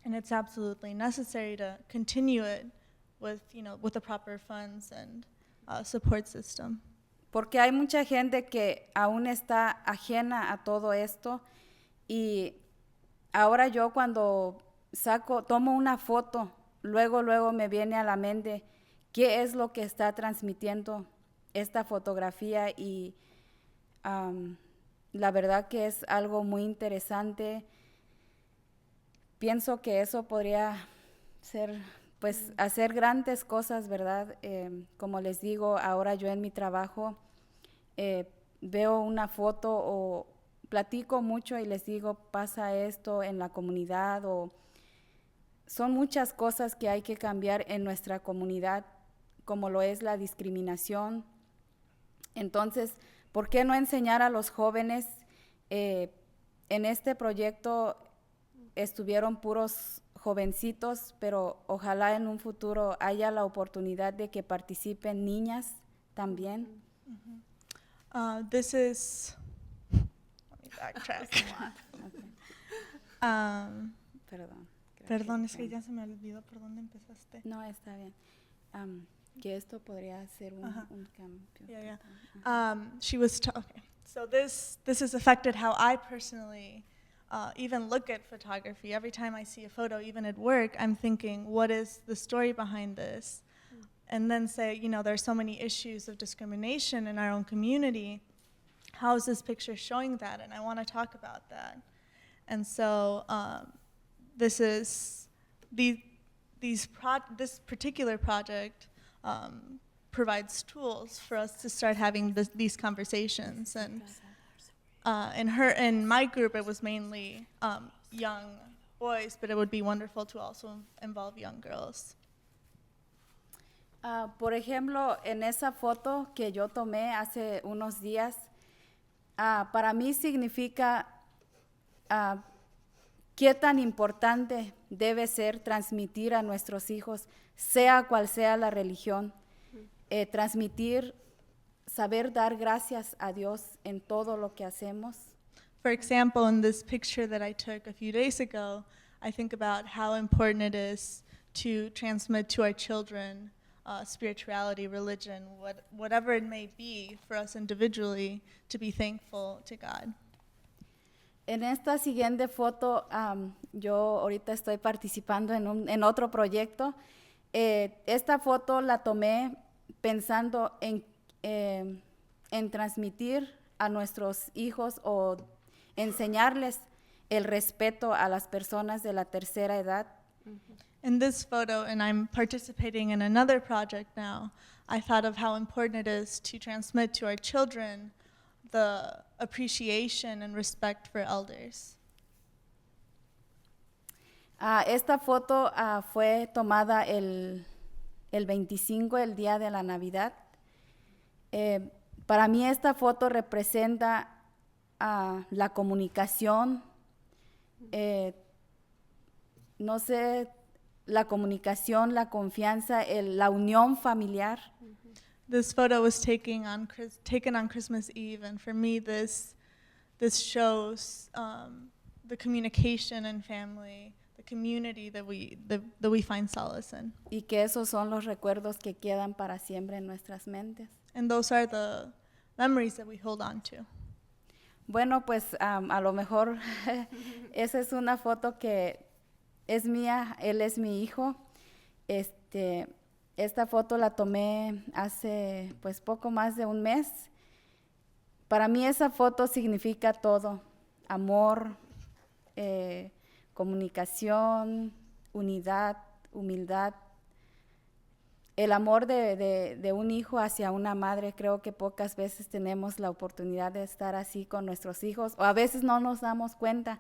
And it's absolutely necessary to continue it with the proper funds and support system. Porque hay mucha gente que aún está ajena a todo esto, y ahora yo cuando tomo una foto, luego me viene a la mente qué es lo que está transmitiendo esta fotografía, y la verdad que es algo muy interesante. Pienso que eso podría ser, pues, hacer grandes cosas, ¿verdad? Como les digo, ahora yo en mi trabajo veo una foto o platico mucho y les digo, pasa esto en la comunidad, o son muchas cosas que hay que cambiar en nuestra comunidad, como lo es la discriminación. Entonces, ¿por qué no enseñar a los jóvenes? En este proyecto estuvieron puros jovencitos, pero ojalá en un futuro haya la oportunidad de que participen niñas también. This is, let me backtrack. Perdón. Perdón, es que ya se me olvidó por dónde empezaste. No, está bien. Que esto podría ser un cambio. Yeah. She was okay. So this has affected how I personally even look at photography. Every time I see a photo, even at work, I'm thinking, what is the story behind this? And then say, there's so many issues of discrimination in our own community. How is this picture showing that? And I want to talk about that. And so this particular project provides tools for us to start having these conversations. And in my group, it was mainly young boys, but it would be wonderful to also involve young girls. Por ejemplo, en esa foto que yo tomé hace unos días, para mí significa qué tan importante debe ser transmitir a nuestros hijos, sea cual sea la religión, transmitir, saber dar gracias a Dios en todo lo que hacemos. For example, in this picture that I took a few days ago, I think about how important it is to transmit to our children spirituality, religion, whatever it may be for us individually, to be thankful to God. En esta siguiente foto, yo ahorita estoy participando en otro proyecto. Esta foto la tomé pensando en transmitir a nuestros hijos o enseñarles el respeto a las personas de la tercera edad. In this photo, and I'm participating in another project now, I thought of how important it is to transmit to our children the appreciation and respect for elders. Esta foto fue tomada el 25, el día de la Navidad. Para mí esta foto representa la comunicación, no sé, la comunicación, la confianza, la unión familiar. This photo was taken on Christmas Eve, and for me, this shows the communication and family, the community that we find solace in. Y que esos son los recuerdos que quedan para siempre en nuestras mentes. And those are the memories that we hold on to. Bueno, pues a lo mejor esa es una foto que es mía, él es mi hijo. Esta foto la tomé hace pues poco más de un mes. Para mí esa foto significa todo: amor, comunicación, unidad, humildad. el amor de un hijo hacia una madre, creo que pocas veces tenemos la oportunidad de estar así con nuestros hijos, o a veces no nos damos cuenta.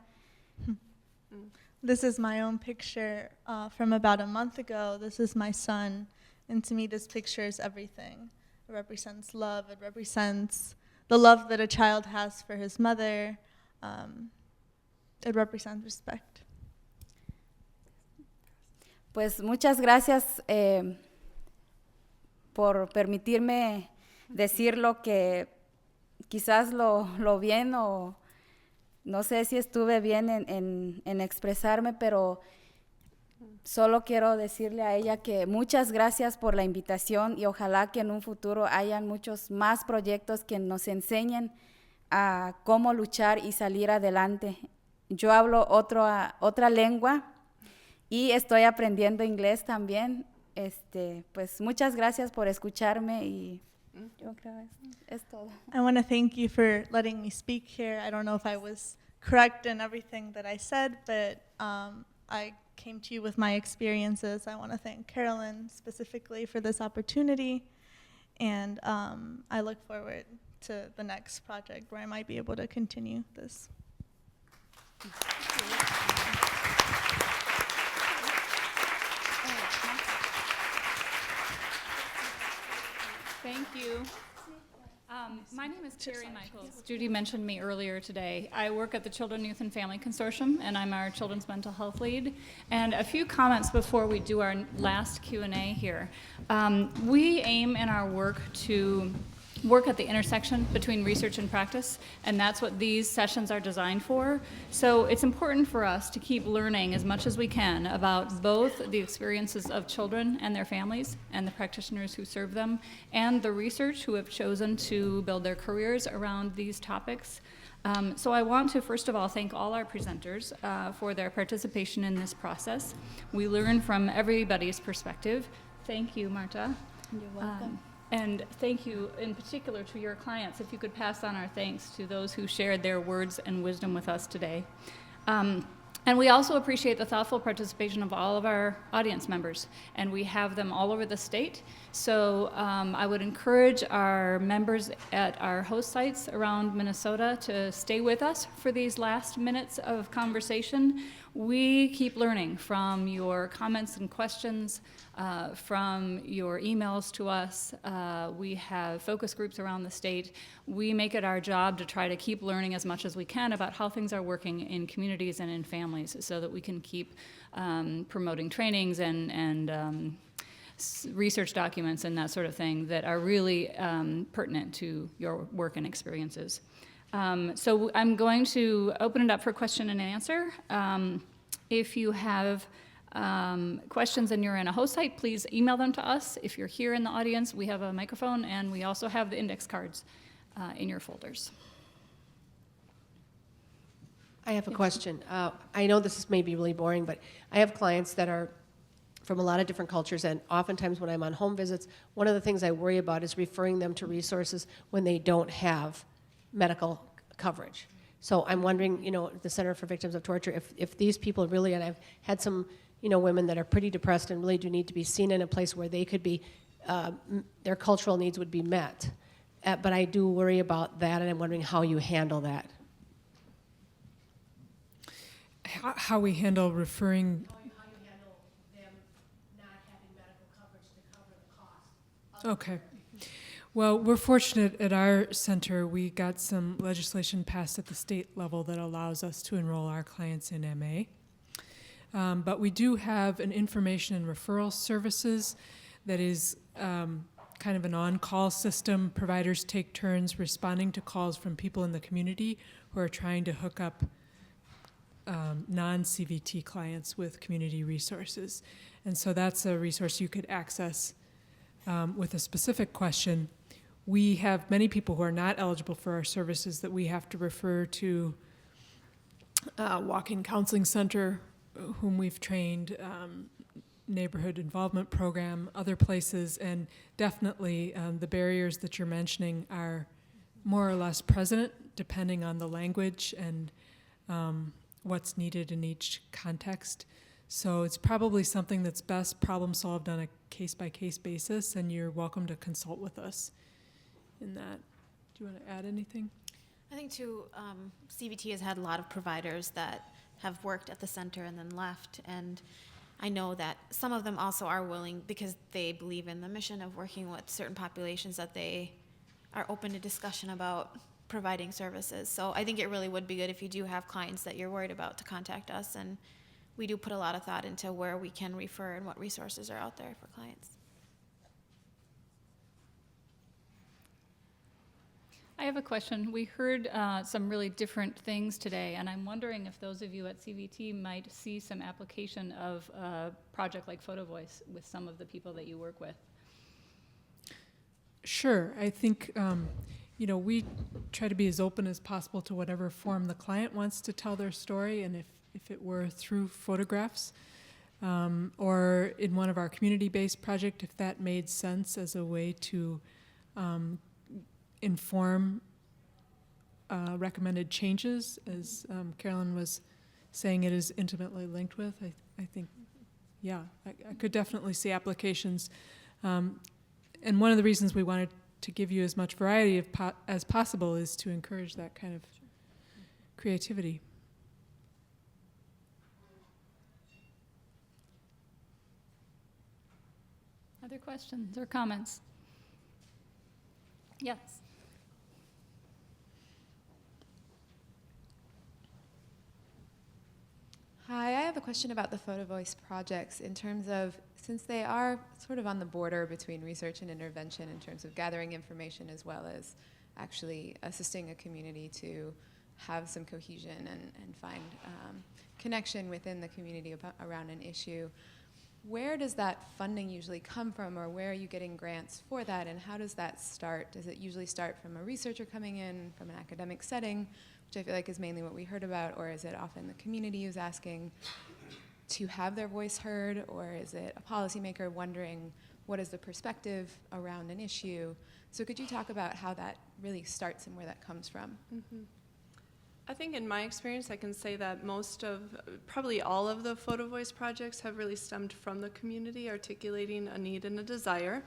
This is my own picture from about a month ago. This is my son, and to me this picture is everything. It represents love, it represents the love that a child has for his mother. It represents respect. Pues muchas gracias por permitirme decir lo que quizás lo bien o no sé si estuve bien en expresarme, pero solo quiero decirle a ella que muchas gracias por la invitación y ojalá que en un futuro hayan muchos más proyectos que nos enseñen a cómo luchar y salir adelante. Yo hablo otra lengua y estoy aprendiendo inglés también. Pues muchas gracias por escucharme y yo creo es todo. I want to thank you for letting me speak here. I don't know if I was correct in everything that I said, but I came to you with my experiences. I want to thank Carolyn specifically for this opportunity, and I look forward to the next project where I might be able to continue this. Thank you. My name is Terry Michaels. Judy mentioned me earlier today. I work at the Children, Youth, and Family Consortium, and I'm our Children's Mental Health Lead. And a few comments before we do our last Q&A here. We aim in our work to work at the intersection between research and practice, and that's what these sessions are designed for. So it's important for us to keep learning as much as we can about both the experiences of children and their families and the practitioners who serve them, and the research who have chosen to build their careers around these topics. So I want to first of all thank all our presenters for their participation in this process. We learn from everybody's perspective. Thank you, Marta. You're welcome. And thank you in particular to your clients. If you could pass on our thanks to those who shared their words and wisdom with us today. And we also appreciate the thoughtful participation of all of our audience members, and we have them all over the state. So I would encourage our members at our host sites around Minnesota to stay with us for these last minutes of conversation. We keep learning from your comments and questions, from your emails to us. We have focus groups around the state. We make it our job to try to keep learning as much as we can about how things are working in communities and in families so that we can keep promoting trainings and research documents and that sort of thing that are really pertinent to your work and experiences. So I'm going to open it up for question and answer. If you have questions and you're in a host site, please email them to us. If you're here in the audience, we have a microphone, and we also have the index cards in your folders. I have a question. I know this is maybe really boring, but I have clients that are from a lot of different cultures, and oftentimes when I'm on home visits, one of the things I worry about is referring them to resources when they don't have medical coverage. So I'm wondering, the Center for Victims of Torture, if these people really, and I've had some, women that are pretty depressed and really do need to be seen in a place where they could be, their cultural needs would be met. But I do worry about that, and I'm wondering how you handle that. How we handle referring. How you handle them not having medical coverage to cover the cost. Okay. Well, we're fortunate at our center. We got some legislation passed at the state level that allows us to enroll our clients in MA. But we do have an information and referral services that is kind of an on-call system. Providers take turns responding to calls from people in the community who are trying to hook up non-CVT clients with community resources. And so that's a resource you could access with a specific question. We have many people who are not eligible for our services that we have to refer to walk-in counseling center, whom we've trained, neighborhood involvement program, other places, and definitely the barriers that you're mentioning are more or less present depending on the language and what's needed in each context. So it's probably something that's best problem solved on a case-by-case basis, and you're welcome to consult with us in that. Do you want to add anything? I think too, CBT has had a lot of providers that have worked at the center and then left, and I know that some of them also are willing, because they believe in the mission of working with certain populations, that they are open to discussion about providing services. So I think it really would be good if you do have clients that you're worried about to contact us, and we do put a lot of thought into where we can refer and what resources are out there for clients. I have a question. We heard some really different things today, and I'm wondering if those of you at CVT might see some application of a project like Photo Voice with some of the people that you work with. Sure. I think, we try to be as open as possible to whatever form the client wants to tell their story, and if it were through photographs, or in one of our community-based projects, if that made sense as a way to inform recommended changes, as Carolyn was saying it is intimately linked with. I think, yeah, I could definitely see applications. And one of the reasons we wanted to give you as much variety as possible is to encourage that kind of creativity. Other questions or comments? Yes. Hi, I have a question about the Photo Voice projects in terms of, since they are sort of on the border between research and intervention in terms of gathering information as well as actually assisting a community to have some cohesion and find connection within the community around an issue. Where does that funding usually come from, or where are you getting grants for that, and how does that start? Does it usually start from a researcher coming in from an academic setting, which I feel like is mainly what we heard about, or is it often the community who's asking to have their voice heard, or is it a policymaker wondering what is the perspective around an issue? So could you talk about how that really starts and where that comes from? Mm-hmm. I think in my experience, I can say that probably all of the Photo Voice projects have really stemmed from the community articulating a need and a desire,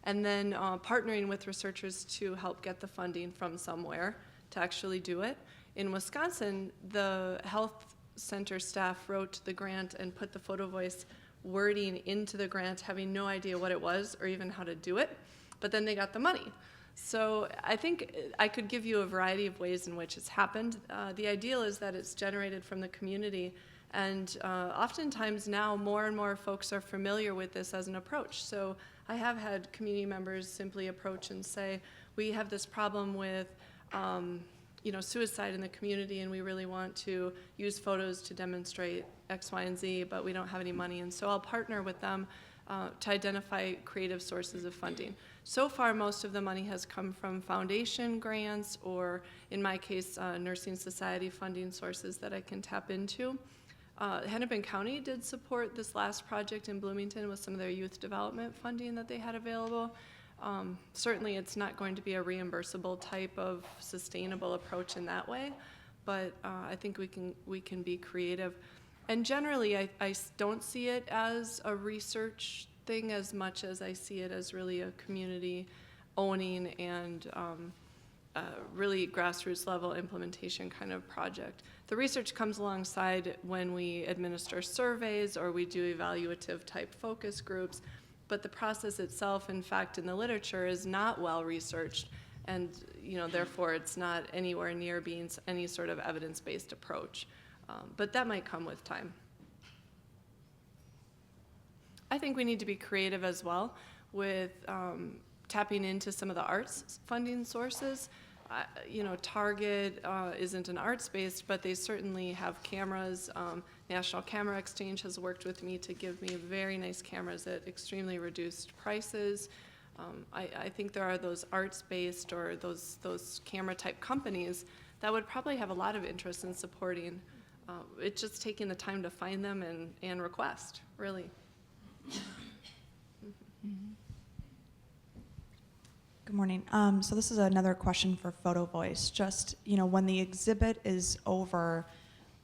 and then partnering with researchers to help get the funding from somewhere to actually do it. In Wisconsin, the health center staff wrote the grant and put the Photo Voice wording into the grant, having no idea what it was or even how to do it, but then they got the money. So I think I could give you a variety of ways in which it's happened. The ideal is that it's generated from the community, and oftentimes now more and more folks are familiar with this as an approach. So I have had community members simply approach and say, we have this problem with suicide in the community, and we really want to use photos to demonstrate X, Y, and Z, but we don't have any money. And so I'll partner with them to identify creative sources of funding. So far, most of the money has come from foundation grants, or in my case, nursing society funding sources that I can tap into. Hennepin County did support this last project in Bloomington with some of their youth development funding that they had available. Certainly it's not going to be a reimbursable type of sustainable approach in that way, but I think we can be creative. And generally, I don't see it as a research thing as much as I see it as really a community owning and really grassroots level implementation kind of project. The research comes alongside when we administer surveys or we do evaluative type focus groups, but the process itself, in fact, in the literature is not well researched, and therefore it's not anywhere near being any sort of evidence-based approach. But that might come with time. I think we need to be creative as well with tapping into some of the arts funding sources. Target isn't an arts-based, but they certainly have cameras. National Camera Exchange has worked with me to give me very nice cameras at extremely reduced prices. I think there are those arts-based or those camera-type companies that would probably have a lot of interest in supporting. It's just taking the time to find them and request, really. Good morning. So this is another question for Photo Voice. Just, when the exhibit is over,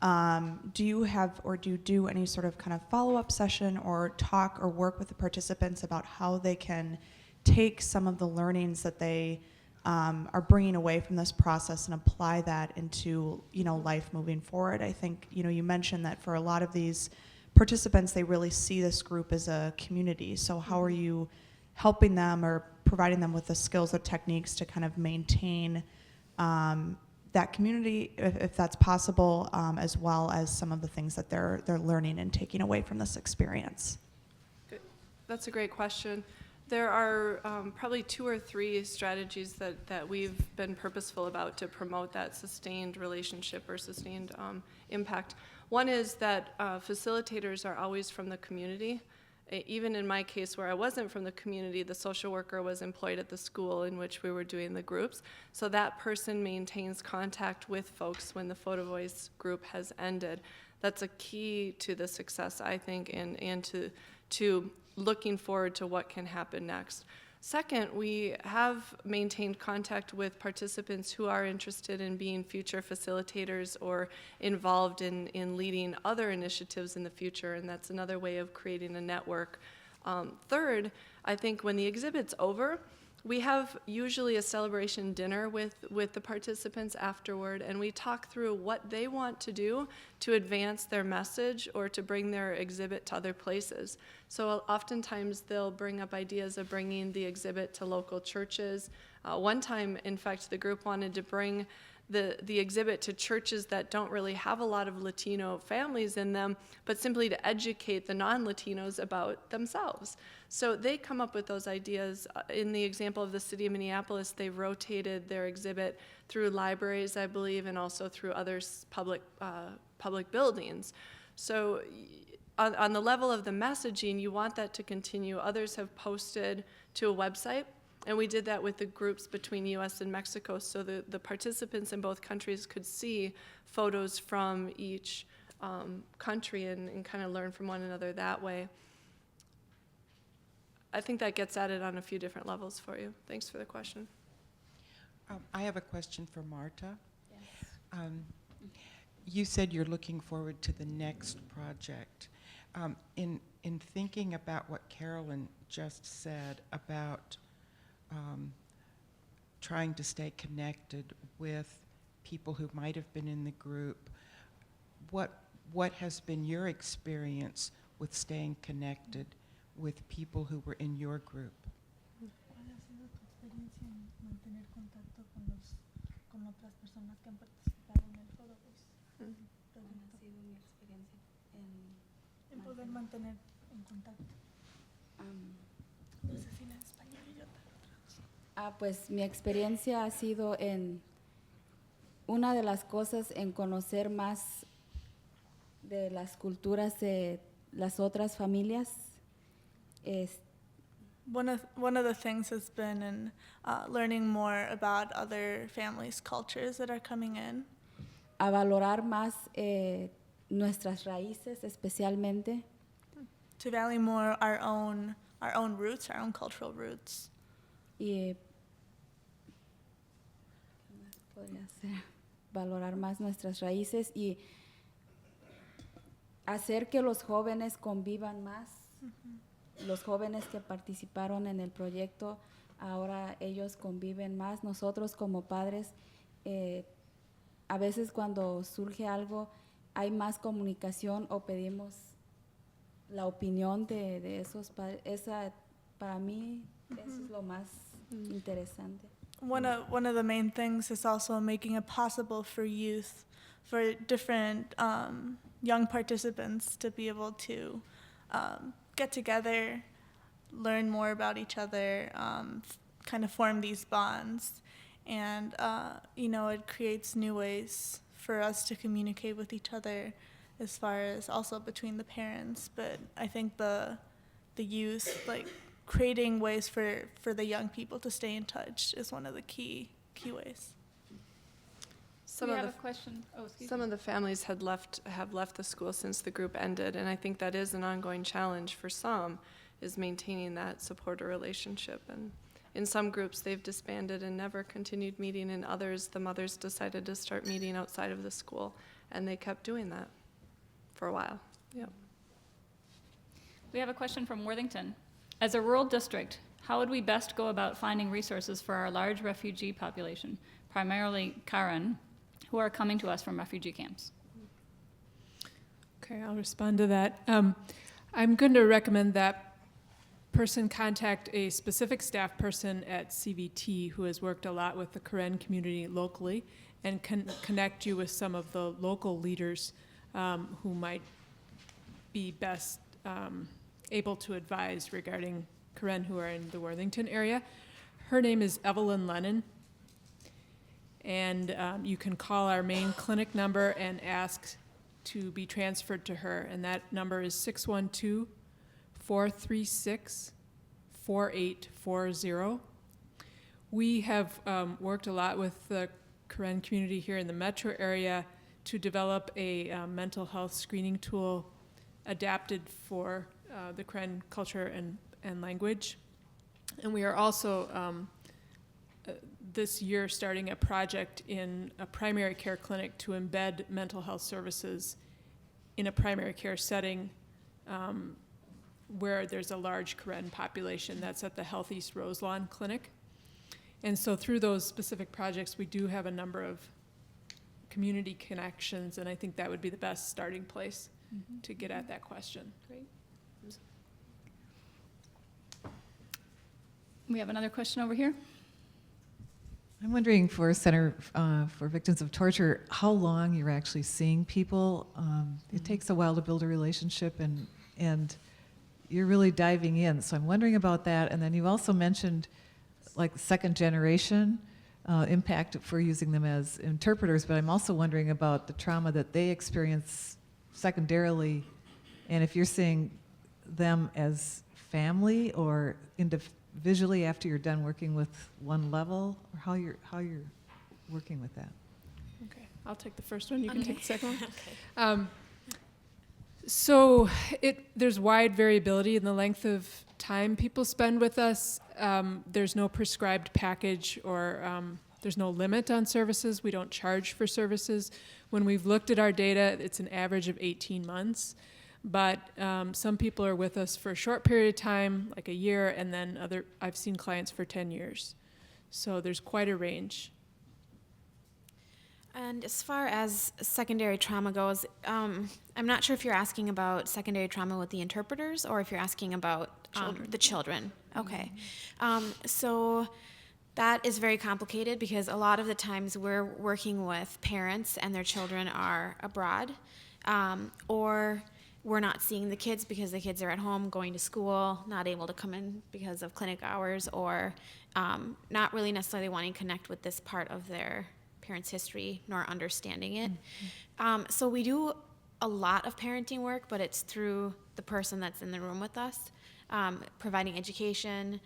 Do you have, or do you do any sort of kind of follow-up session or talk or work with the participants about how they can take some of the learnings that they are bringing away from this process and apply that into, life moving forward? I think, you mentioned that for a lot of these participants, they really see this group as a community. So how are you helping them or providing them with the skills or techniques to kind of maintain that community, if that's possible, as well as some of the things that they're learning and taking away from this experience? Good. That's a great question. There are probably 2 or 3 strategies that we've been purposeful about to promote that sustained relationship or sustained impact. One is that facilitators are always from the community. Even in my case where I wasn't from the community, the social worker was employed at the school in which we were doing the groups. So that person maintains contact with folks when the Photo Voice group has ended. That's a key to the success, I think, and to looking forward to what can happen next. Second, we have maintained contact with participants who are interested in being future facilitators or involved in leading other initiatives in the future, and that's another way of creating a network. Third, I think when the exhibit's over, we have usually a celebration dinner with the participants afterward, and we talk through what they want to do to advance their message or to bring their exhibit to other places. So oftentimes they'll bring up ideas of bringing the exhibit to local churches. One time, in fact, the group wanted to bring the exhibit to churches that don't really have a lot of Latino families in them, but simply to educate the non-Latinos about themselves. So they come up with those ideas. In the example of the city of Minneapolis, they rotated their exhibit through libraries, I believe, and also through other public buildings. So on the level of the messaging, you want that to continue. Others have posted to a website. And we did that with the groups between US and Mexico, so the participants in both countries could see photos from each country and kind of learn from one another that way. I think that gets at it on a few different levels for you. Thanks for the question. I have a question for Marta. Yes. You said you're looking forward to the next project. In thinking about what Carolyn just said about trying to stay connected with people who might have been in the group, what has been your experience with staying connected with people who were in your group? Pues mi experiencia ha sido en una de las cosas en conocer más de las culturas de las otras familias. One of the things has been in learning more about other families' cultures that are coming in. A valorar más nuestras raíces, especialmente. To value more our own roots, our own cultural roots. Y podría ser valorar más nuestras raíces y hacer que los jóvenes convivan más. Los jóvenes que participaron en el proyecto, ahora ellos conviven más. Nosotros como padres, a veces cuando surge algo, hay más comunicación o pedimos la opinión de esos padres. Para mí, eso es lo más interesante. One of the main things is also making it possible for youth, for different young participants to be able to get together, learn more about each other, kind of form these bonds. And, it creates new ways for us to communicate with each other as far as also between the parents. But I think the youth, like, creating ways for the young people to stay in touch is one of the key ways. We have a question. Oh, excuse me. Some of the families have left the school since the group ended, and I think that is an ongoing challenge for some, is maintaining that supporter relationship. And in some groups, they've disbanded and never continued meeting. In others, the mothers decided to start meeting outside of the school And they kept doing that for a while. Yep. We have a question from Worthington. As a rural district, how would we best go about finding resources for our large refugee population, primarily Karen, who are coming to us from refugee camps? Okay, I'll respond to that. I'm going to recommend that person contact a specific staff person at CVT who has worked a lot with the Karen community locally and can connect you with some of the local leaders who might be best able to advise regarding Karen who are in the Worthington area. Her name is Evelyn Lennon, and you can call our main clinic number and ask to be transferred to her, and that number is 612-436-4840. We have worked a lot with the Karen community here in the metro area to develop a mental health screening tool adapted for the Karen culture and language. And we are also this year starting a project in a primary care clinic to embed mental health services in a primary care setting where there's a large Karen population. That's at the Health East Roselawn Clinic. And so through those specific projects, we do have a number of community connections, and I think that would be the best starting place to get at that question. Great. We have another question over here. I'm wondering for Center for Victims of Torture, how long you're actually seeing people. It takes a while to build a relationship, and you're really diving in. So I'm wondering about that. And then you also mentioned like second generation impact for using them as interpreters, but I'm also wondering about the trauma that they experience secondarily, and if you're seeing them as family or individually after you're done working with one level, or how you're working with that. Okay, I'll take the first one. You can take the second one. Okay. So there's wide variability in the length of time people spend with us. There's no prescribed package or there's no limit on services. We don't charge for services. When we've looked at our data, it's an average of 18 months. But some people are with us for a short period of time, like a year, and then I've seen clients for 10 years. So there's quite a range. And as far as secondary trauma goes, I'm not sure if you're asking about secondary trauma with the interpreters or if you're asking about the children. Okay. So that is very complicated because a lot of the times we're working with parents and their children are abroad, or we're not seeing the kids because the kids are at home going to school, not able to come in because of clinic hours, or not really necessarily wanting to connect with this part of their parents' history nor understanding it. So we do a lot of parenting work, but it's through the person that's in the room with us, providing education,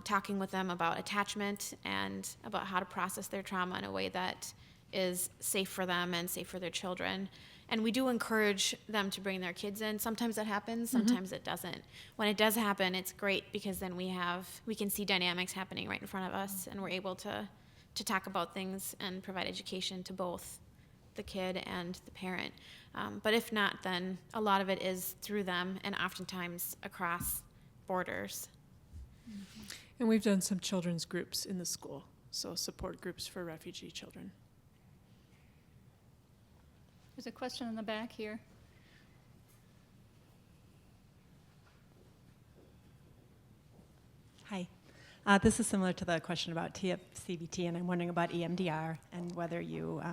talking with them about attachment and about how to process their trauma in a way that is safe for them and safe for their children. And we do encourage them to bring their kids in. Sometimes that happens, sometimes it doesn't. When it does happen, it's great because then we can see dynamics happening right in front of us, and we're able to talk about things and provide education to both the kid and the parent. But if not, then a lot of it is through them and oftentimes across borders. And we've done some children's groups in the school, so support groups for refugee children. There's a question in the back here. Hi. This is similar to the question about TFCBT, and I'm wondering about EMDR and whether you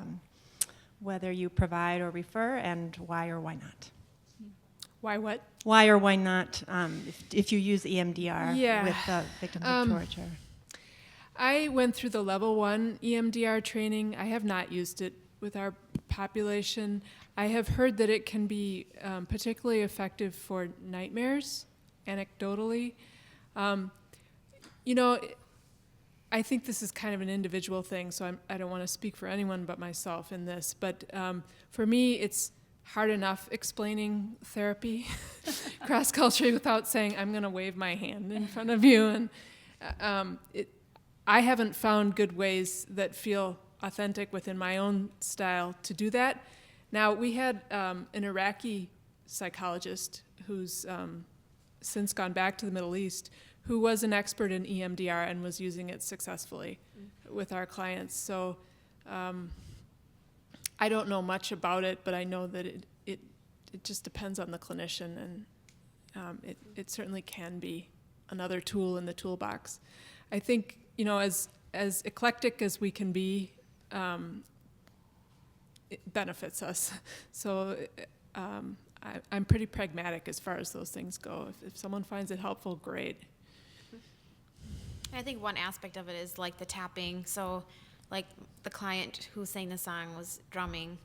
provide or refer, and why or why not. Why what? Why or why not, if you use EMDR with victims of torture. I went through the level 1 EMDR training. I have not used it with our population. I have heard that it can be particularly effective for nightmares, anecdotally. You know, I think this is kind of an individual thing, so I don't want to speak for anyone but myself in this. But for me, it's hard enough explaining therapy cross-culturally without saying, I'm going to wave my hand in front of you. And I haven't found good ways that feel authentic within my own style to do that. Now, we had an Iraqi psychologist who's since gone back to the Middle East, who was an expert in EMDR and was using it successfully with our clients. So I don't know much about it, but I know that it just depends on the clinician, and it certainly can be another tool in the toolbox. I think, you know, as eclectic as we can be, it benefits us. So I'm pretty pragmatic as far as those things go. If someone finds it helpful, great. I think one aspect of it is like the tapping. So like the client who sang the song was drumming,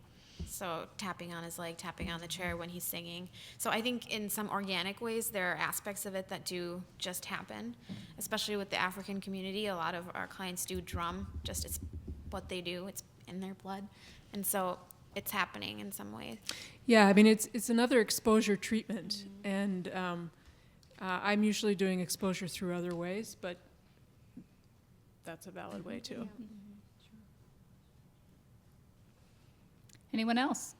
so tapping on his leg, tapping on the chair when he's singing. So I think in some organic ways there are aspects of it that do just happen, especially with the African community. A lot of our clients do drum, just it's what they do, it's in their blood. And so it's happening in some ways. Yeah, I mean, it's another exposure treatment, and I'm usually doing exposure through other ways, but that's a valid way too. Anyone else?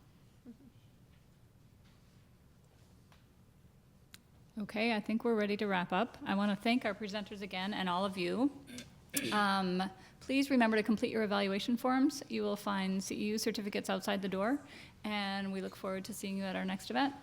Okay, I think we're ready to wrap up. I want to thank our presenters again and all of you. Please remember to complete your evaluation forms. You will find CEU certificates outside the door, and we look forward to seeing you at our next event.